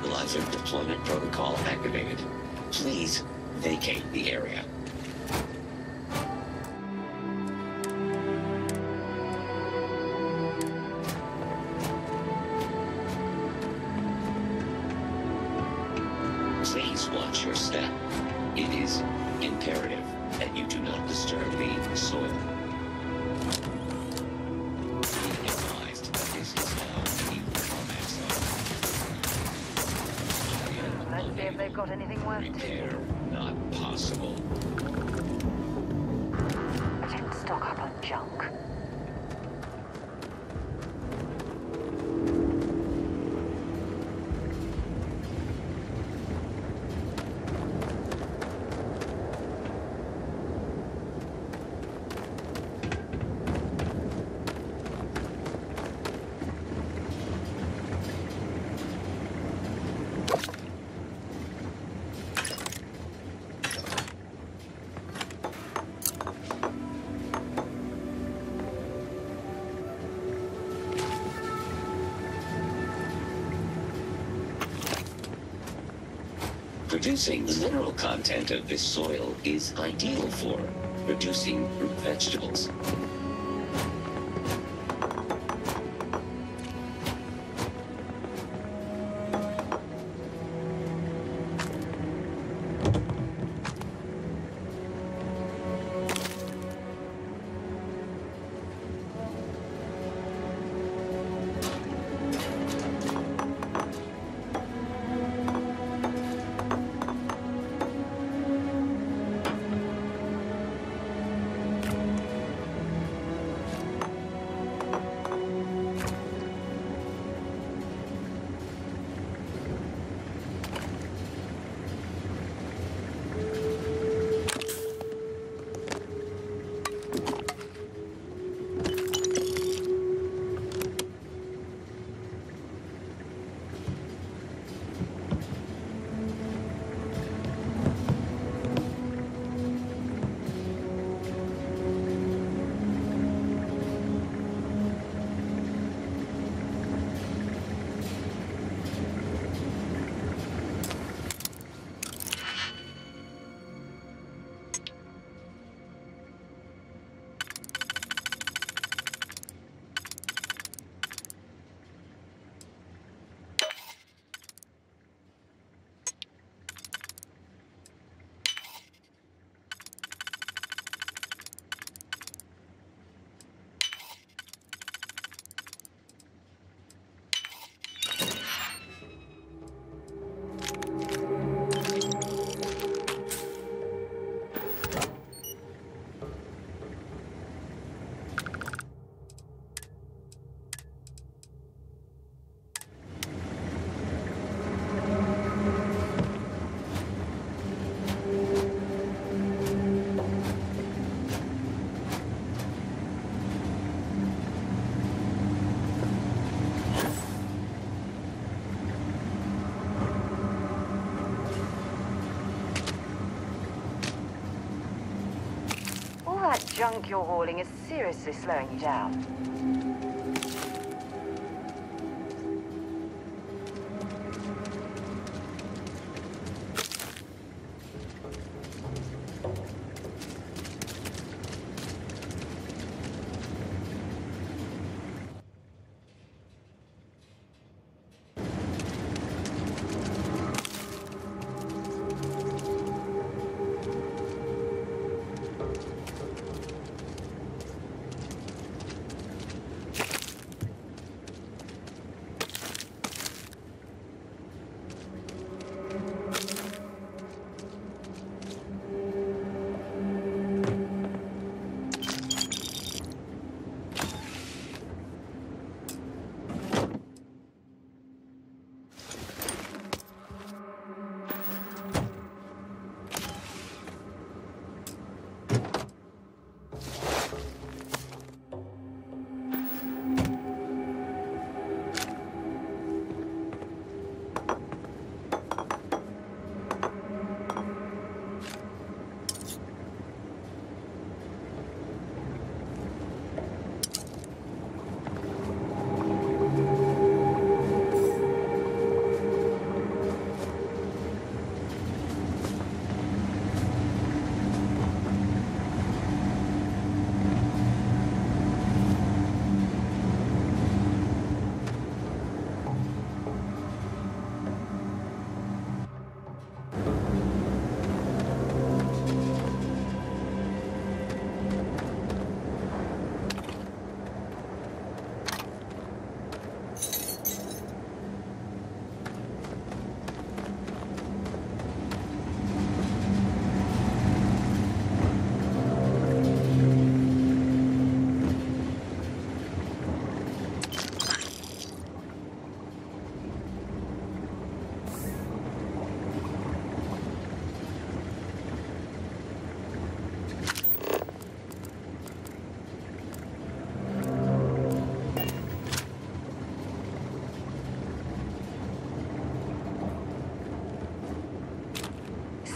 Speaker 19: Fertilizer deployment protocol activated. Please vacate the area. Please watch your step. It is imperative that you do not disturb the soil. Be advised that this is now the combat zone.
Speaker 2: Let's see if they've got anything worth
Speaker 19: Repair not possible.
Speaker 2: I didn't stock up on junk.
Speaker 19: Producing the mineral content of this soil is ideal for producing root vegetables.
Speaker 2: That junk you're hauling is seriously slowing you down.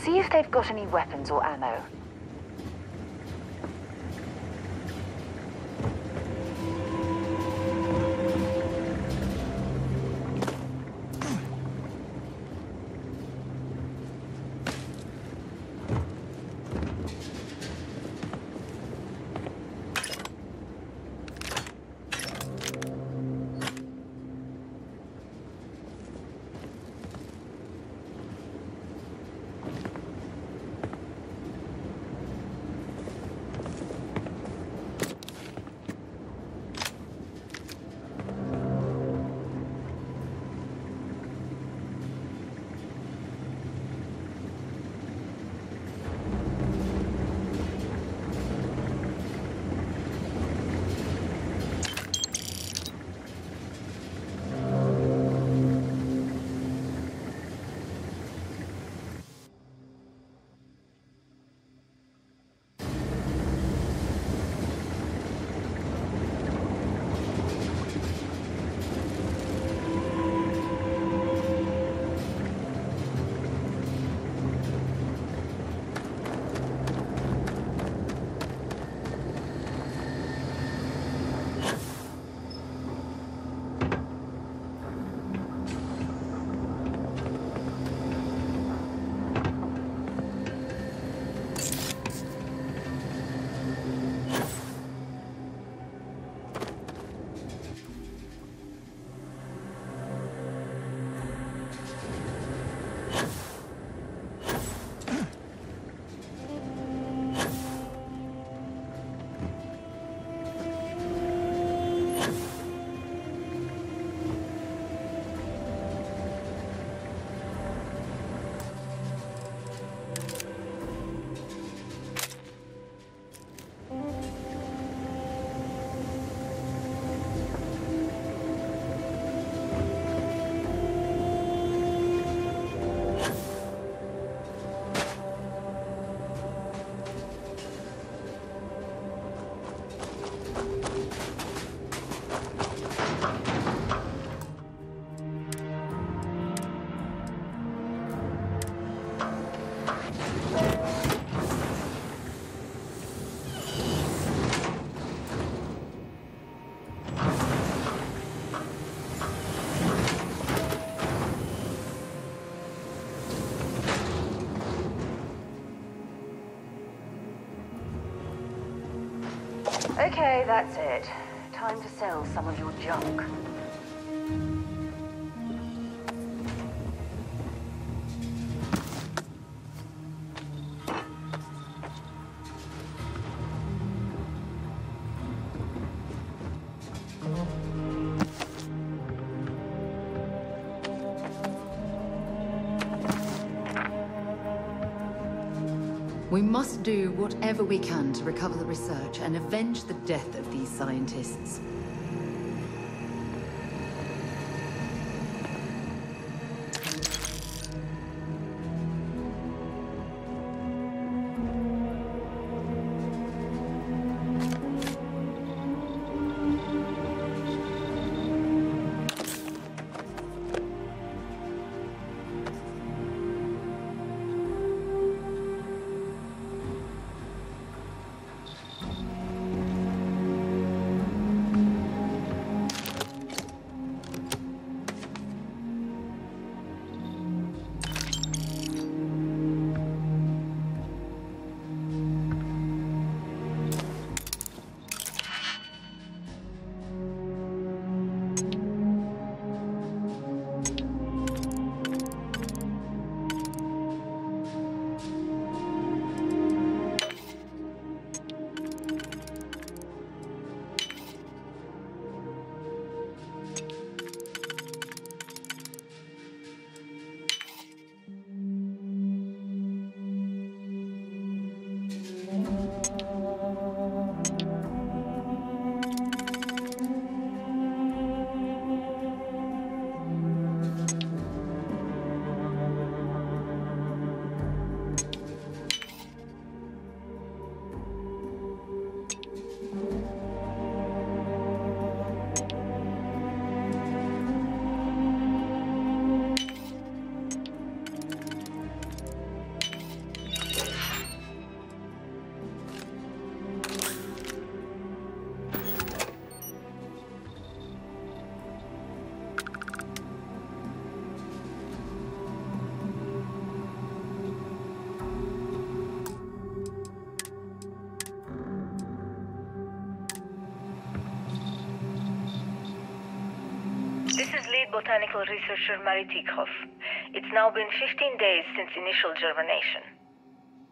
Speaker 2: see if they've got any weapons or ammo. Okay, that's it. Time to sell some of your junk.
Speaker 9: We must do whatever we can to recover the research and avenge the death of these scientists.
Speaker 6: botanical researcher Mary Tiekhoff. It's now been 15 days since initial germination.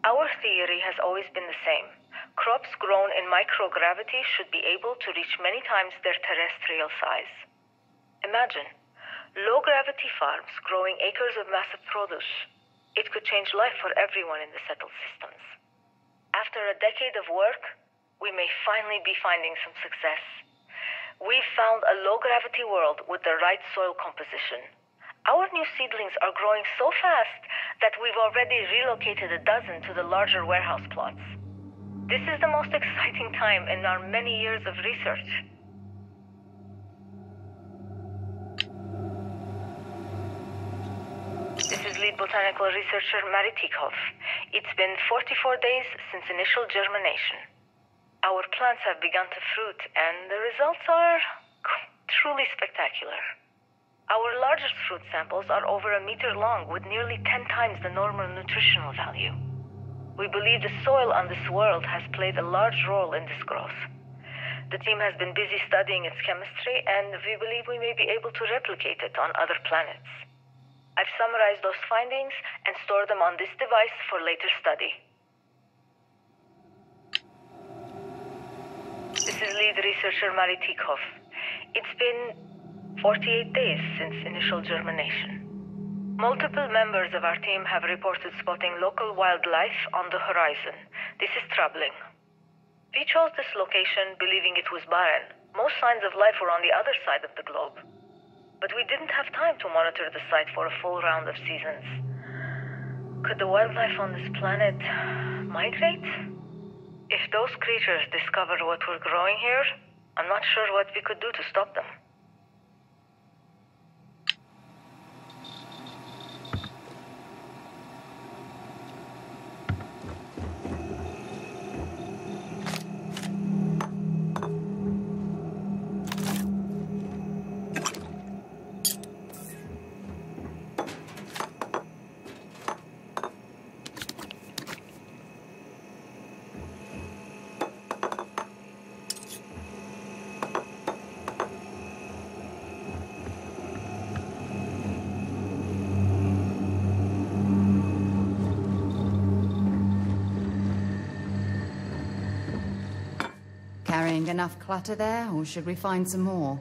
Speaker 6: Our theory has always been the same. Crops grown in microgravity should be able to reach many times their terrestrial size. Imagine, low-gravity farms growing acres of massive produce. It could change life for everyone in the settled systems. After a decade of work, we may finally be finding some success. We've found a low-gravity world with the right soil composition. Our new seedlings are growing so fast that we've already relocated a dozen to the larger warehouse plots. This is the most exciting time in our many years of research. This is lead botanical researcher Mary Tiekhoff. It's been 44 days since initial germination. Our plants have begun to fruit, and the results are truly spectacular. Our largest fruit samples are over a meter long, with nearly 10 times the normal nutritional value. We believe the soil on this world has played a large role in this growth. The team has been busy studying its chemistry, and we believe we may be able to replicate it on other planets. I've summarized those findings and stored them on this device for later study. This is lead researcher Mary Tiekhoff. It's been 48 days since initial germination. Multiple members of our team have reported spotting local wildlife on the horizon. This is troubling. We chose this location believing it was barren. Most signs of life were on the other side of the globe. But we didn't have time to monitor the site for a full round of seasons. Could the wildlife on this planet migrate? If those creatures discover what we're growing here, I'm not sure what we could do to stop them.
Speaker 4: Carrying enough clutter there, or should we find some more?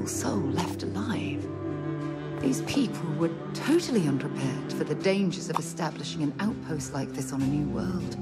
Speaker 9: soul left alive. These people were totally unprepared for the dangers of establishing an outpost like this on a new world.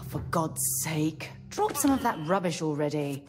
Speaker 4: For God's sake, drop some of that rubbish already.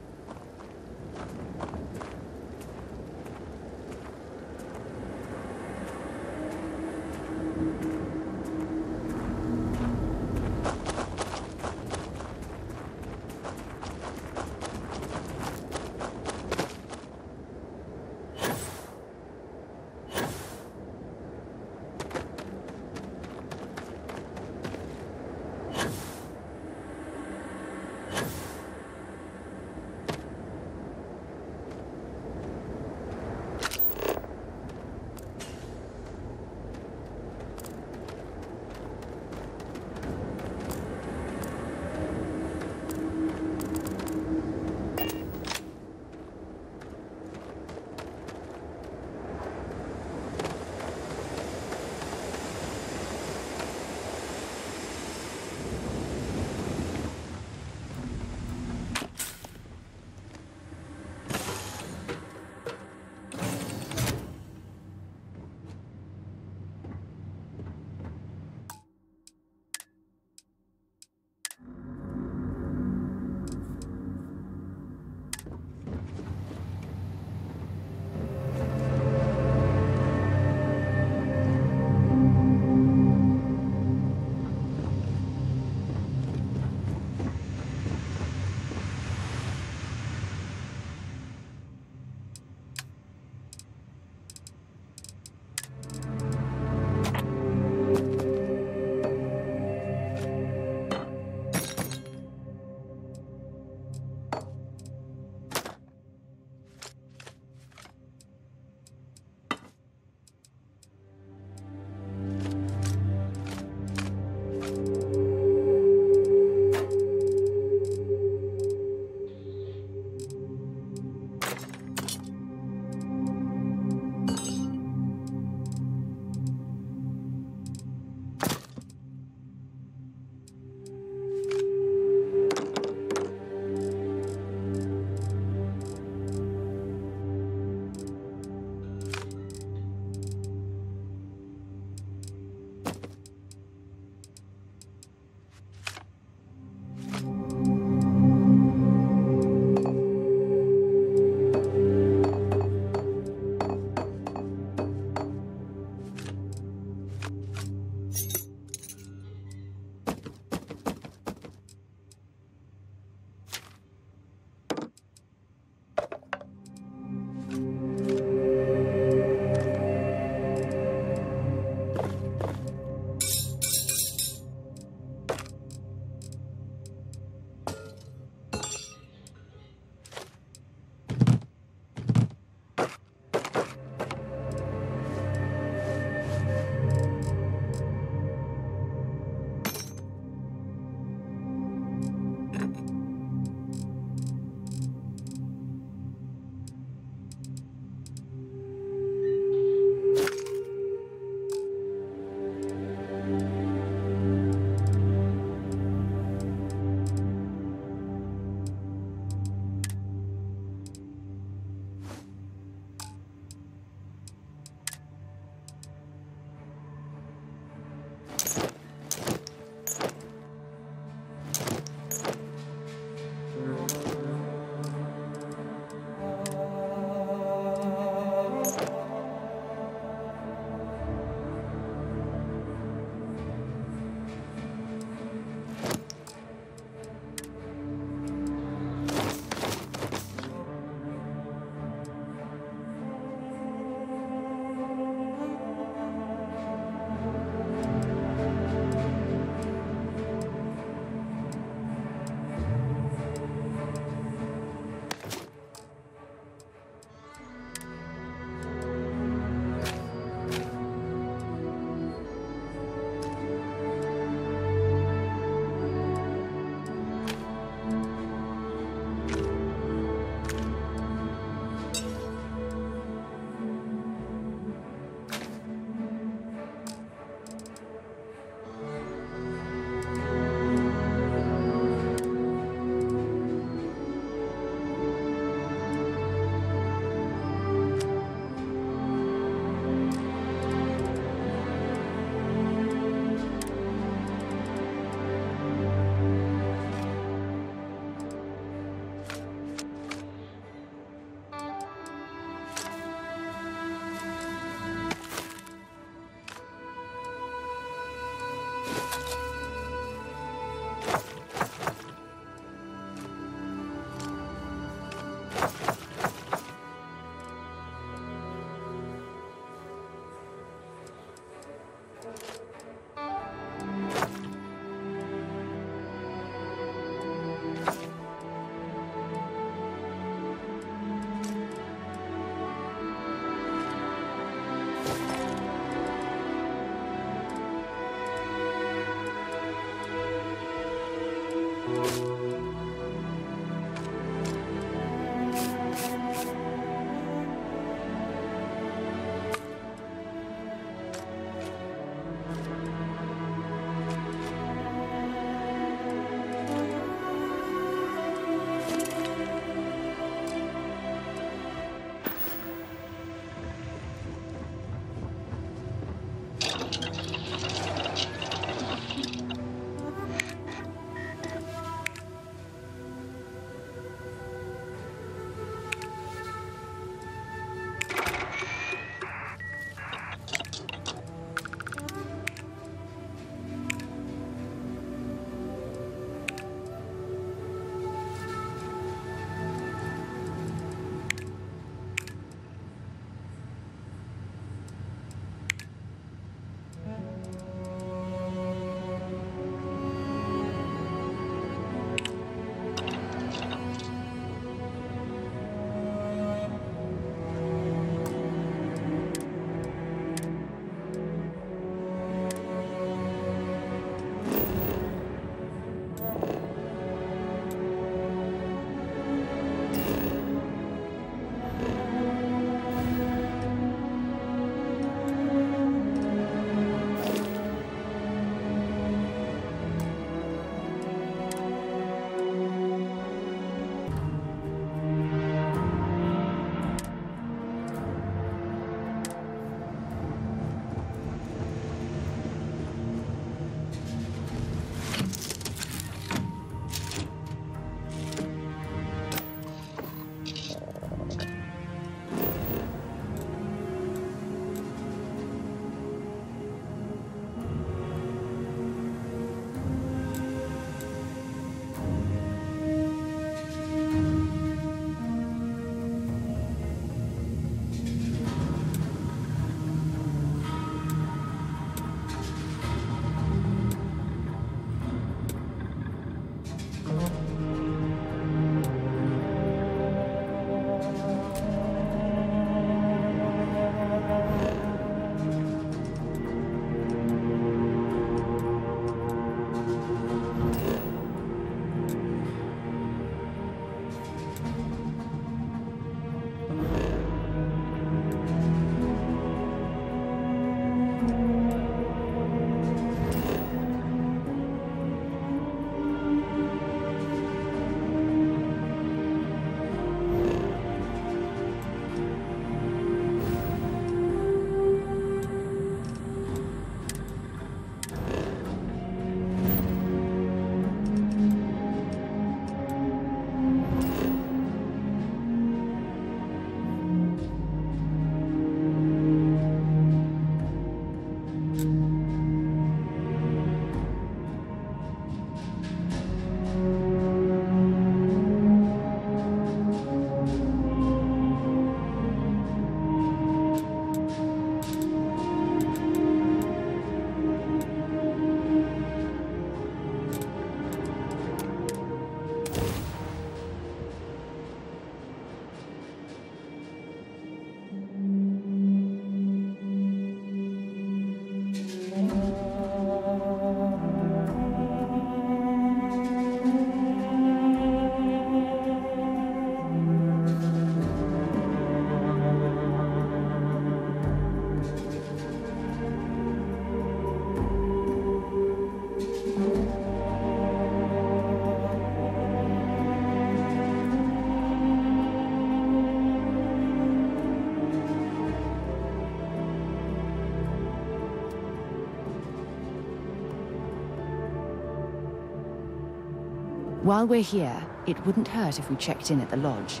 Speaker 4: While we're here, it wouldn't hurt if we checked in at the lodge.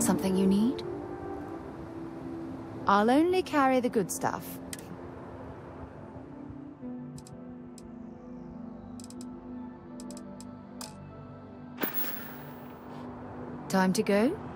Speaker 4: Something you need? I'll only carry the good stuff. Time to go?